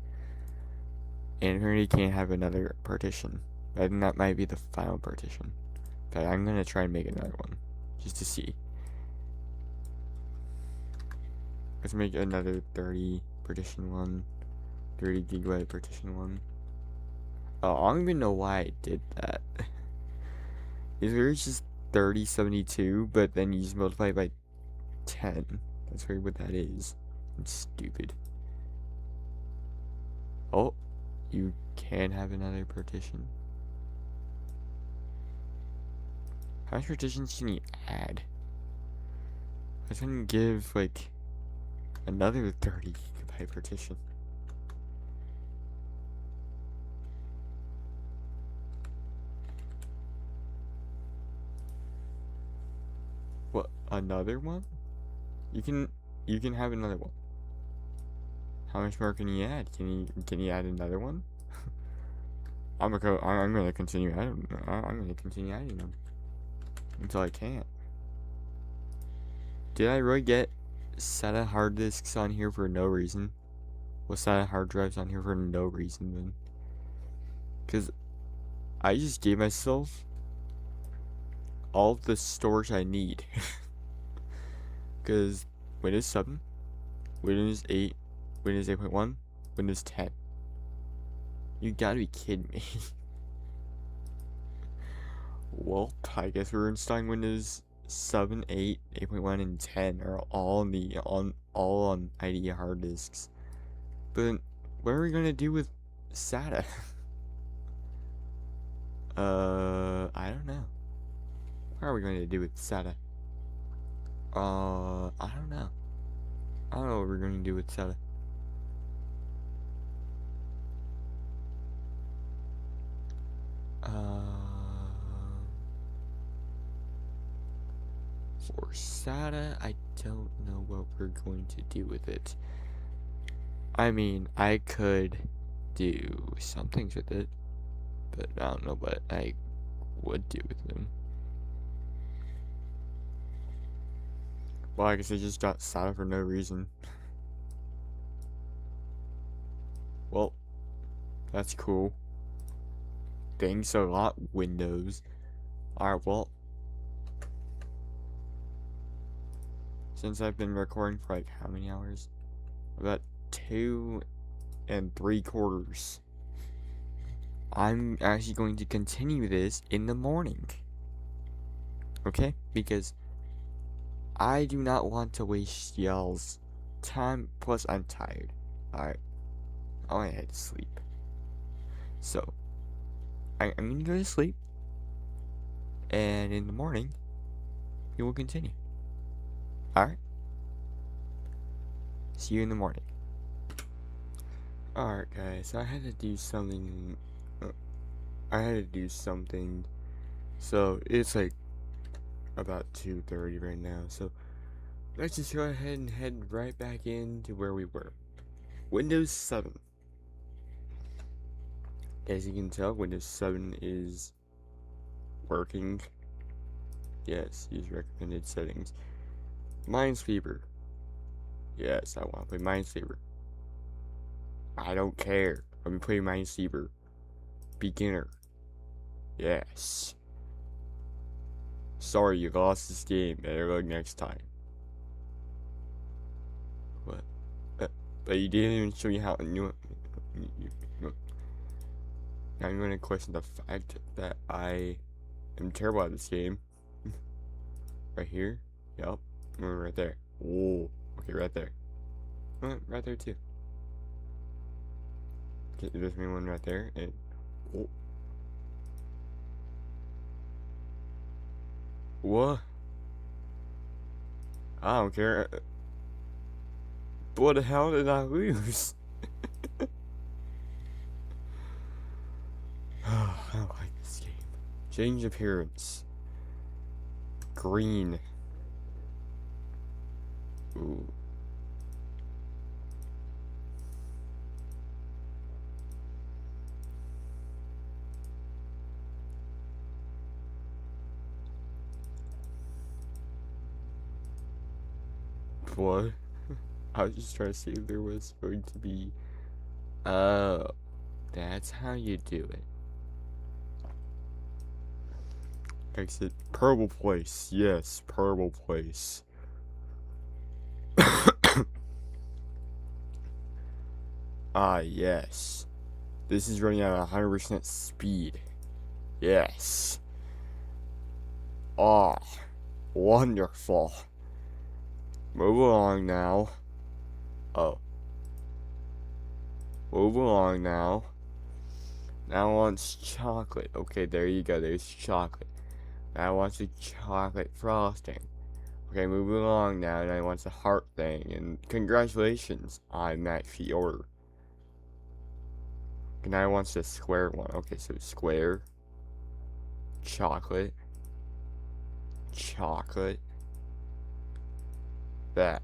And apparently can't have another partition. I think that might be the final partition. But I'm gonna try and make another one, just to see. Let's make another 30 partition one, 30 gigabyte partition one. Oh, I don't even know why I did that. It's literally just 3072, but then you just multiply it by 10. That's really what that is. It's stupid. Oh, you can have another partition. How many partitions can you add? I was gonna give like another 30 gigabyte partition. What, another one? You can have another one. How much more can you add? Can you add another one? I'm gonna continue adding. I'm gonna continue adding them until I can't. Did I really get SATA hard disks on here for no reason? Well, SATA hard drives on here for no reason then? Because I just gave myself all the storage I need. Because Windows 7, Windows 8, Windows 8.1, Windows 10. You gotta be kidding me. Well, I guess we're installing Windows 7, 8, 8.1, and 10 are all on IDE hard disks. But what are we gonna do with SATA? I don't know. What are we going to do with SATA? I don't know. I don't know what we're going to do with SATA. For SATA, I don't know what we're going to do with it. I mean, I could do some things with it, but I don't know what I would do with them. Well, I guess I just got SATA for no reason. Well, that's cool. Thanks a lot, Windows. Alright, well, since I've been recording for like how many hours? About 2 3/4. I'm actually going to continue this in the morning. Okay? Because I do not want to waste y'all's time, plus I'm tired. Alright. I want to head to sleep. So, I'm going to go to sleep. And in the morning, we will continue. Alright? See you in the morning. Alright, guys. I had to do something. So, it's like about 2:30 right now. So, let's just go ahead and head right back into where we were. Windows 7. As you can tell, Windows 7 is working. Yes, use recommended settings. Minesweeper. Yes, I want to play Minesweeper. I don't care. I'll be playing Minesweeper. Beginner. Yes. Sorry, you lost this game. Better luck next time. What? But you didn't even show me how. Now I'm going to question the fact that I am terrible at this game. Right here. Yep. Right there. Whoa. Okay, right there. Right there too. Okay, there's me one right there, and oh. What? I don't care. What the hell did I lose? I don't like this game. Change appearance. Green. Ooh. What? I was just trying to see if there was going to be. Oh, that's how you do it. Exit Purple Place. Yes, Purple Place. Ah, yes. This is running at 100% speed. Yes. Ah, wonderful. Move along now. Oh. Move along now. Now wants chocolate. Okay, there you go. There's chocolate. Now wants a chocolate frosting. Okay, move along now. Now wants a heart thing. And congratulations, I matched the order. And now wants a square one. Okay, so square. Chocolate. Chocolate. That.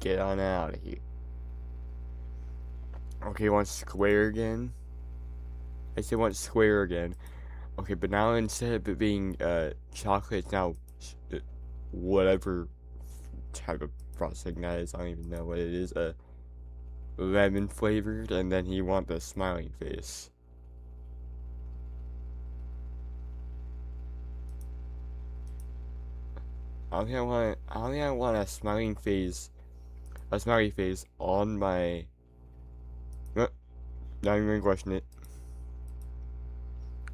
Get on out of here. Okay, wants square again. I said want square again. Okay, but now instead of it being chocolate, it's now whatever type of frosting that is. I don't even know what it is. Lemon flavored, and then you want the smiling face. I think I want a smiling face, on my. Not even gonna question it.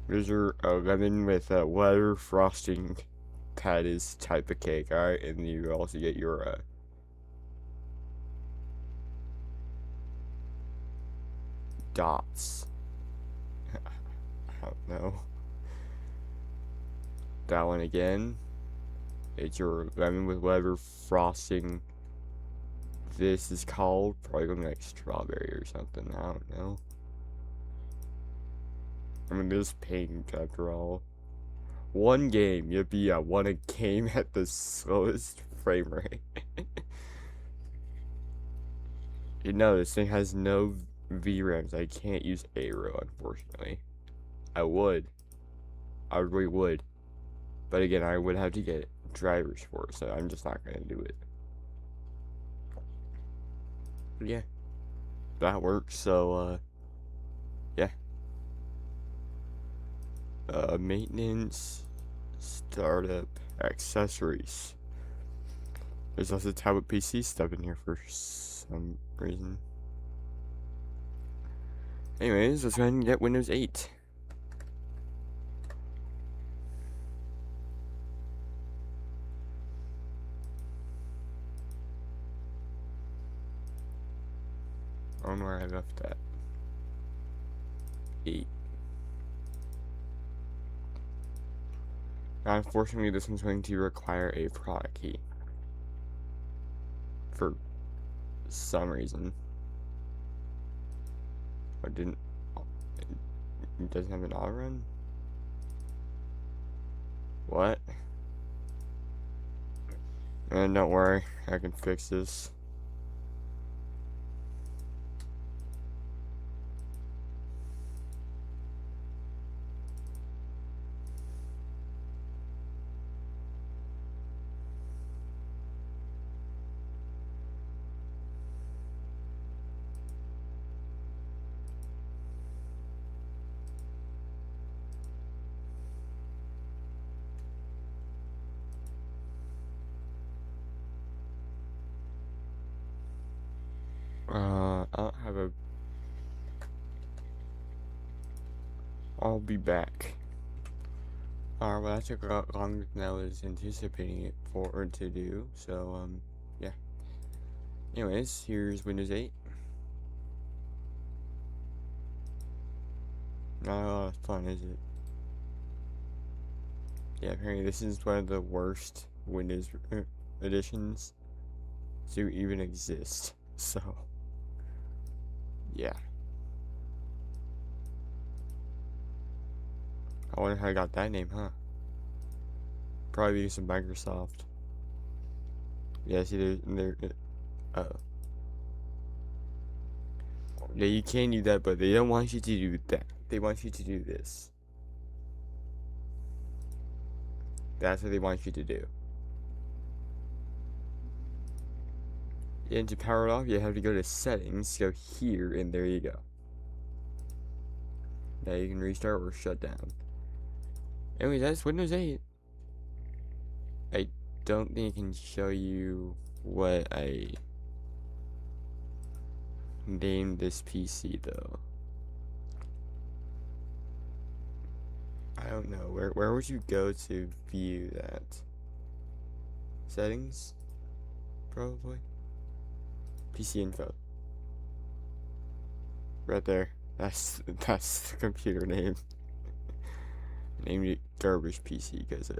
There's a lemon with a letter frosting. That is type of cake, alright, and you also get your dots. I don't know. That one again. It's your lemon with letter frosting. This is called probably gonna be like strawberry or something. I don't know. I mean, this pink after all. One game, yippee! I won a game at the slowest frame rate. You know, this thing has no VRAMs. I can't use Aero, unfortunately. I would. I really would. But again, I would have to get drivers for it, so I'm just not gonna do it. But yeah, that works. So, yeah. Maintenance, startup, accessories. There's also tablet PC stuff in here for some reason. Anyways, let's go ahead and get Windows 8. I don't know where I left that. 8. Now, unfortunately, this one's going to require a product key. For some reason. I didn't. It doesn't have an auto run? What? And don't worry, I can fix this. I don't have a. I'll be back. Well, that took a lot longer than I was anticipating it for to do. So, yeah. Anyways, here's Windows 8. Not a lot of fun, is it? Yeah, apparently this is one of the worst Windows editions to even exist. So, yeah. I wonder how I got that name, huh? Probably because of Microsoft. Yeah, see, they're yeah, you can do that, but they don't want you to do that. They want you to do this. That's what they want you to do. And to power it off, you have to go to settings, go here, and there you go. Now you can restart or shut down. Anyways, that's Windows 8. I don't think I can show you what I named this PC though. I don't know. Where would you go to view that? Settings? Probably. PC info. Right there. That's the computer name. Named it garbage PC because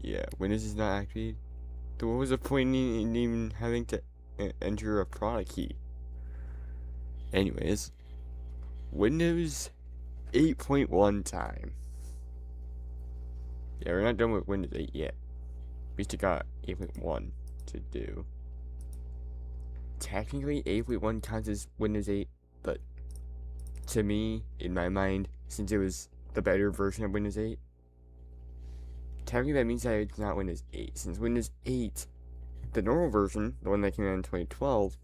yeah, Windows is not activated. So what was the point in even having to enter a product key? Anyways, Windows 8.1 time. Yeah, we're not done with Windows 8 yet. We still got 8.1 to do. Technically, 8.1 counts as Windows 8, but to me, in my mind, since it was the better version of Windows 8, technically that means that it's not Windows 8, since Windows 8 The normal version, the one that came out in 2012,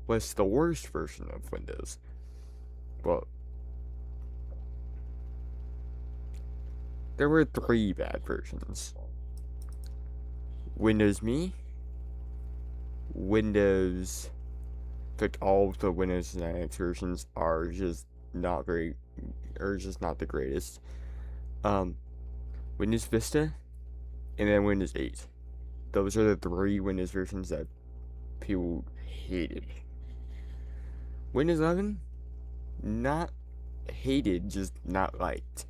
was the worst version of Windows. Well, there were 3 bad versions. Windows Me, Windows, like all of the Windows 9X versions are just not very, or just not the greatest. Um, Windows Vista, and then Windows 8. Those are the 3 Windows versions that people hated. Windows 11, not hated, just not liked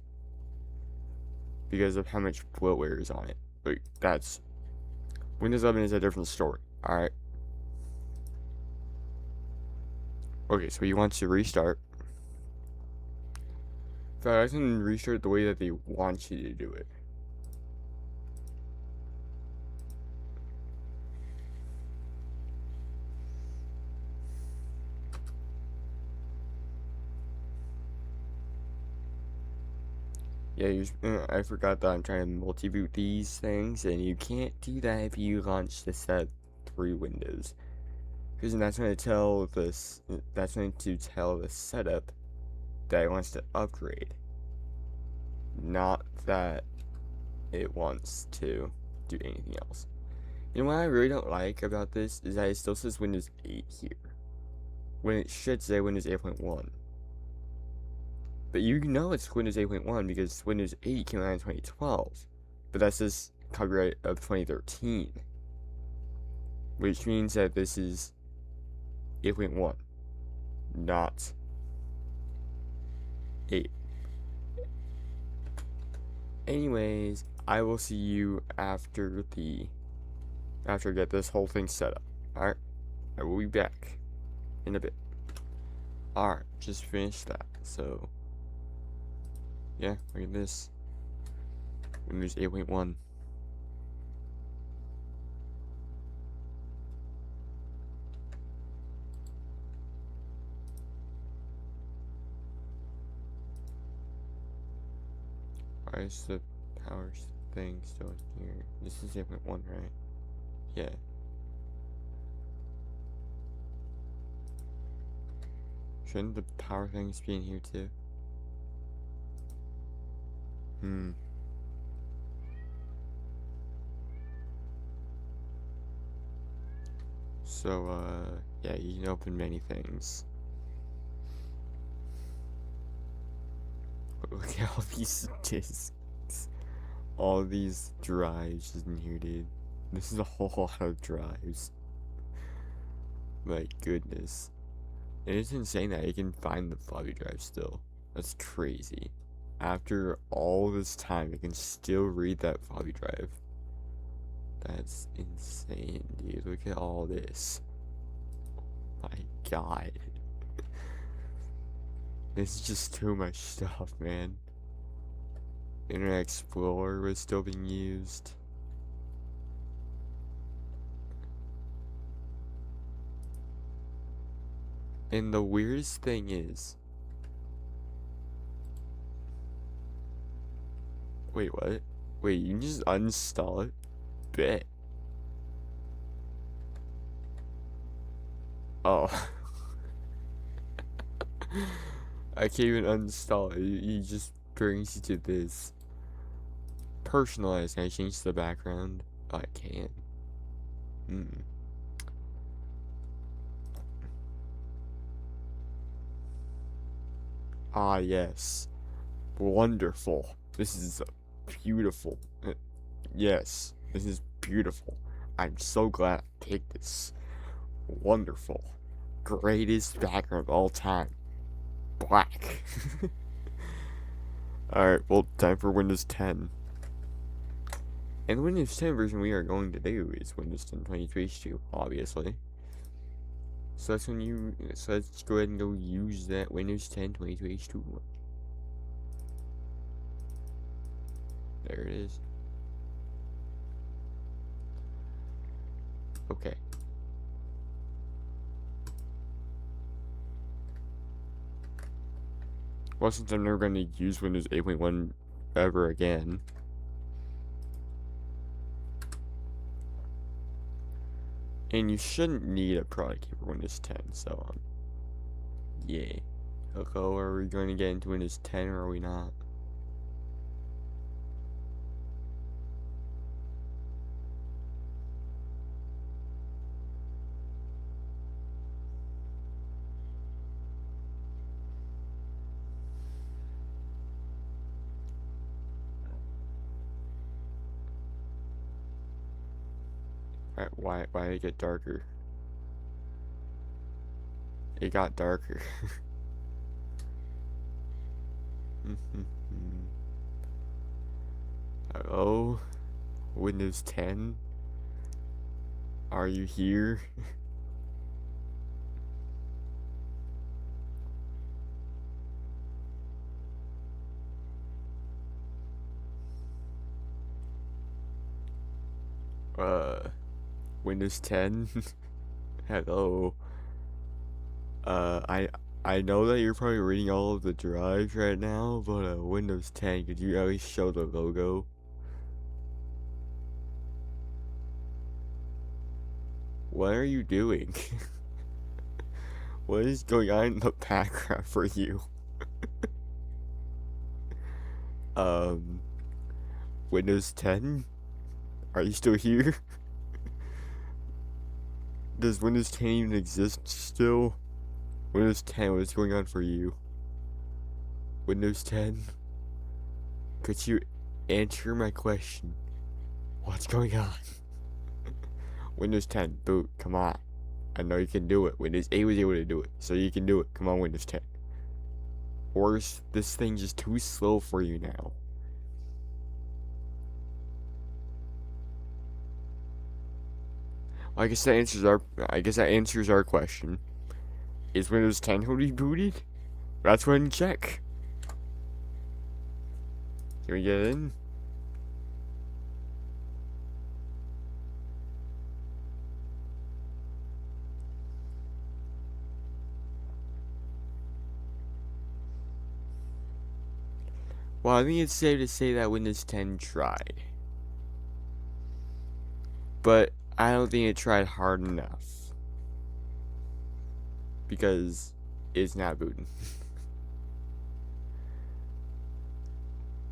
because of how much bloatware is on it. Like, that's Windows 11 is a different story. Alright. Okay, so you want to restart. So I can restart the way that they want you to do it. Yeah, I forgot that I'm trying to multi-boot these things, and you can't do that if you launch the set 3 windows. Because that's going to tell this. That's going to tell the setup that it wants to upgrade, not that it wants to do anything else. And what I really don't like about this is that it still says Windows 8 here, when it should say Windows 8.1. But you know it's Windows 8.1 because Windows 8 came out in 2012. But that says copyright of 2013. Which means that this is 8.1, not 8. Anyways, I will see you after I get this whole thing set up. Alright? I will be back in a bit. Alright, just finished that. So yeah, look at this. Windows 8.1. Why is the power thing still here? This is 8.1, right? Yeah. Shouldn't the power things be in here too? So, yeah, you can open many things. Look at all these discs. All these drives in here, dude. This is a whole lot of drives. My goodness. And it's insane that you can find the floppy drive still. That's crazy. After all this time, I can still read that floppy drive. That's insane, dude. Look at all this. My god. This is just too much stuff, man. Internet Explorer was still being used. And the weirdest thing is... Wait, what? Wait, you can just uninstall it? Bet. Oh. I can't even uninstall it. It just brings you to this. Personalized. Can I change the background? Oh, I can. Ah, yes. Wonderful. This is beautiful. Yes, this is beautiful. I'm so glad I picked this. Wonderful. Greatest background of all time. Black. Alright, well, time for Windows 10. And the Windows 10 version we are going to do is Windows 10 2022, obviously. So that's so let's go ahead and go use that Windows 10 2022. There it is. Okay. Well, since I'm never going to use Windows 8.1 ever again, And you shouldn't need a product key for Windows 10, so, yay. Hello, are we going to get into Windows 10 or are we not? Why did it get darker? It got darker. Hello? Windows 10? Are you here? Windows 10? Hello? I know that you're probably reading all of the drives right now, but Windows 10, could you at least show the logo? What are you doing? What is going on in the background for you? Um, Windows 10? Are you still here? Does Windows 10 even exist still? Windows 10, what is going on for you? Windows 10? Could you answer my question? What's going on? Windows 10, boot, come on. I know you can do it. Windows 8 was able to do it, so you can do it. Come on, Windows 10. Or is this thing just too slow for you now? I guess that answers our question. Is Windows 10 rebooted? Let's go ahead and check. Can we get in? Well, I think it's safe to say that Windows 10 tried. But I don't think it tried hard enough. Because it's not booting.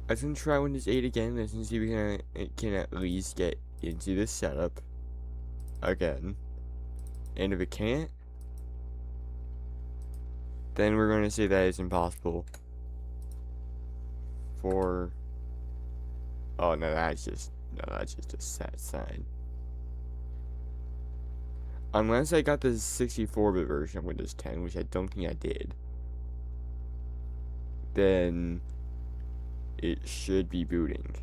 Let's try Windows 8 again. Let's see if we can at least get into this setup again. And if it can't, then we're going to say that it's impossible for... Oh, no, that's just a sad sign. Unless I got the 64-bit version of Windows 10, which I don't think I did, then it should be booting.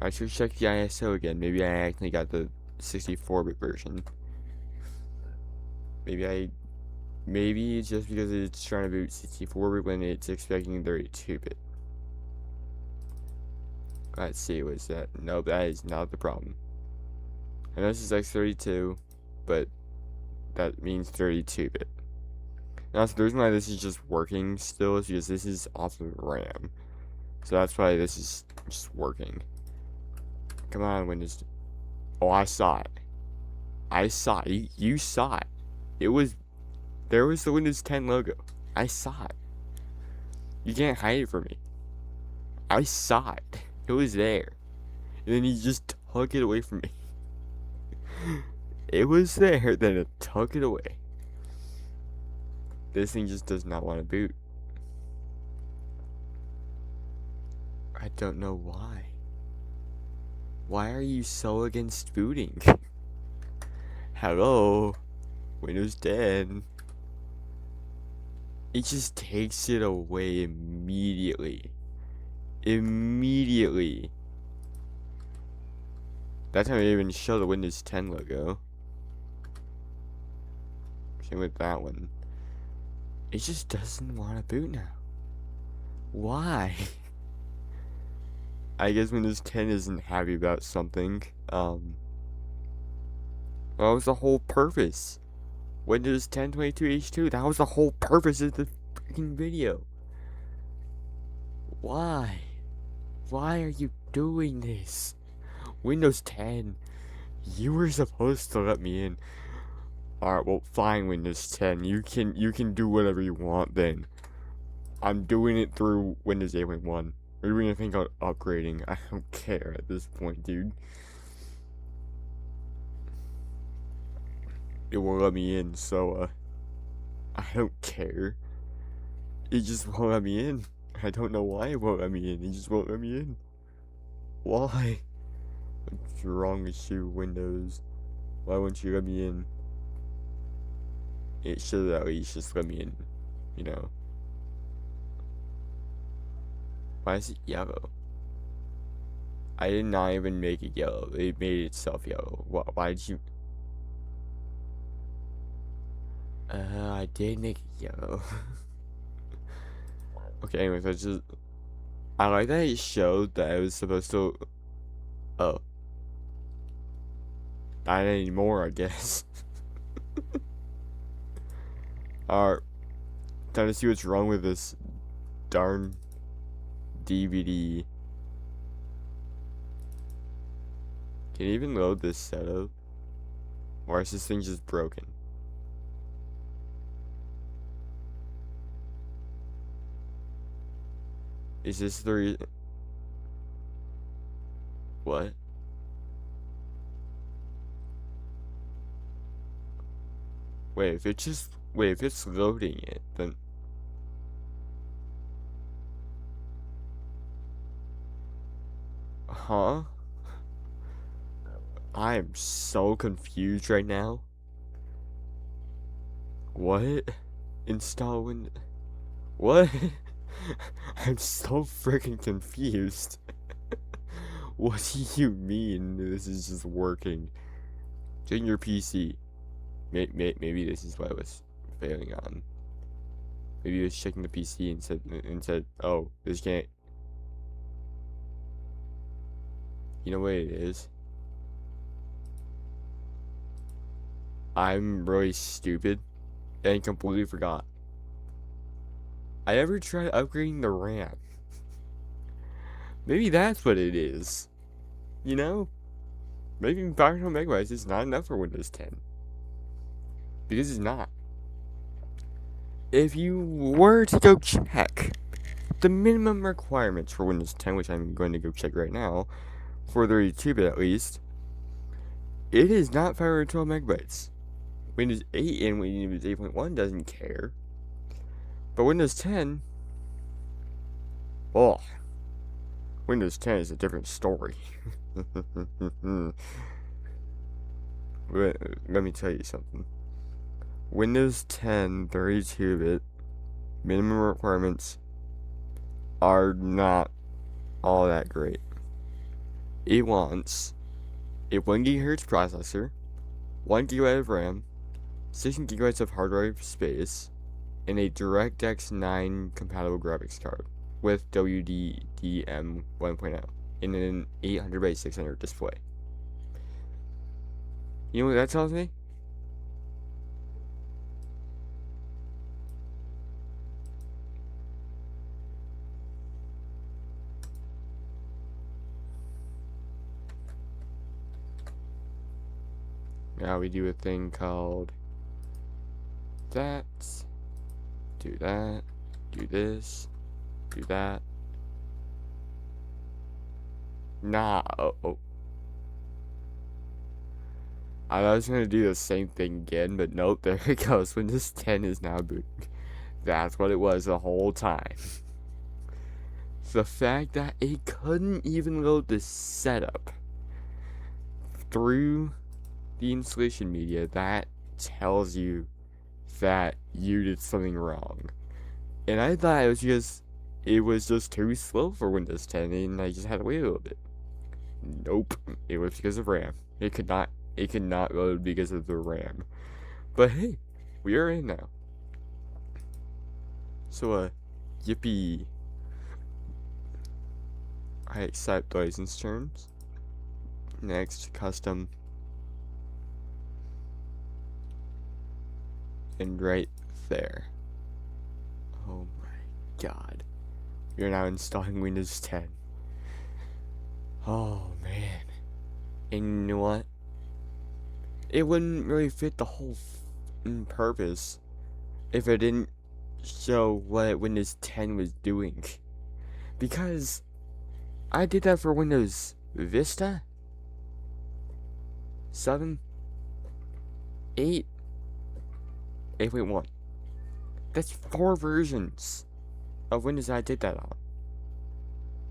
I should check the ISO again. Maybe I actually got the 64-bit version. Maybe it's just because it's trying to boot 64-bit when it's expecting 32-bit. Let's see, what's that? Nope, that is not the problem. I know this is x32, but that means 32-bit. Now, so the reason why this is just working still is because this is off of RAM. So that's why this is just working. Come on, Windows. Oh, I saw it. I saw it. You saw it. There was the Windows 10 logo. I saw it. You can't hide it from me. I saw it. It was there. And then you just took it away from me. It was there, then it took it away. This thing just does not want to boot. I don't know why. Why are you so against booting? Hello? Windows 10. It just takes it away immediately. Immediately. That time I didn't even show the Windows 10 logo. Same with that one. It just doesn't want to boot now. Why? I guess Windows 10 isn't happy about something. What was the whole purpose? Windows 10 22H2, that was the whole purpose of the freaking video. Why? Why are you doing this? Windows 10, You were supposed to let me in. Alright, well, fine, Windows 10. You can do whatever you want then. I'm doing it through Windows 8.1. We're doing a thing called upgrading. I don't care at this point, dude. It won't let me in, so, I don't care. It just won't let me in. I don't know why it won't let me in. It just won't let me in. Why? What's wrong with you, Windows? Why won't you let me in? It should at least just let me in, you know? Why is it yellow? I did not even make it yellow. It made itself yellow. Why did you... I did make it yellow. Okay, anyways, I like that it showed that I was supposed to... Oh. Not anymore, I guess. Alright. Time to see what's wrong with this darn DVD. Can you even load this setup? Or is this thing just broken? Is this the reason? What? Wait, if it's loading it, then... Huh? I am so confused right now. What? Install Windows... What? I'm so freaking confused. What do you mean this is just working? Check your PC. Maybe this is what I was failing on. Maybe it was checking the PC and said, oh, this can't... You know what it is? I'm really stupid and completely forgot. I never tried upgrading the RAM. Maybe that's what it is. You know? Maybe 500 megabytes is not enough for Windows 10. Because it's not. If you were to go check the minimum requirements for Windows 10, which I'm going to go check right now, for 32-bit at least, it is not 512 megabytes. Windows 8 and Windows 8.1 doesn't care. But Windows 10, oh, Windows 10 is a different story. Let me tell you something. Windows 10 32-bit minimum requirements are not all that great. It wants a 1 GHz processor, 1 GB of RAM, 16 GB of hard drive space, and a DirectX 9 compatible graphics card with WDDM 1.0 in an 800 by 600 display. You know what that tells me? Now we do a thing called that, do that, do this, do that. Nah, oh. I was gonna do the same thing again, but nope, there it goes. Windows 10 is now booting. That's what it was the whole time. The fact that it couldn't even load the setup through the installation media, that tells you that you did something wrong. And I thought it was just too slow for Windows 10 and I just had to wait a little bit. Nope, it was because of RAM. It could not load because of the RAM. But hey, we are in now. So yippee. I accept license terms. Next, custom. And right there. Oh my god. We are now installing Windows 10. Oh man. And you know what? it wouldn't really fit the whole purpose if it didn't show what Windows 10 was doing. Because I did that for Windows Vista, 7, 8, 8.1. That's 4 versions of Windows I did that on.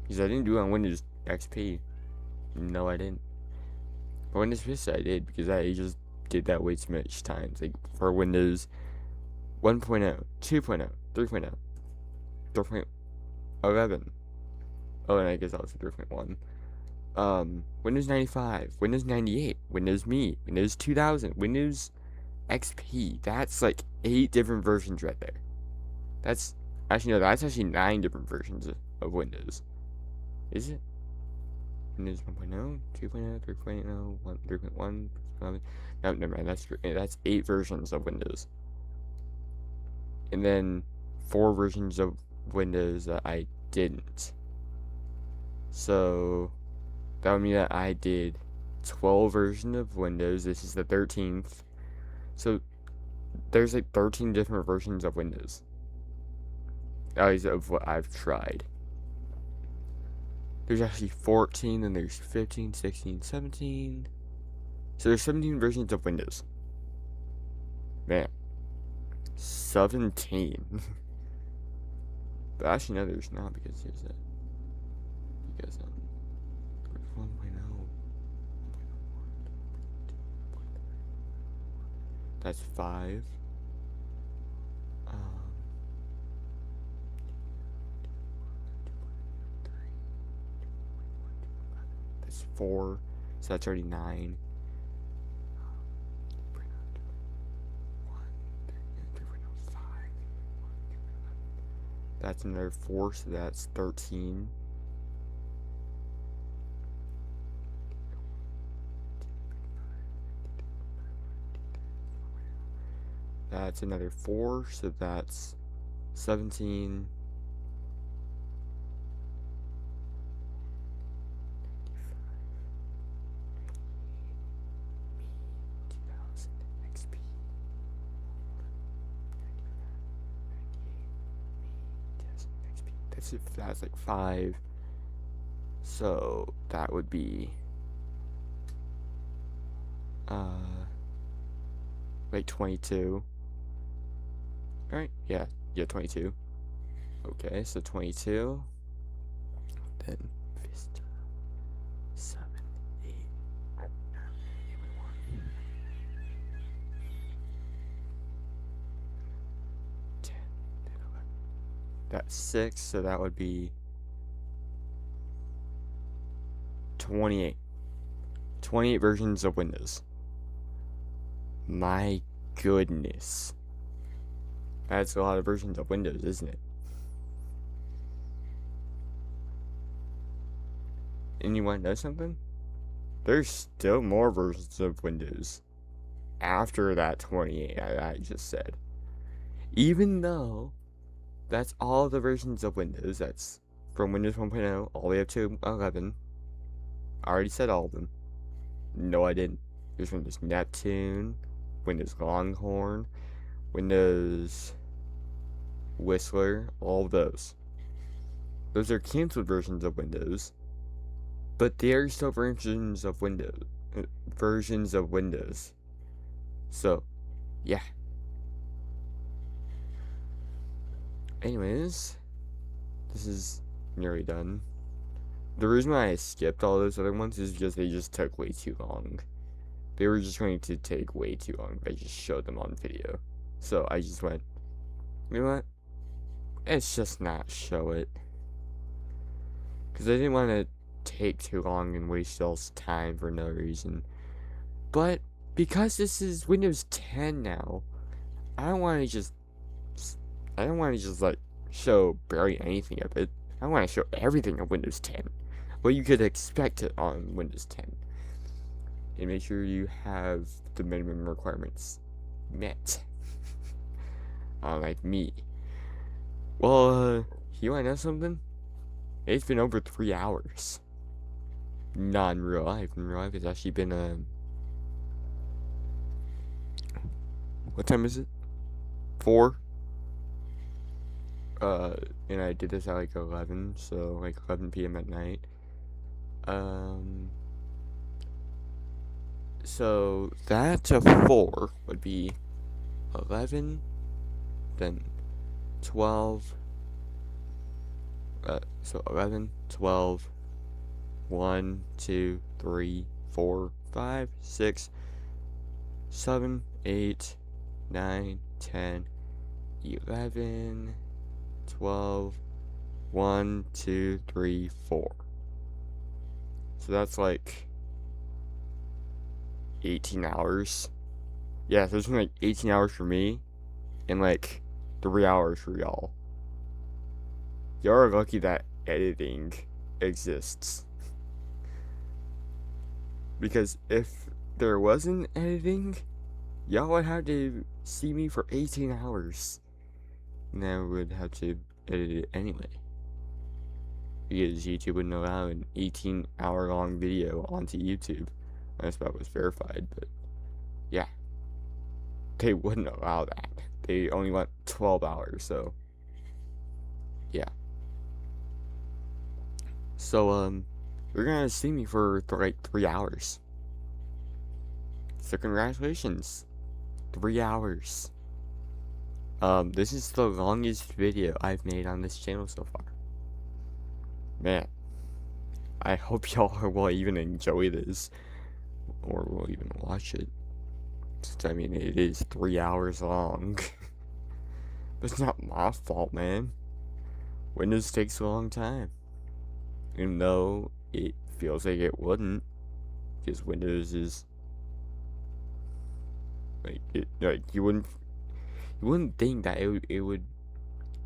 Because I didn't do it on Windows XP. No, I didn't. But Windows Vista I did, because I just did that way too much times. Like for Windows 1.0, 2.0, 3.0, 3.11. Oh, and I guess also 3.1. Windows 95, Windows 98, Windows Me, Windows 2000, Windows XP. That's like 8 different versions right there. That's actually, no, that's actually 9 different versions of Windows. Is it? Windows 1.0, 2.0, 3.0, 3.1, no, never mind. That's 8 versions of Windows. And then 4 versions of Windows that I didn't. So that would mean that I did 12 versions of Windows. This is the 13th. So there's like 13 different versions of Windows. At least of what I've tried. There's actually 14, then there's 15, 16, 17. So there's 17 versions of Windows. Man. 17. But actually, no, there's not, because there's that. Because, 1.0. That's 5. That's 4. So that's already 9. That's another 4, so that's 13. That's another 4, so that's 17. That's like 5. So that would be like 22. Alright, yeah, 22. Okay, so 22. Then Vista 7, 8, 9, 10, 11. That's 6, so that would be 28. 28 versions of Windows. My goodness. That's a lot of versions of Windows, isn't it? And you want to know something? There's still more versions of Windows after that 28 I just said. Even though that's all the versions of Windows, that's from Windows 1.0 all the way up to 11. I already said all of them. No, I didn't. There's Windows Neptune, Windows Longhorn, Windows Whistler, all of those. Those are canceled versions of Windows, but they are still versions of Windows. So, yeah. Anyways, this is nearly done. The reason why I skipped all those other ones is because they just took way too long. They were just going to take way too long if I just showed them on video. So I just went, you know what? Let's just not show it. Because I didn't want to take too long and waste y'all's time for no reason. But because this is Windows 10 now, I don't want to just like show barely anything of it. I want to show everything of Windows 10. What you could expect it on Windows 10. And make sure you have the minimum requirements met. Like me. Well, you wanna know something? It's been over 3 hours. Not in real life. In real life, it's actually been What time is it? 4? And I did this at like 11, so like 11 p.m. at night. Um, so that to 4 would be 11, then 12, so 11, 12, 1, 2, 3, 4, 5, 6, 7, 8, 9, 10, 11, 12, 1, 2, 3, 4. So that's like 18 hours. Yeah, so it's been like 18 hours for me and like 3 hours for y'all. Y'all are lucky that editing exists. Because if there wasn't editing, y'all would have to see me for 18 hours. And I would have to edit it anyway. Because YouTube wouldn't allow an 18-hour long video onto YouTube. Unless that was verified, but yeah. They wouldn't allow that. They only want 12 hours, so yeah. So, you're gonna see me for like 3 hours. So congratulations. 3 hours. This is the longest video I've made on this channel so far. Man, I hope y'all will even enjoy this, or will even watch it. Since, I mean, it is 3 hours long. But it's not my fault, man. Windows takes a long time. Even though it feels like it wouldn't. Because Windows is like you wouldn't think that it would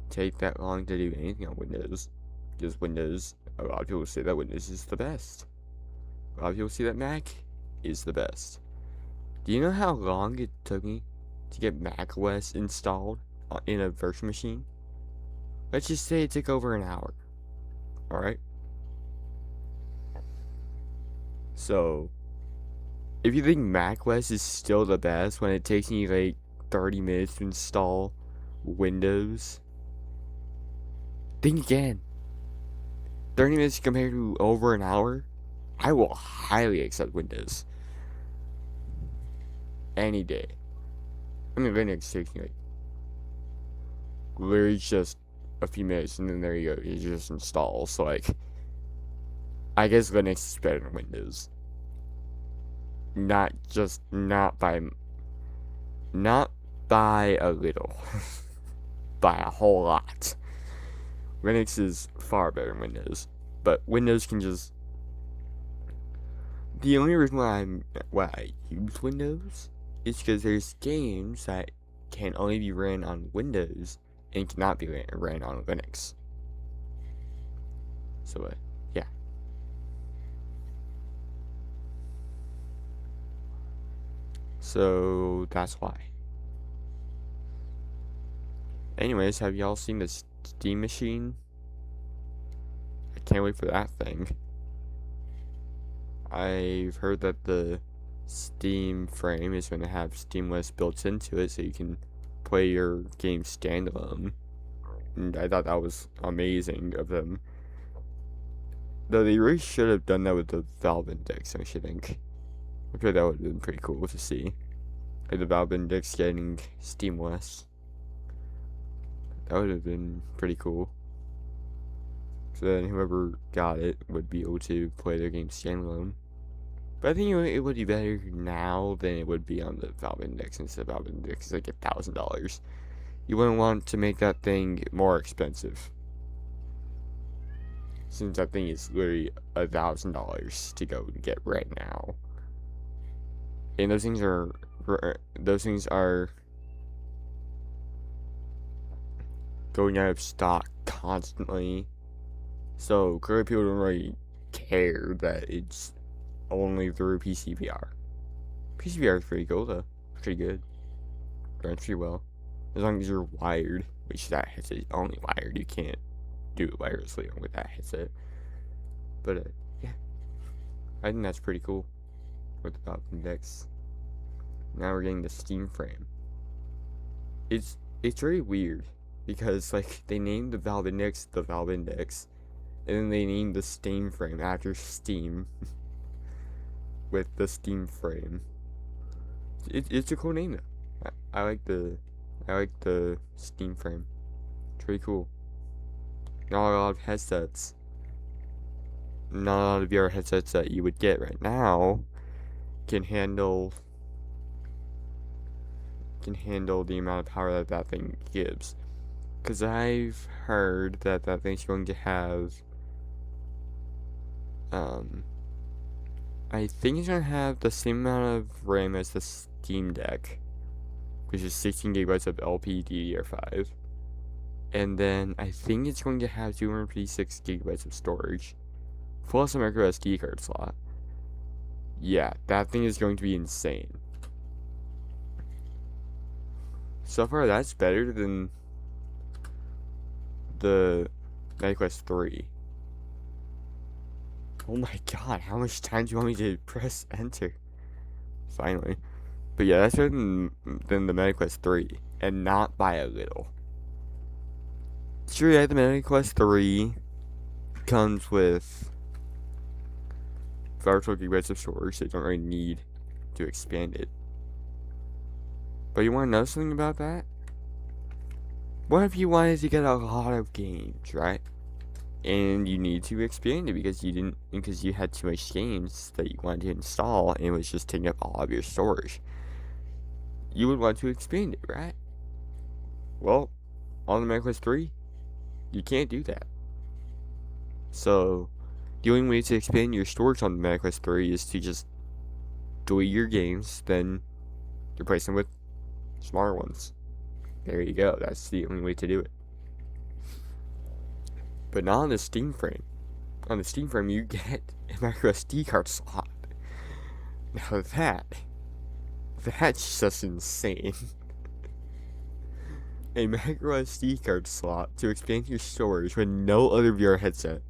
take that long to do anything on Windows. Because Windows, a lot of people say that Windows is the best. A lot of people say that Mac is the best. Do you know how long it took me to get Mac OS installed in a virtual machine? Let's just say it took over an hour. Alright? So, if you think Mac OS is still the best when it takes me like 30 minutes to install Windows, think again. 30 minutes compared to over an hour? I will highly accept Windows. Any day. I mean, Linux takes me like literally just a few minutes, and then there you go, it just installs. So, like, I guess Linux is better than Windows. Not by a little, by a whole lot. Linux is far better than Windows, but Windows can just. The only reason why I use Windows is because there's games that can only be ran on Windows and cannot be ran on Linux. So, yeah. So, that's why. Anyways, have y'all seen the Steam machine? I can't wait for that thing. I've heard that the Steam frame is going to have SteamOS built into it so you can play your game standalone. And I thought that was amazing of them. Though they really should have done that with the Valve Index, I should think. I feel that would have been pretty cool to see. Like the Valve Index getting SteamOS. That would have been pretty cool. So then whoever got it would be able to play their game standalone. But I think it would be better now than it would be on the Valve Index, since the Valve Index is like $1,000. You wouldn't want to make that thing more expensive, since that thing is literally $1,000 to go get right now. And those things are going out of stock constantly. So clearly people don't really care that it's only through PCVR. PCVR is pretty cool though. Pretty good. Runs pretty well. As long as you're wired, which that headset is only wired. You can't do it wirelessly with that headset. But yeah, I think that's pretty cool with the Valve Index. Now we're getting the Steam frame. it's very weird because like they named the Valve Index the Valve Index, and then they named the Steam frame after Steam with the Steam frame. It's a cool name though. I like the Steam frame. It's pretty cool. Not a lot of headsets. Not a lot of VR headsets that you would get right now can handle the amount of power that that thing gives. Because I've heard that that thing's going to have, I think it's going to have the same amount of RAM as the Steam Deck, which is 16 gigabytes of LPDDR5. And then I think it's going to have 256 gigabytes of storage, plus a micro SD card slot. Yeah, that thing is going to be insane. So far, that's better than the Meta Quest 3. Oh my god, how much time do you want me to press enter? Finally. But yeah, that's better than the Meta Quest 3, and not by a little. Sure, yeah, the Meta Quest 3 comes with 512 gigabytes of storage, so you don't really need to expand it. But you want to know something about that? What if you wanted to get a lot of games, right? And you need to expand it because you had too much games that you wanted to install and it was just taking up all of your storage. You would want to expand it, right? Well, on the Meta Quest 3, you can't do that. So, the only way to expand your storage on the Meta Quest 3 is to just delete your games, then replace them with smaller ones. There you go. That's the only way to do it. But not on the Steam frame. On the Steam frame, you get a micro SD card slot. Now that's just insane. A micro SD card slot to expand your storage when no other VR headset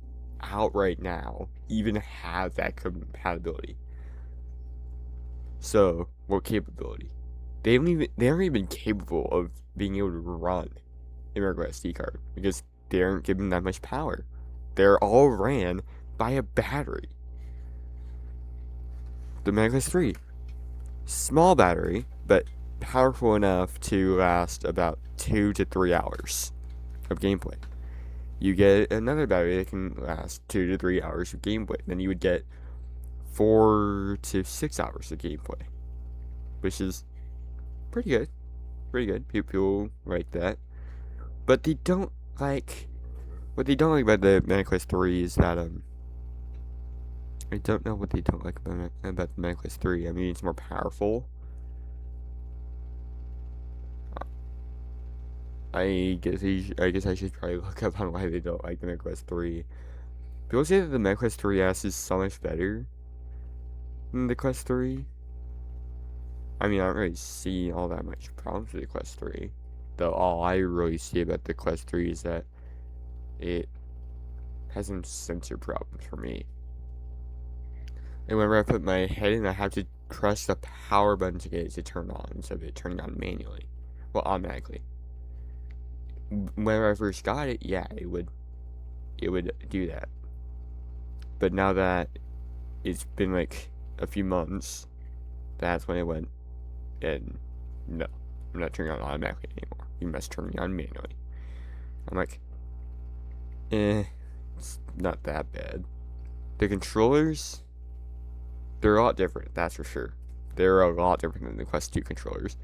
out right now even have that compatibility. So, what capability? They haven't even been capable of being able to run a micro SD card because they aren't given that much power. They're all ran by a battery. The Meta Quest 3, small battery, but powerful enough to last about 2 to 3 hours of gameplay. You get another battery that can last 2 to 3 hours of gameplay. Then you would get 4 to 6 hours of gameplay, which is pretty good. Pretty good. People like that. But they don't like... What they don't like about the Meta Quest 3 is that, I don't know what they don't like about the Meta Quest 3. I mean, it's more powerful. I guess I should probably look up on why they don't like the Meta Quest 3. People say that the Meta Quest 3S is so much better than the Quest 3. I mean, I don't really see all that much problems with the Quest 3. Though all I really see about the Quest 3 is that it has some sensor problems for me. And whenever I put my head in, I have to press the power button to get it to turn on instead of it turning on manually. Well, automatically. Whenever I first got it, yeah, it would do that. But now that it's been like a few months, that's when it went, and no, I'm not turning on automatically anymore. You must turn me on manually. I'm like, it's not that bad. The controllers, they're a lot different, that's for sure. They're a lot different than the Quest 2 controllers.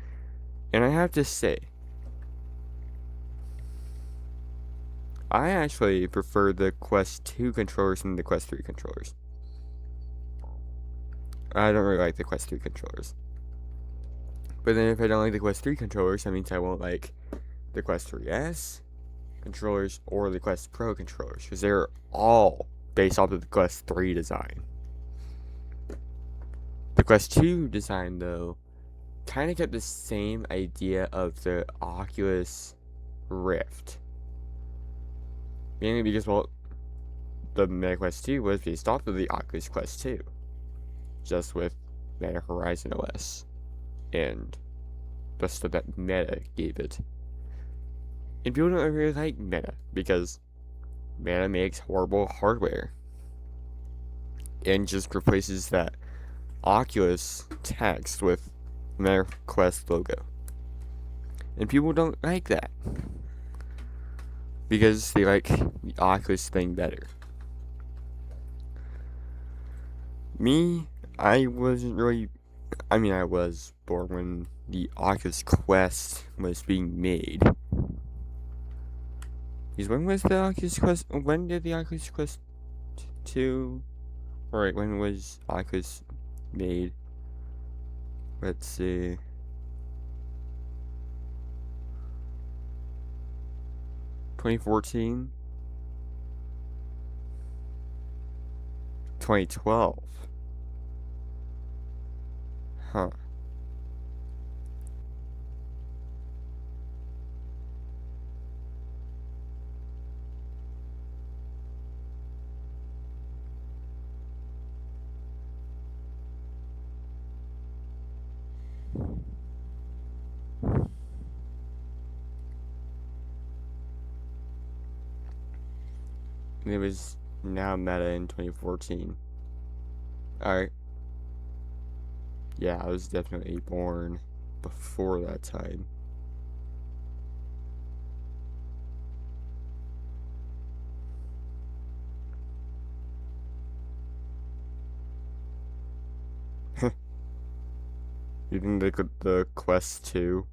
And I have to say, I actually prefer the Quest 2 controllers than the Quest 3 controllers. I don't really like the Quest 3 controllers. But then if I don't like the Quest 3 controllers, that means I won't like the Quest 3S controllers or the Quest Pro controllers, because they're all based off of the Quest 3 design. The Quest 2 design, though, kind of kept the same idea of the Oculus Rift. Mainly because, well, the Meta Quest 2 was based off of the Oculus Quest 2, just with Meta Horizon OS and the stuff that Meta gave it. And people don't really like Meta because Meta makes horrible hardware and just replaces that Oculus text with Meta Quest logo. And people don't like that because they like the Oculus thing better. Me, I wasn't really. I mean, I was born when the Oculus Quest was being made. Because when was the Oculus Quest? When did the Oculus Quest 2? Alright, when was Oculus made? Let's see. 2014? 2012? Huh. And it was now Meta in 2014. Alright. Yeah, I was definitely born before that time. You think the Quest 2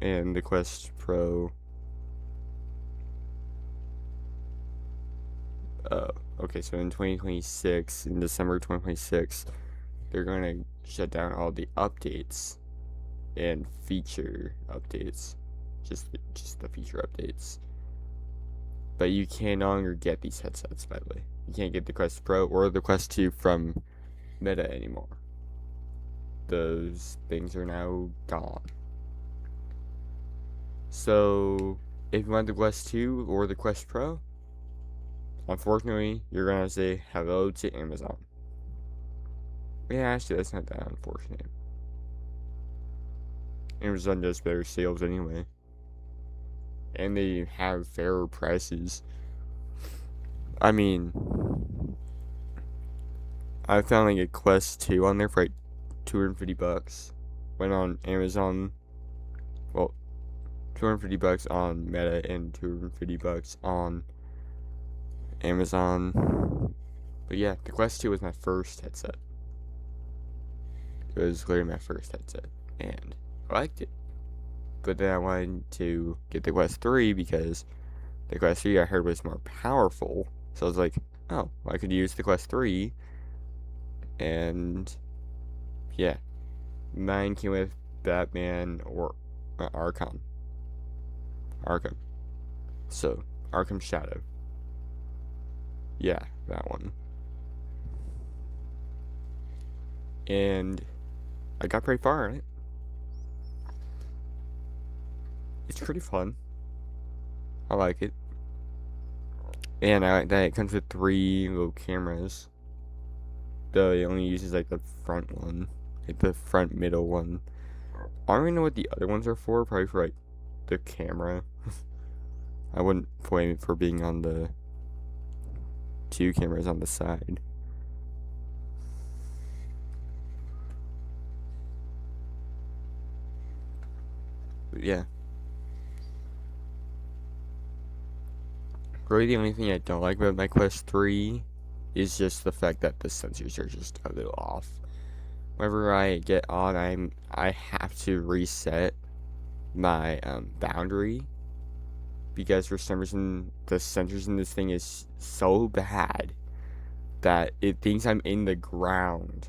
and the Quest Pro. Okay, so in 2026, in December 2026, they're going to shut down all the updates and feature updates. Just the feature updates. But you can no longer get these headsets, by the way. You can't get the Quest Pro or the Quest 2 from Meta anymore. Those things are now gone. So, if you want the Quest 2 or the Quest Pro, unfortunately, you're gonna say hello to Amazon. Yeah, actually, that's not that unfortunate. Amazon does better sales anyway. And they have fairer prices. I mean, I found like a Quest 2 on there for like $250. Went on Amazon. Well, $250 on Meta and $250 on Amazon. But yeah, the Quest 2 was my first headset. It was literally my first headset. And I liked it. But then I wanted to get the Quest 3 because the Quest 3 I heard was more powerful. So I was like, oh, I could use the Quest 3. And yeah, mine came with Batman or Arkham. So, Arkham Shadow. Yeah, that one. And I got pretty far in it. It's pretty fun. I like it. And I like that it comes with 3 little cameras. Though it only uses like the front one. Like the front middle one. I don't even know what the other ones are for. Probably for like the camera. I wouldn't blame it for being on the 2 cameras on the side. But yeah. Really the only thing I don't like about my Quest 3 is just the fact that the sensors are just a little off. Whenever I get on, I have to reset my boundary because for some reason the sensors in this thing is so bad that it thinks I'm in the ground.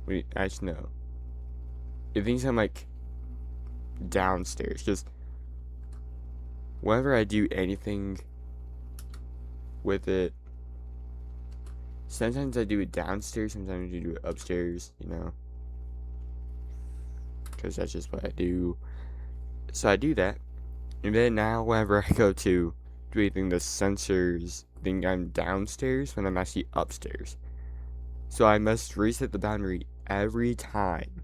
Wait, actually no. It thinks I'm like downstairs. Just whenever I do anything with it, sometimes I do it downstairs, sometimes I do it upstairs, you know, because that's just what I do. So I do that, and then now whenever I go to do anything, the sensors think I'm downstairs when I'm actually upstairs. So I must reset the boundary every time.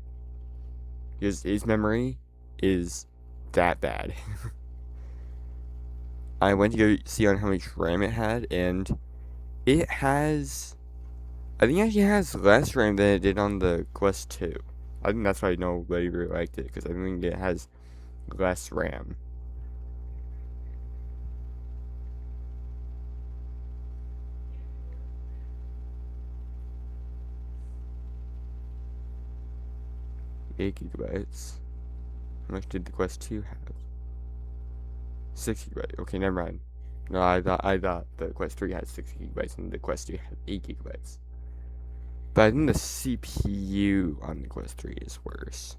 because its memory is that bad. I went to go see on how much RAM it had, and it has, I think it actually has less RAM than it did on the Quest 2. I think that's why nobody really liked it, because I think it has less RAM. Eight gigabytes. How much did the Quest 2 have? 6 gigabytes. Okay, never mind. No, I thought the Quest 3 had 6 gigabytes and the Quest 2 had 8 gigabytes. But I think the CPU on the Quest 3 is worse.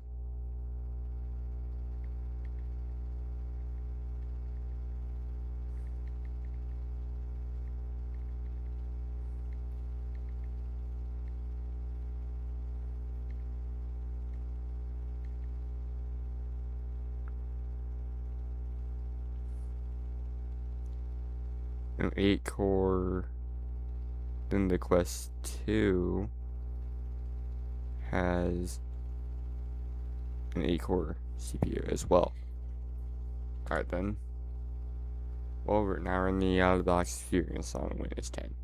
An 8 core. Then the Quest 2 has an 8 core CPU as well. Alright then. Well, now we're in the out of the box experience on Windows 10.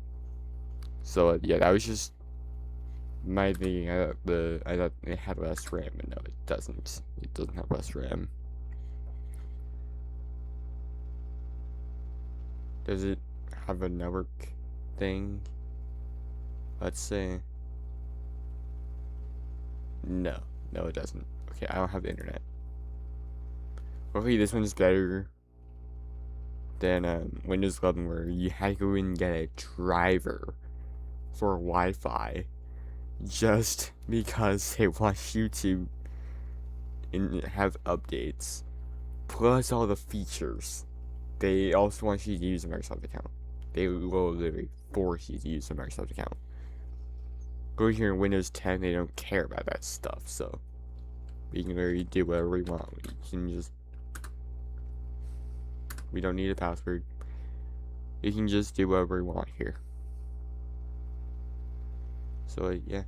So yeah, that was just my thing. I thought it had less RAM, but no, it doesn't. It doesn't have less RAM. Does it have a network thing? Let's say. No, no, it doesn't. Okay, I don't have the internet. Okay, this one's better than Windows 11, where you had to go and get a driver for Wi-Fi just because they want you to have updates, plus all the features. They also want you to use a Microsoft account. They will literally force you to use a Microsoft account. Go here in Windows 10, they don't care about that stuff, so we can literally do whatever we want. We can just, we don't need a password. You can just do whatever we want here. So yeah,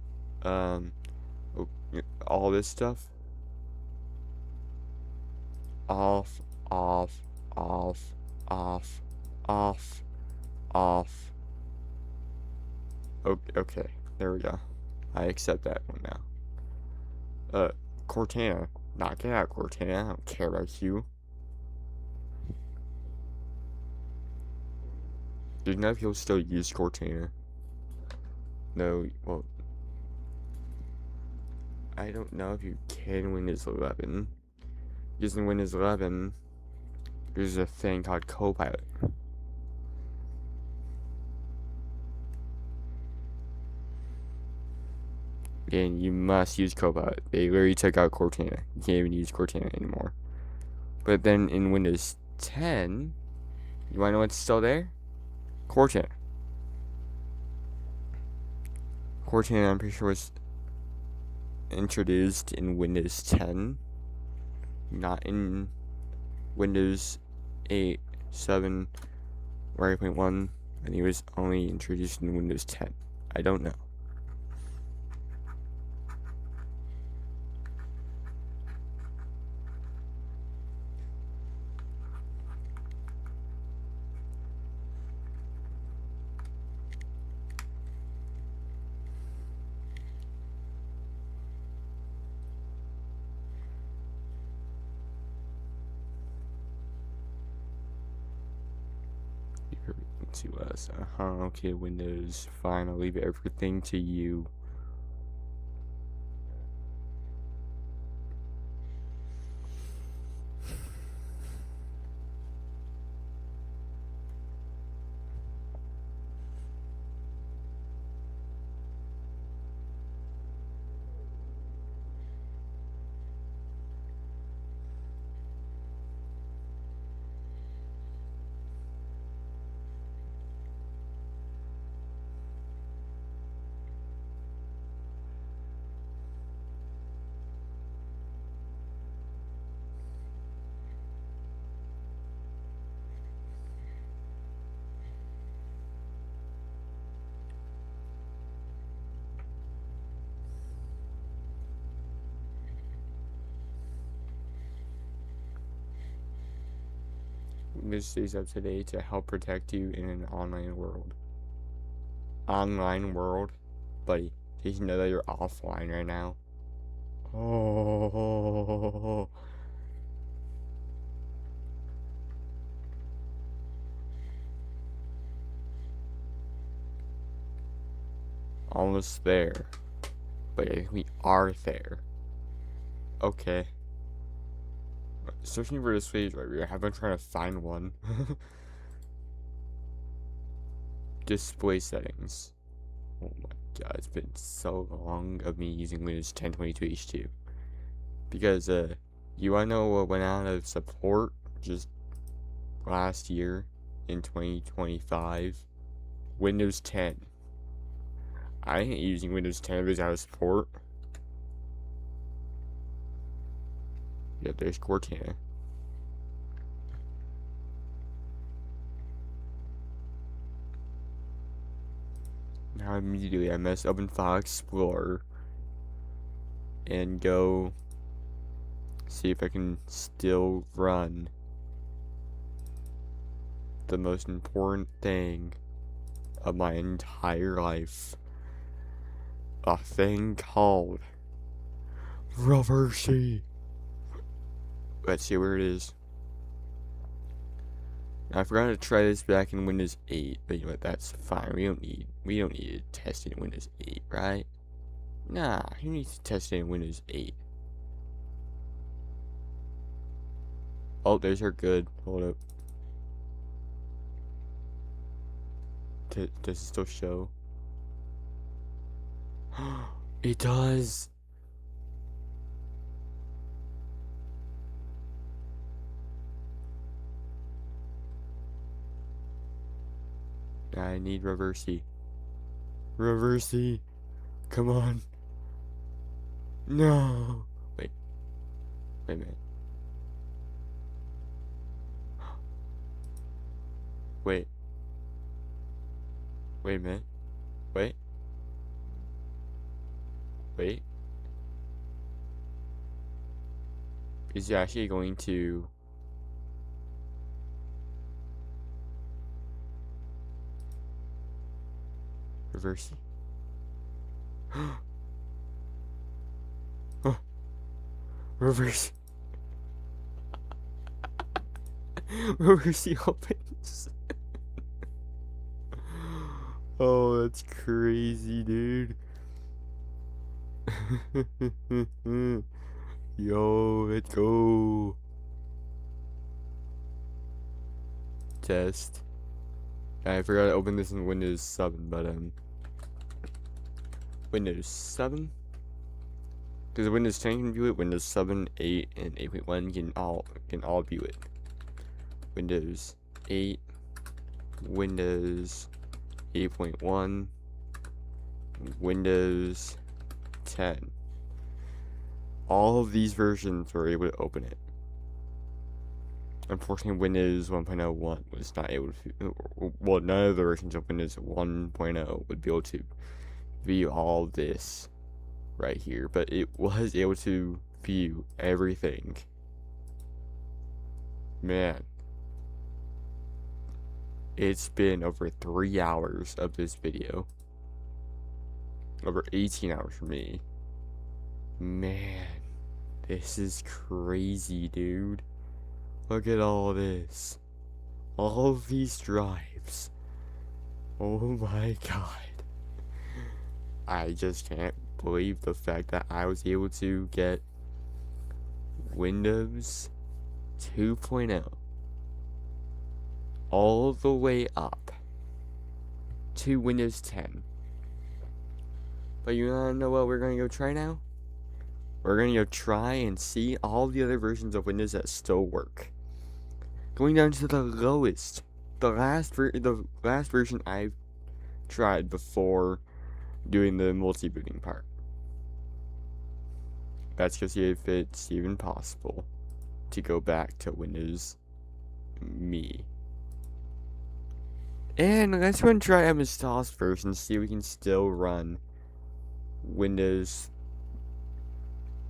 all this stuff off, off, off, off, off, off. Okay, there we go. I accept that one now. Cortana. Knock it out, Cortana. I don't care about you. Do none of you still use Cortana? No, well, I don't know if you can Windows 11. Using Windows 11, there's a thing called Copilot. And you must use Copilot. They literally took out Cortana. You can't even use Cortana anymore. But then in Windows 10, you wanna know what's still there? Cortana. Cortana, I'm pretty sure, was introduced in Windows 10, not in Windows 8, 7, or 8.1. I think it was only introduced in Windows 10. I don't know. To us. Okay, Windows. Fine, I'll leave everything to you. English stays up to date to help protect you in an online world. Online world? Buddy, did you know that you're offline right now? Oh. Almost there. But I think we are there. Okay. Searching for display driver. I've been trying to find one. Display settings. Oh my god, it's been so long of me using Windows 10 22H2. Because, you wanna know what went out of support just last year in 2025? Windows 10. I ain't using Windows 10 if it's out of support. Yeah, there's Cortana. Now immediately I mess up in File Explorer and go see if I can still run the most important thing of my entire life. A thing called Reversi. Let's see where it is. I forgot to try this back in Windows 8, but you know what, that's fine. We don't need to test it in Windows 8, right? Nah, you need to test it in Windows 8. Oh, there's our good. Hold up. Does it still show? It does. I need Reversi. Reversi. Come on. No. Wait a minute. Wait a minute. Wait. Is it actually going to... Reversi? Oh. Reversi. Reversi opens. Oh, that's crazy, dude. Yo, let's go. Test. I forgot to open this in Windows 7, but Windows 7? Because Windows 10 can view it, Windows 7, 8, and 8.1 can all view it. Windows 8, Windows 8.1, Windows 10. All of these versions were able to open it. Unfortunately, Windows 1.01 was not able to. Well, none of the versions of Windows 1.0 would be able to view all this right here, but it was able to view everything. Man, it's been over 3 hours of this video. Over 18 hours for me. Man, this is crazy, dude. Look at all this. All of these drives. Oh my god. I just can't believe the fact that I was able to get Windows 2.0 all the way up to Windows 10. But you wanna know what we're gonna go try now? We're gonna go try and see all the other versions of Windows that still work. Going down to the lowest, the last version I've tried before doing the multi-booting part. Let's go see if it's even possible to go back to Windows Me. And let's go and try MS-DOS version, see if we can still run Windows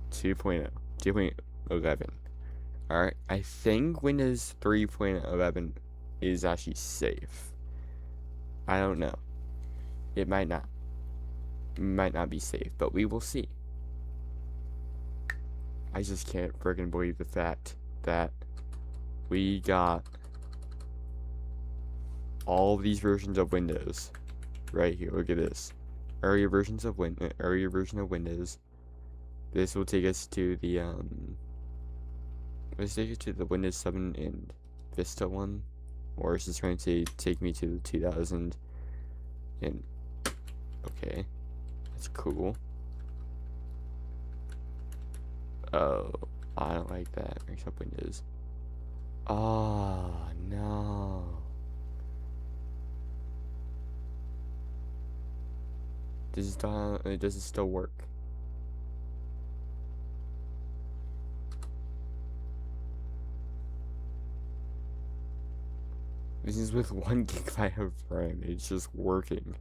2.0, 2.11. Alright, I think Windows 3.11 is actually safe. I don't know. It might not. Might not be safe, but we will see. I just can't friggin' believe the fact that we got all of these versions of Windows right here. Look at this. Earlier version of Windows. This will take us to the let's take it to the Windows 7 and Vista one, or is this going to take me to the 2000 and okay, that's cool. Oh, I don't like that. Mix up Windows. Oh no. Does it still work? This is with 1 GB of RAM. It's just working.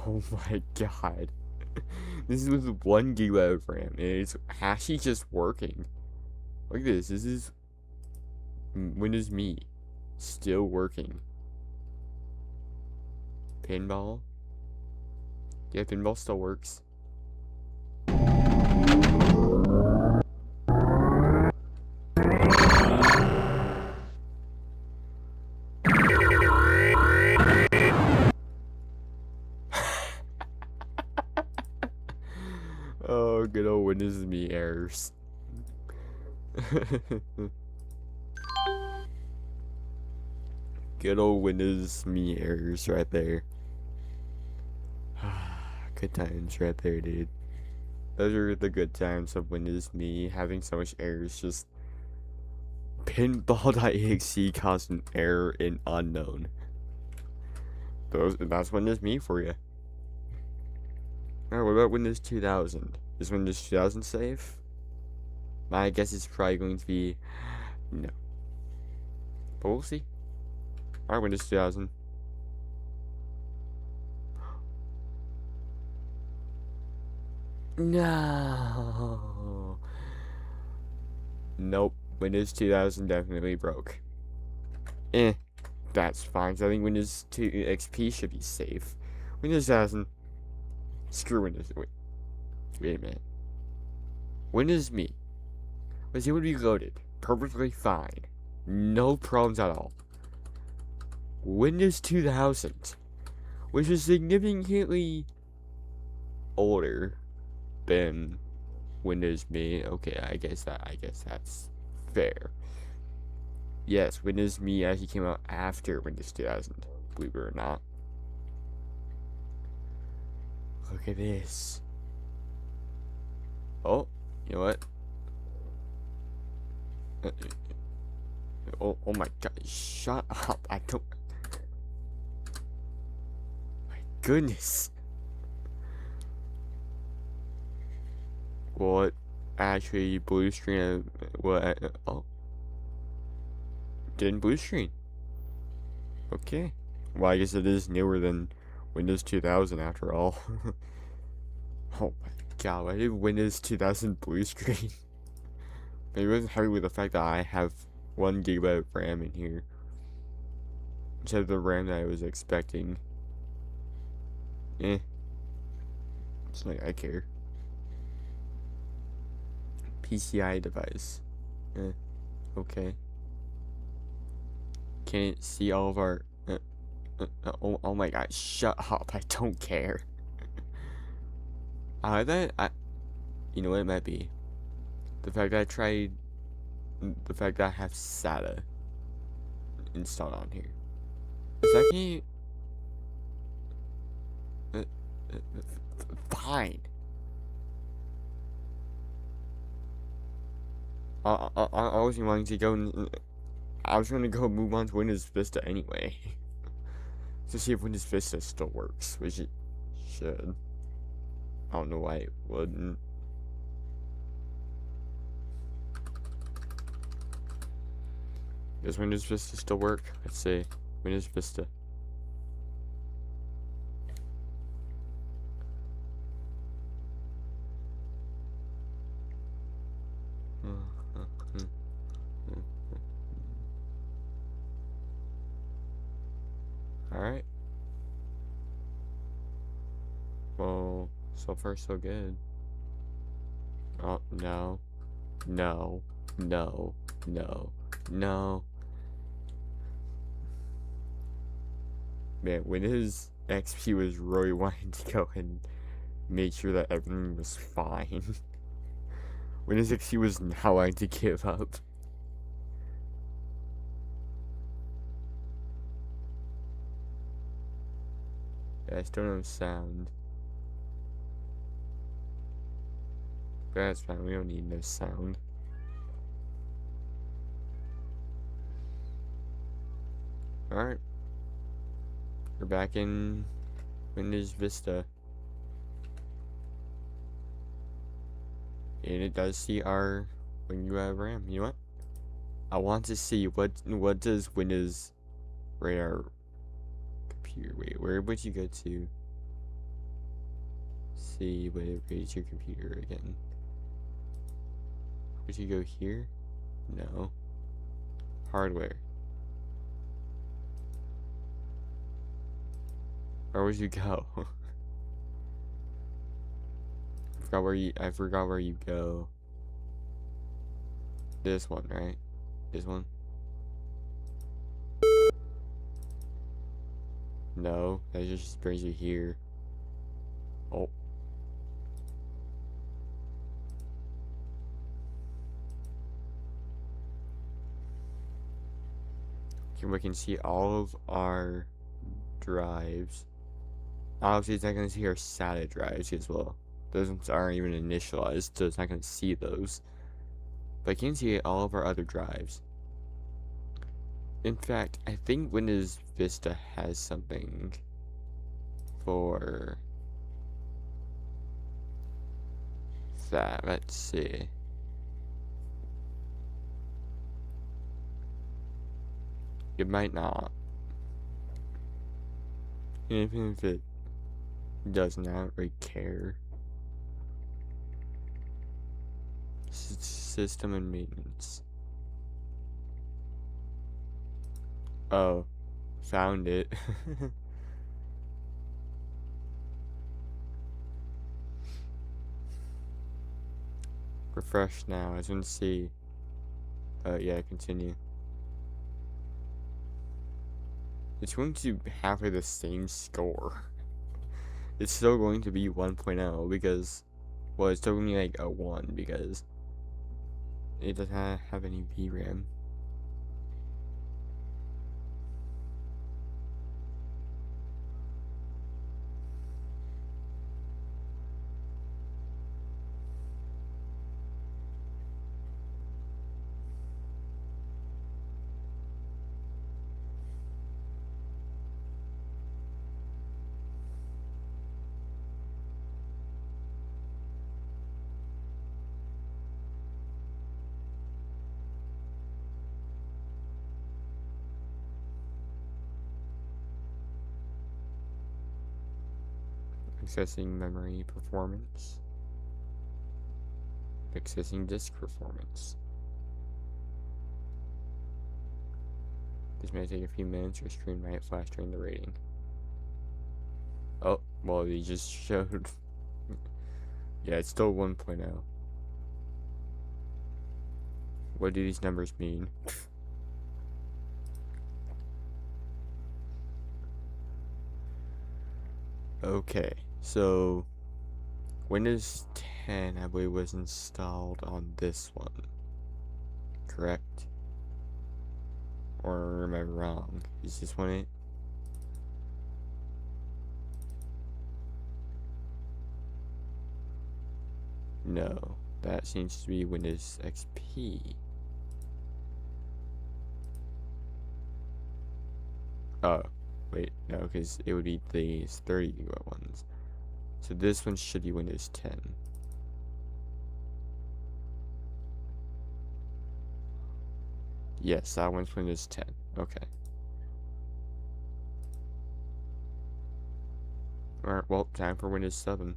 Oh my god. This is with 1 GB of RAM, and it's actually just working. Look at this. This is Windows Me. Still working. Pinball. Yeah, pinball still works. Oh, good old Windows Me errors. Good old Windows Me errors right there. Good times right there, dude. Those are the good times of Windows Me having so much errors. Just pinball.exe caused an error in unknown. That's Windows Me for you. Alright, what about Windows 2000? Is Windows 2000 safe? My guess is probably going to be no. But we'll see. Alright, Windows 2000. No. Nope. Windows 2000 definitely broke. That's fine. I think Windows 2 XP should be safe. Windows 2000. Screw Windows. Wait a minute. Windows Me was able to be loaded perfectly fine. No problems at all. Windows 2000, which is significantly older than Windows Me. Okay, I guess that's fair. Yes, Windows Me actually came out after Windows 2000, believe it or not. Look at this. Oh, you know what? Oh my god, shut up. I don't. My goodness. What? Actually, blue screen. What? Oh. Didn't blue screen. Okay. Well, I guess it is newer than Windows 2000 after all. Oh my god, why did Windows 2000 blue screen? Maybe I wasn't happy with the fact that I have 1 GB of RAM in here instead of the RAM that I was expecting. It's like I care. PCI device. Okay. Can it see all of our... oh my god, shut up, I don't care. You know what it might be? The fact that I have SATA installed on here. Is that can fine. I wasn't wanting to go and I was gonna go move on to Windows Vista anyway. To see if Windows Vista still works, which it should. I don't know why it wouldn't. Does Windows Vista still work? Let's see. Windows Vista. So far, so good. Oh, no. No. No. No. No. Man, when his XP was really wanting to go and make sure that everything was fine. When his XP was now wanting to give up. Yeah, I still no sound. But that's fine, we don't need no sound. Alright. We're back in Windows Vista. And it does see our when you have RAM. You know what? I want to see what does Windows Radar computer. Wait, where would you go to see what it rates your computer again? Would you go here? No. Hardware. Where would you go? I forgot where you go. This one, right? This one? No, that just brings you here. Oh. Okay, we can see all of our drives. Obviously, it's not going to see our SATA drives as well. Those ones aren't even initialized, so it's not going to see those. But I can see all of our other drives. In fact, I think Windows Vista has something for that. Let's see. It might not. Even if it does not really care. System and maintenance. Oh, found it. Refresh now. I just want to see. Yeah, continue. It's going to have the same score. It's still going to be 1.0 because, well, it's still going to be like a 1 because it doesn't have any VRAM. Accessing memory performance. Accessing disk performance. This may take a few minutes. Your screen might flash during the rating. Oh, well, you just showed. Yeah, it's still 1.0. What do these numbers mean? Okay, so Windows 10, I believe, was installed on this one. Correct? Or am I wrong? Is this one it? No, that seems to be Windows XP. Oh, wait, no, because it would be these 30 gigabyte ones. So this one should be Windows 10. Yes, that one's Windows 10. Okay. Alright, well, time for Windows 7.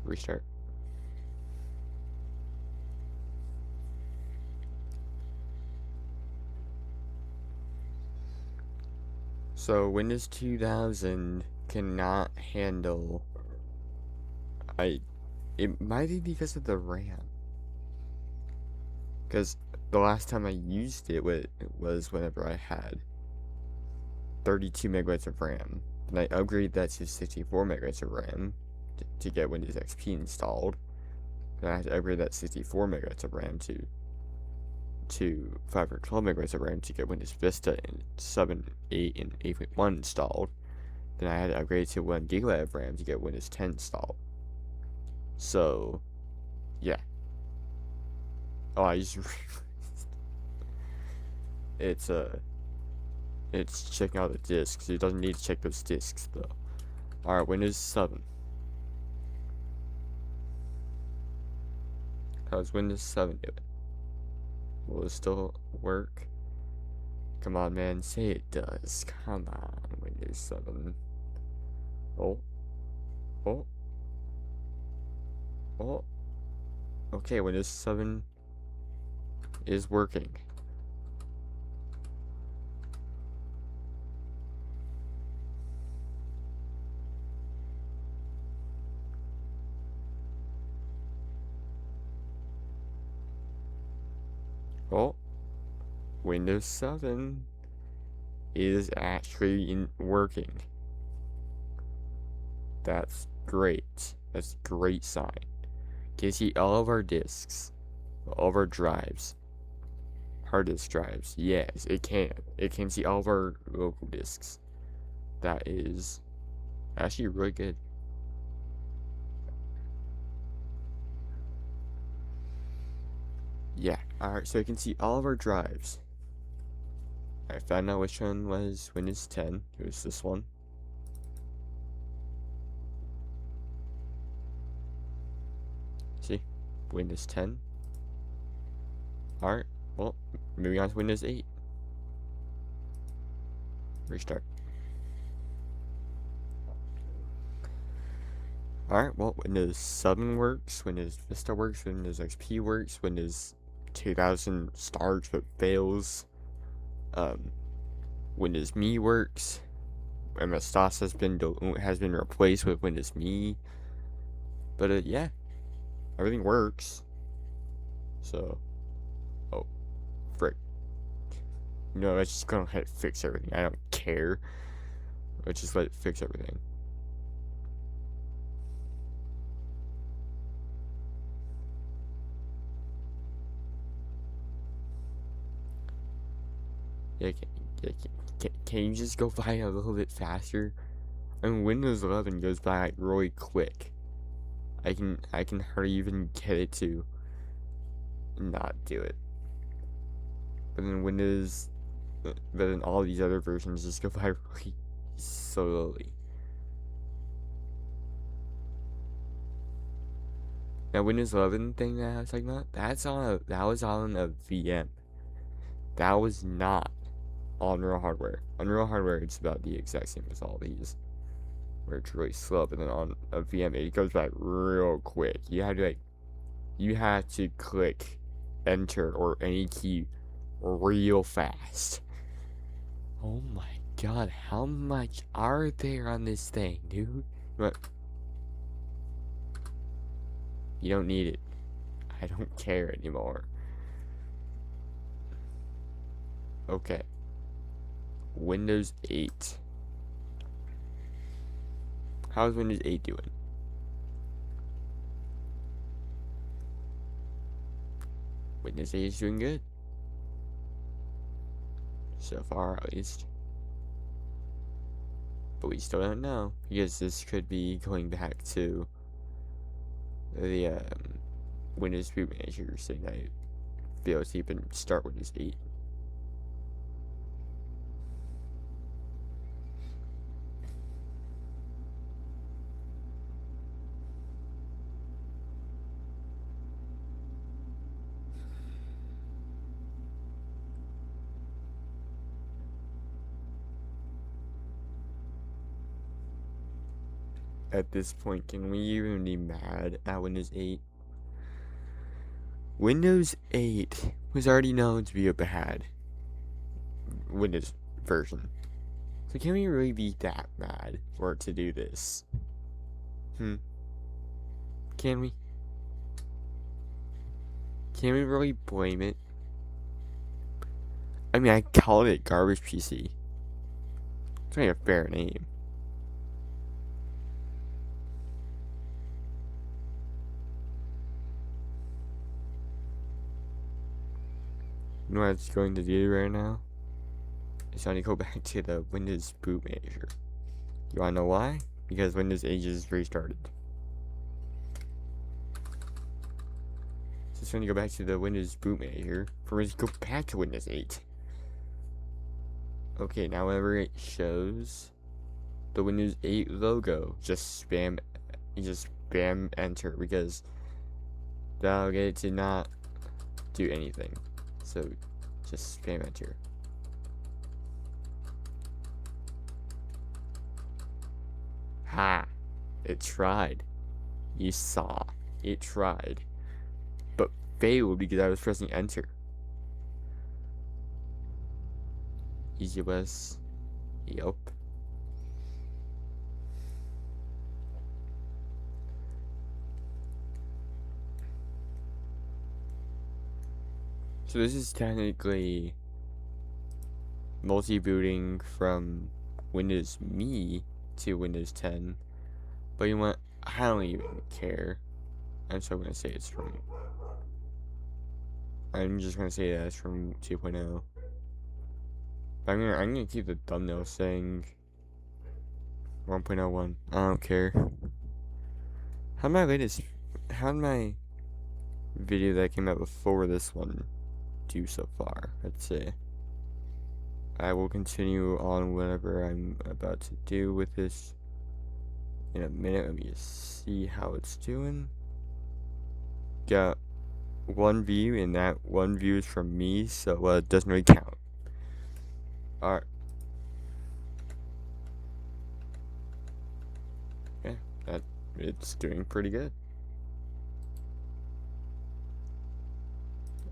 Restart. So Windows 2000 cannot handle. I. It might be because of the RAM. Because the last time I used it was whenever I had 32 megabytes of RAM. And I upgraded that to 64 megabytes of RAM to get Windows XP installed. And I had to upgrade that 64 megabytes of RAM to 512 megabytes of RAM to get Windows Vista in 7, 8, and 8.1 installed. Then I had to upgrade to 1 gigabyte of RAM to get Windows 10 installed. So, yeah. Oh, I just it's it's checking out the disks. It doesn't need to check those disks though. Alright, Windows 7. How's Windows 7 doing? Will it still work? Come on, man, say it does. Come on, Windows 7. Oh, oh, oh. Okay, Windows 7 is working. Oh, Windows 7 is actually working. That's great. That's a great sign. Can you see all of our disks, all of our drives, hard disk drives? Yes, it can. It can see all of our local disks. That is actually really good. Yeah, alright, so you can see all of our drives. I found out which one was Windows 10. It was this one. See? Windows 10. Alright, well, moving on to Windows 8. Restart. Alright, well, Windows 7 works, Windows Vista works, Windows XP works, Windows 2000 starts but fails. Windows Me works. MS-DOS has been replaced with Windows Me. But yeah, everything works. So, oh, frick. No, let's just go ahead and fix everything. I don't care. Let's just let it fix everything. Yeah, can you just go by a little bit faster? I mean, Windows 11 goes by like really quick. I can hardly even get it to not do it. But then all these other versions just go by really slowly. Now Windows 11 thing that I was talking about, that was on a VM. That was not on Unreal Hardware. Unreal Hardware, it's about the exact same as all these, where it's really slow. But then on a VM, it goes by real quick. You have to click enter or any key real fast. Oh my god, how much are there on this thing, dude? What? You don't need it. I don't care anymore. Okay. Windows 8. How's Windows 8 doing? Windows 8 is doing good. So far, at least. But we still don't know, because this could be going back to the Windows Boot Manager saying that I be able to even start Windows 8. At this point, can we even be mad at Windows 8? Windows 8 was already known to be a bad Windows version. So can we really be that mad for it to do this? Can we? Can we really blame it? I mean, I called it Garbage PC. It's not a fair name. You know what it's going to do right now? It's going to go back to the Windows boot manager. You wanna know why? Because Windows 8 just restarted. So it's going to go back to the Windows boot manager for us to go back to Windows 8. Okay, now whenever it shows the Windows 8 logo, just spam enter, because that'll get it to not do anything. So just spam enter. Ha! It tried. You saw. It tried. But failed because I was pressing enter. Easy was. Yup. So this is technically multi-booting from Windows Me to Windows 10. But you know what? I don't even care. I'm still gonna say it's from. I'm just gonna say that it's from 2.0. But I'm gonna keep the thumbnail saying 1.01. I don't care. How did my video that came out before this one do so far? Let's see. I will continue on whatever I'm about to do with this in a minute. Let me just see how it's doing. Got one view, and that one view is from me, so it doesn't really count. Alright. Yeah, it's doing pretty good.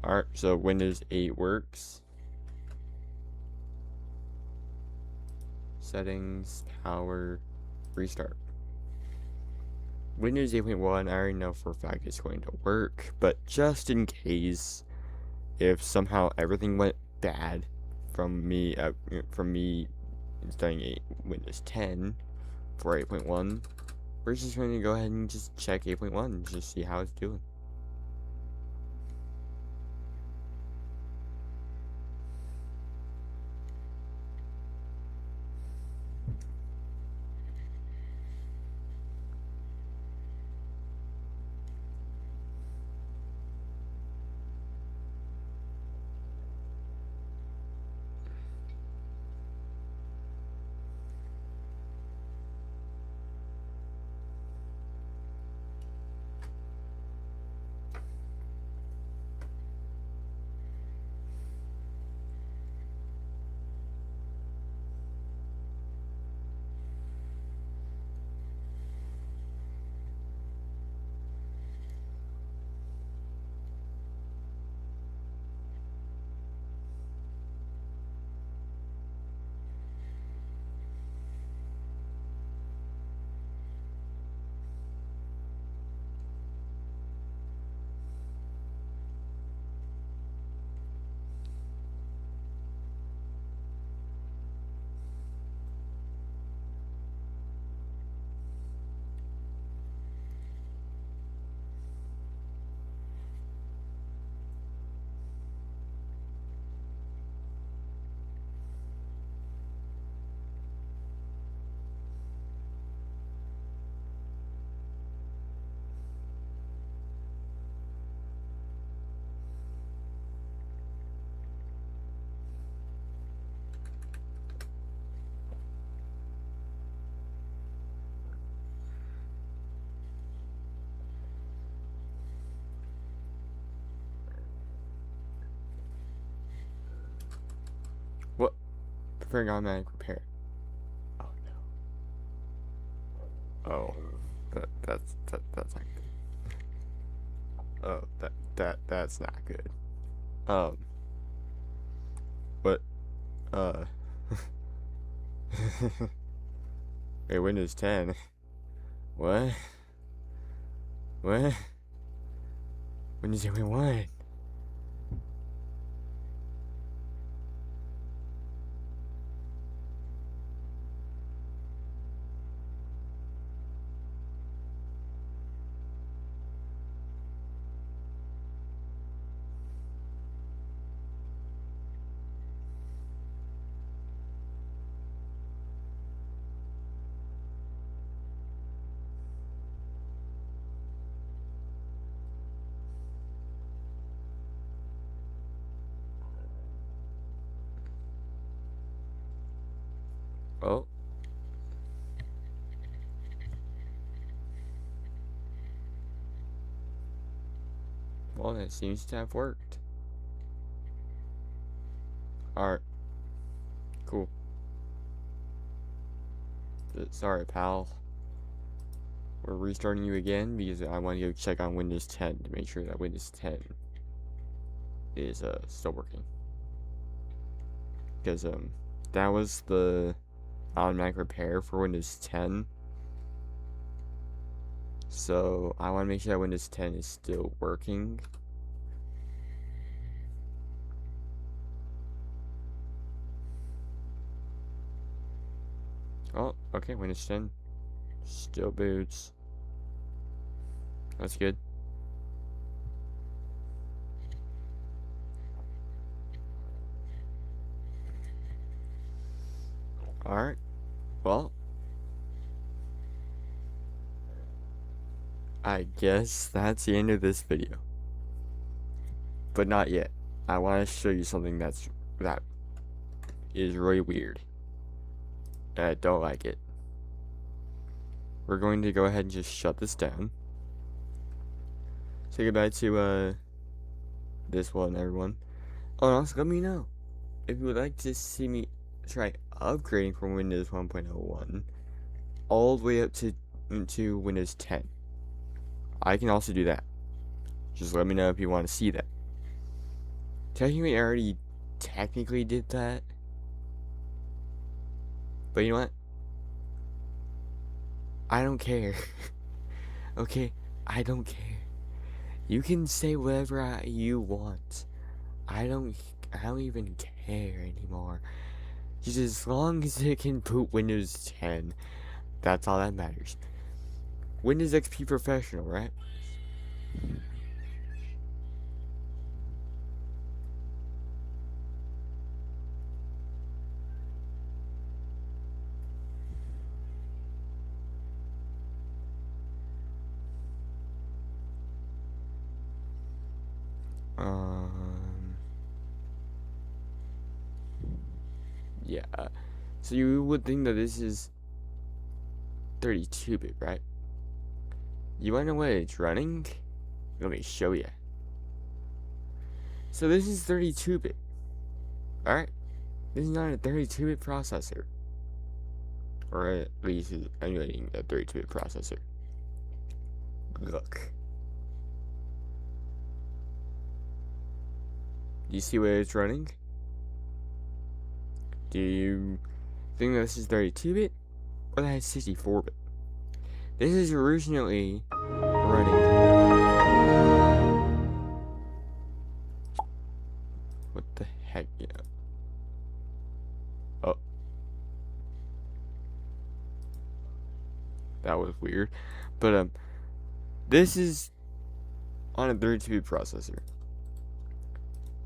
Alright, so Windows 8 works. Settings, power, restart. Windows 8.1, I already know for a fact it's going to work, but just in case, if somehow everything went bad from me installing Windows 10 for 8.1, we're just going to go ahead and just check 8.1 and just see how it's doing. What? Preferring automatic repair. Oh no. Oh, that's not good. Oh, that's not good. Um, but Wait, Windows 10. What? What? Windows 10 what? Oh. Well, that seems to have worked. Alright. Cool. Sorry, pal. We're restarting you again because I want to go check on Windows 10 to make sure that Windows 10 is still working. Because that was the automatic repair for Windows 10. So I want to make sure that Windows 10 is still working. Oh, okay, Windows 10 still boots. That's good. Alright, well, I guess that's the end of this video. But not yet. I want to show you something that is really weird. And I don't like it. We're going to go ahead and just shut this down. Say goodbye to this one, everyone. Oh, and also let me know if you would like to see me try upgrading from Windows 1.01 all the way up to Windows 10. I can also do that. Just let me know if you want to see that. Technically, I already technically did that. But you know what? I don't care. Okay? I don't care. You can say whatever you want. I don't even care anymore. Just as long as it can boot Windows 10, that's all that matters. Windows XP Professional, right? Yeah. So you would think that this is 32-bit, right? You wanna know what it's running? Let me show you. So this is 32-bit. Alright? This is not a 32-bit processor. Or at least it's emulating a 32-bit processor. Look. Do you see what it's running? Do you think that this is 32-bit? Or that is 64-bit? This is originally running. What the heck? Yeah. Oh. That was weird. But, this is on a 32-bit processor.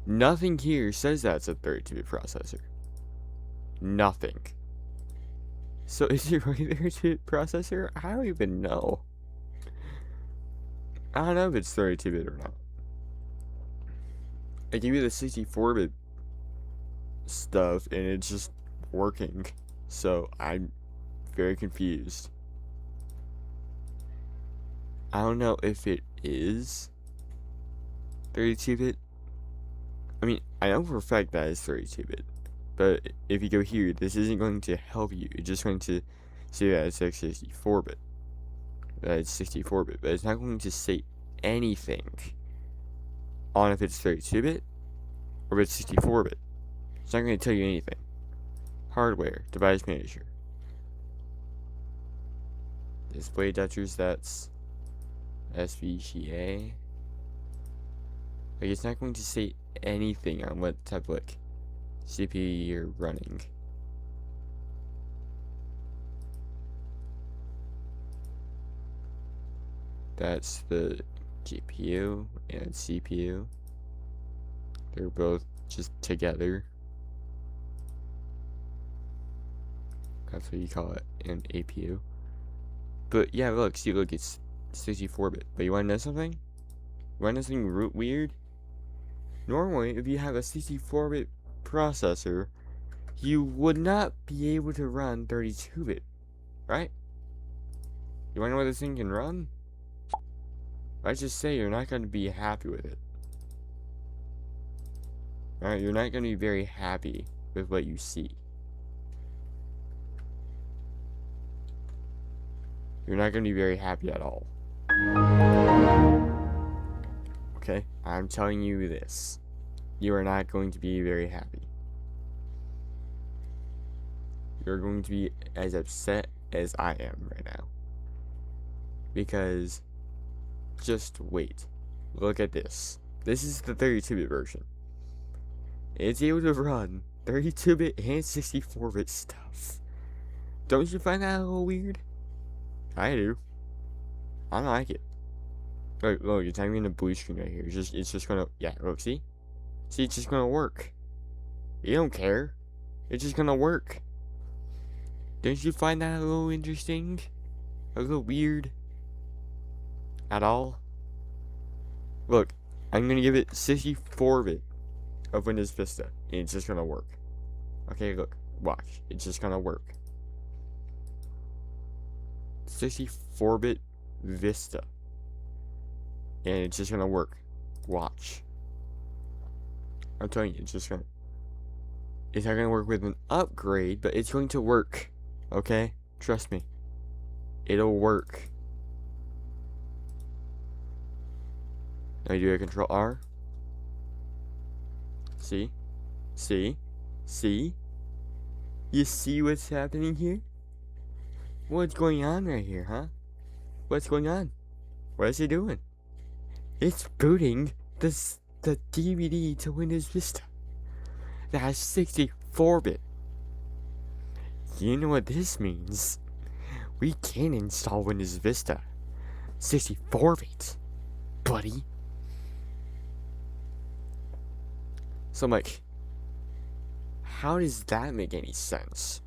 Nothing here says that's a 32-bit processor. Nothing. So is it really a 32-bit processor? I don't even know. I don't know if it's 32-bit or not. I give you the 64-bit stuff and it's just working. So I'm very confused. I don't know if it is 32-bit. I mean, I know for a fact that it's 32-bit. But if you go here, this isn't going to help you. It's just going to say that it's 64-bit. That it's 64-bit. But it's not going to say anything on if it's 32-bit or if it's 64-bit. It's not going to tell you anything. Hardware, device manager. Display touchers, that's SVGA. Like, it's not going to say anything on what type of, like, CPU you're running. That's the GPU and CPU. They're both just together. That's what you call it, an APU. But yeah, look, see, look, it's 64-bit. But you want to know something? You want to know something weird? Normally, if you have a 64-bit processor, you would not be able to run 32-bit, right? You want to know what this thing can run? I just say you're not going to be happy with it. Alright, you're not going to be very happy with what you see. You're not going to be very happy at all. Okay? I'm telling you this. You are not going to be very happy. You're going to be as upset as I am right now. Because, just wait. Look at this. This is the 32-bit version. It's able to run 32-bit and 64-bit stuff. Don't you find that a little weird? I do. I like it. Look, it's not even a blue screen right here. It's just gonna, yeah, look, see? See, it's just gonna work. You don't care. It's just gonna work. Don't you find that a little interesting? A little weird? At all? Look, I'm gonna give it 64-bit of Windows Vista, and it's just gonna work. Okay, look, watch. It's just gonna work. 64-bit Vista. And it's just gonna work. Watch. I'm telling you, it's just gonna... It's not gonna work with an upgrade, but it's going to work. Okay? Trust me. It'll work. Now you do a Control R. See? See? See? You see what's happening here? What's going on right here, huh? What's going on? What is it doing? It's booting the DVD to Windows Vista. That has 64-bit. You know what this means? We can install Windows Vista 64-bit, buddy. So I'm like, how does that make any sense?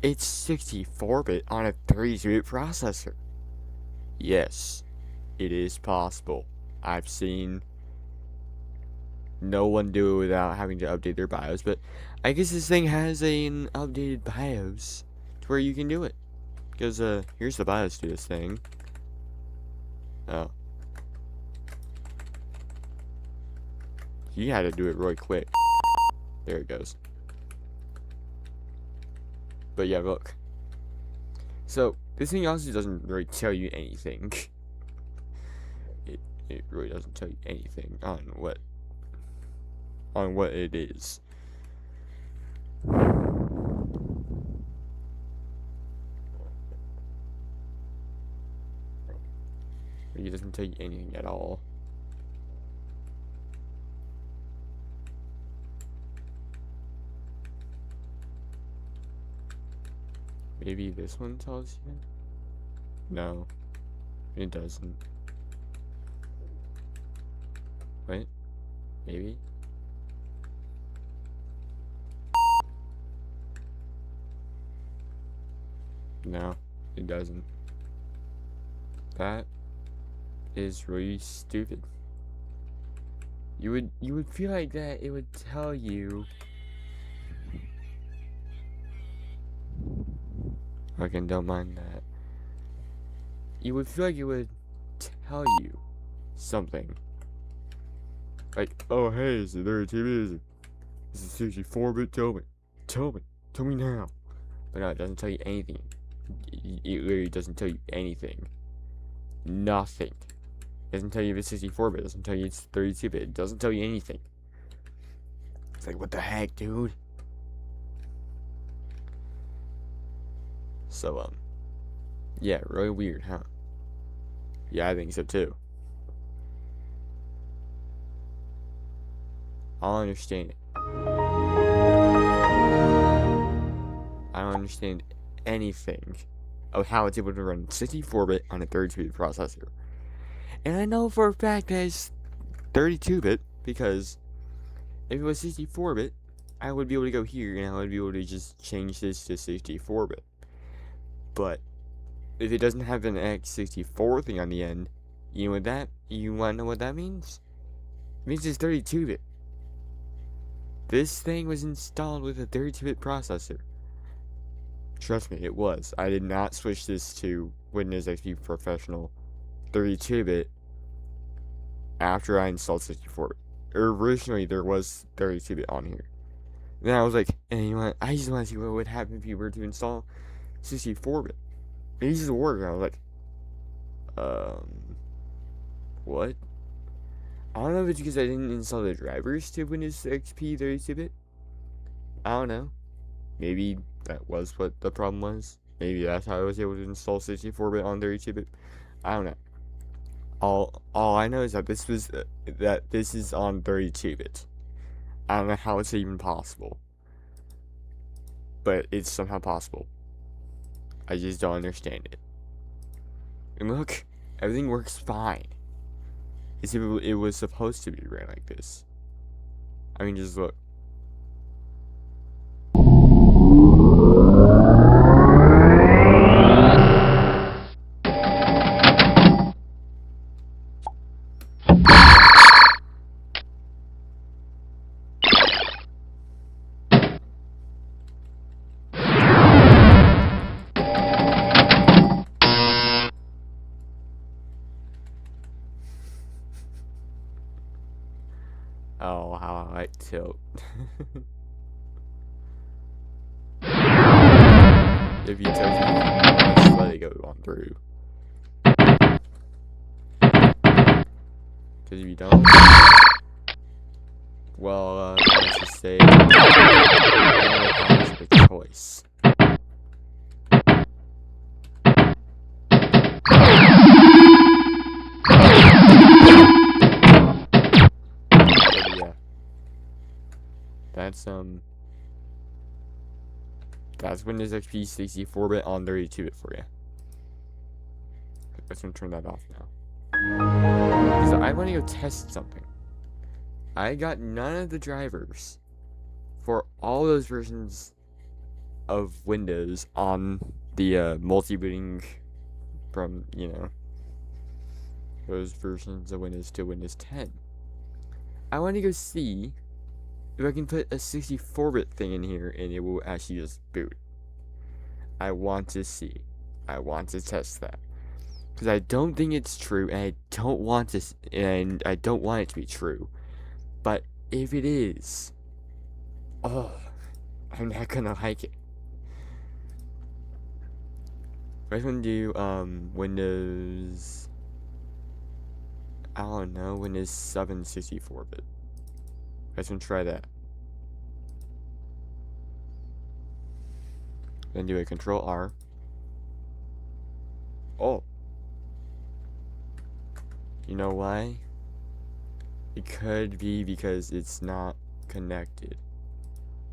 It's 64-bit on a 32-bit processor. Yes, it is possible. I've seen no one do it without having to update their BIOS, but I guess this thing has an updated BIOS to where you can do it. Because, here's the BIOS to this thing. Oh. He had to do it really quick. There it goes. But yeah, look. So, this thing also doesn't really tell you anything. It really doesn't tell you anything on what it is. It doesn't tell you anything at all. Maybe this one tells you? No, it doesn't. Wait, maybe? No, it doesn't. That is really stupid. You would feel like that it would tell you. Again, don't mind that. You would feel like it would tell you something. Like, oh hey, is it 32-bit? Is it 64-bit? Tell me now. But no, it doesn't tell you anything. It literally doesn't tell you anything. Nothing. It doesn't tell you if it's 64-bit. It doesn't tell you it's 32-bit. It doesn't tell you anything. It's like, what the heck, dude? So, yeah, really weird, huh? Yeah, I think so too. I don't understand it. I don't understand anything of how it's able to run 64-bit on a 32-bit processor. And I know for a fact that it's 32-bit because if it was 64-bit, I would be able to go here and I would be able to just change this to 64-bit. But if it doesn't have an X64 thing on the end, you want to know what that means? It means it's 32-bit. This thing was installed with a 32-bit processor. Trust me, it was. I did not switch this to Windows XP Professional 32-bit after I installed 64-bit. Originally, there was 32-bit on here. Then I was like, hey, you know what? I just want to see what would happen if you were to install 64-bit. It used to work. And I was like, what? I don't know if it's because I didn't install the drivers to Windows XP 32-bit. I don't know. Maybe that was what the problem was. Maybe that's how I was able to install 64-bit on 32-bit. I don't know. All I know is that this is on 32-bit. I don't know how it's even possible, but it's somehow possible. I just don't understand it. And look, everything works fine. It was supposed to be ran like this. I mean, just look. Oh, how I tilt. If you tilt, just let it go on through. Because if you don't, well, let's just say, I don't know how much of a choice. But yeah, that's Windows XP 64-bit on 32-bit for you. I'm gonna turn that off now. Because I want to go test something. I got none of the drivers for all those versions of Windows on the multi-booting from, those versions of Windows to Windows 10. I want to go see if I can put a 64-bit thing in here and it will actually just boot. I want to see. I want to test that. Because I don't think it's true, and I don't want it to be true. But if it is, I'm not gonna like it. I just want to do Windows. I don't know, Windows 7 64-bit. I just want to try that. Then do a Control R. Oh. You know why? It could be because it's not connected.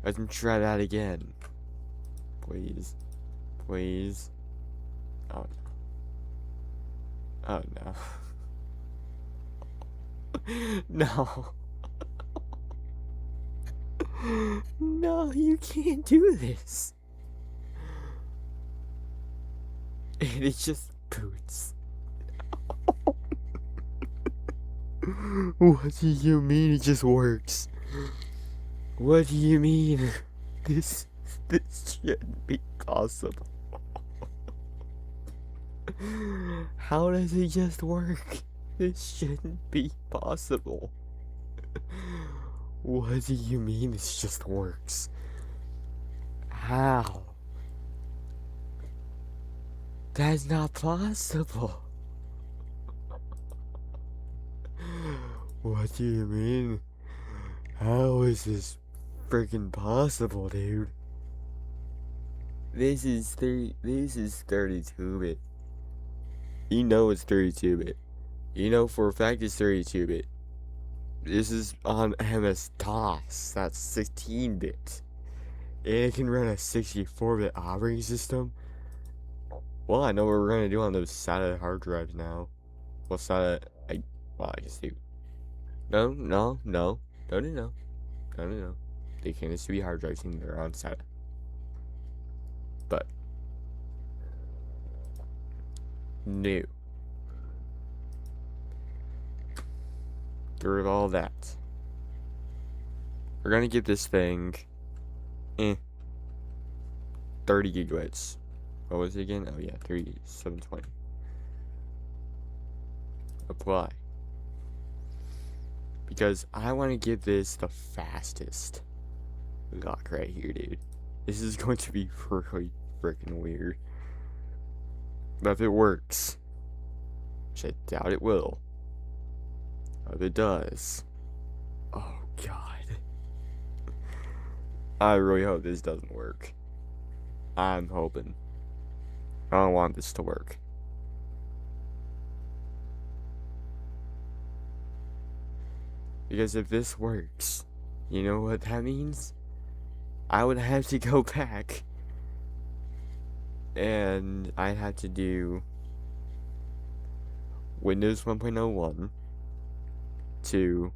Let me try that again. Please. Please. Oh no. Oh no. No. No, you can't do this. And it just boots. What do you mean it just works? What do you mean? This shouldn't be possible. How does it just work? This shouldn't be possible. What do you mean this just works? How? That's not possible. What do you mean? How is this freaking possible, dude? This is 32-bit. You know it's 32-bit. You know for a fact it's 32-bit. This is on MS-DOS. That's 16-bit. And it can run a 64-bit operating system. Well, I know what we're gonna do on those SATA hard drives now. Well, SATA, I guess they. No. They can just be hard drives and they're on SATA. But no. Through all that, we're gonna give this thing 30 gigabytes. What was it again? Oh yeah, 3720. Apply. Because I want to give this the fastest lock right here, dude. This is going to be really freaking weird. But if it works, which I doubt it will, if it does, oh god. I really hope this doesn't work. I'm hoping. I don't want this to work. Because if this works, you know what that means? I would have to go back and I'd have to do Windows 1.01 to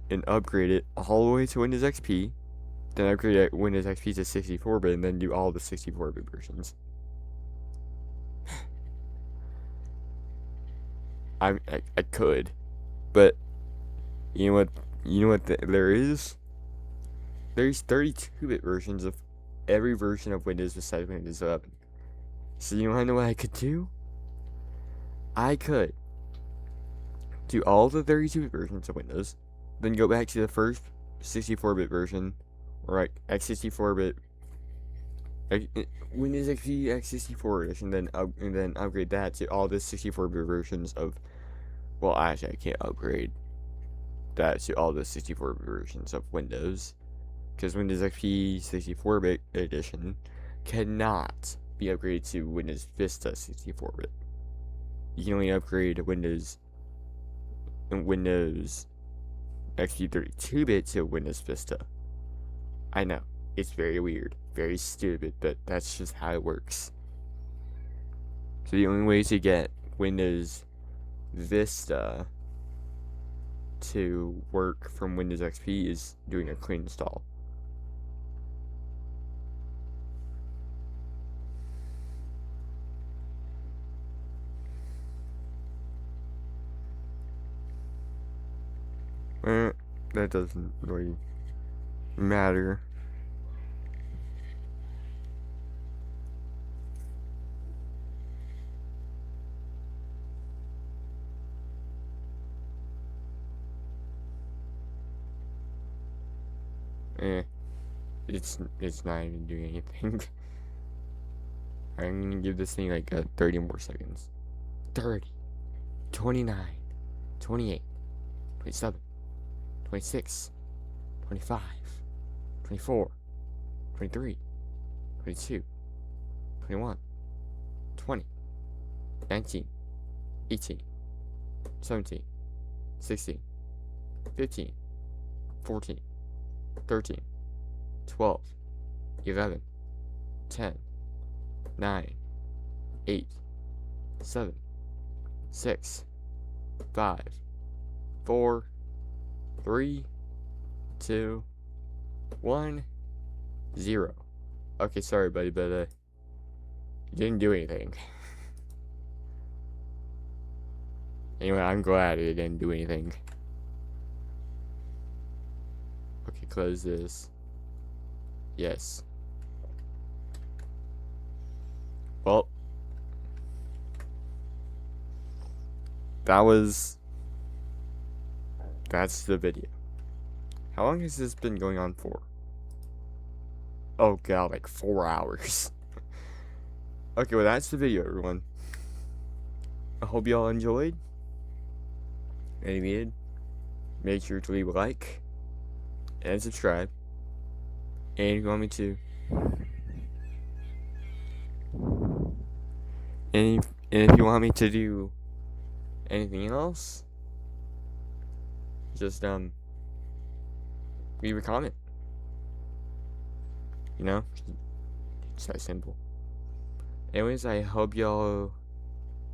and upgrade it all the way to Windows XP, then upgrade Windows XP to 64-bit and then do all the 64-bit versions. I could, but you know what there is? There's 32-bit versions of every version of Windows besides Windows 11. So you wanna know what I could do? I could do all the 32-bit versions of Windows, then go back to the first 64-bit version, or like x64-bit, Windows XP x64 edition, and then upgrade that to all the 64-bit versions of. Well, actually, I can't upgrade that to all the 64-bit versions of Windows, because Windows XP 64-bit edition cannot be upgraded to Windows Vista 64-bit. You can only upgrade Windows XP 32-bit to Windows Vista. I know, it's very weird, very stupid, but that's just how it works. So the only way to get Windows Vista to work from Windows XP is doing a clean install. That doesn't really matter. It's not even doing anything. I'm gonna give this thing like 30 more seconds. 30, 29, 28, 27, 26, 25, 24, 23, 22, 21, 20, 19, 18, 17, 16, 15, 14, 13, 12, 11, 10, 9, 8, 7, 6, 5, 4, 3, 2, 1, 0. Okay, sorry, buddy, but you didn't do anything. Anyway, I'm glad it didn't do anything. Okay, close this. Yes. Well, that's the video. How long has this been going on for? Oh god, like 4 hours. Okay, well that's the video, everyone. I hope y'all enjoyed. And if you did, make sure to leave a like and subscribe. And if you want me to And if you want me to do anything else, just leave a comment. You know, it's that simple. Anyways, I hope y'all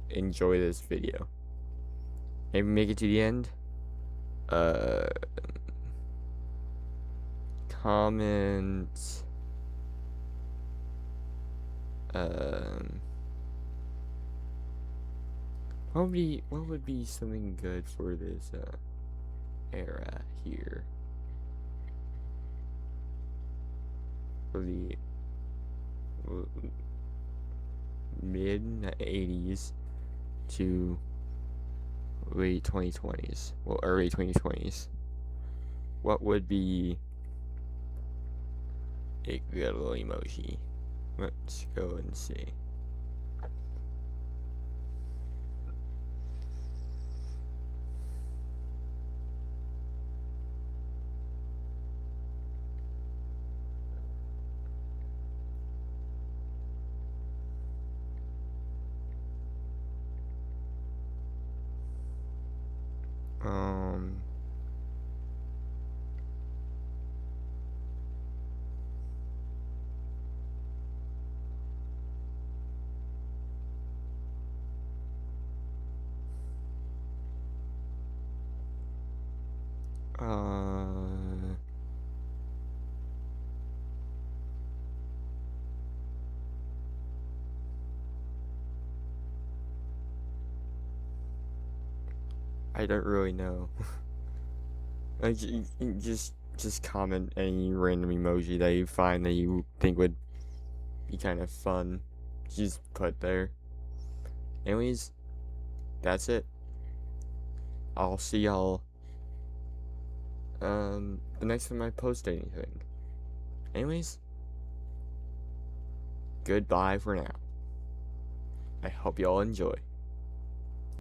enjoy this video. Maybe make it to the end. Uh, comment. Um, what would be something good for this era here? For the mid 80s to late 2020s, well, early 2020s. What would be a good little emoji? Let's go and see. Um, uh, I don't really know. Like, just comment any random emoji that you find that you think would be kind of fun. Just put there. Anyways, that's it. I'll see y'all the next time I post anything. Anyways, goodbye for now. I hope y'all enjoy.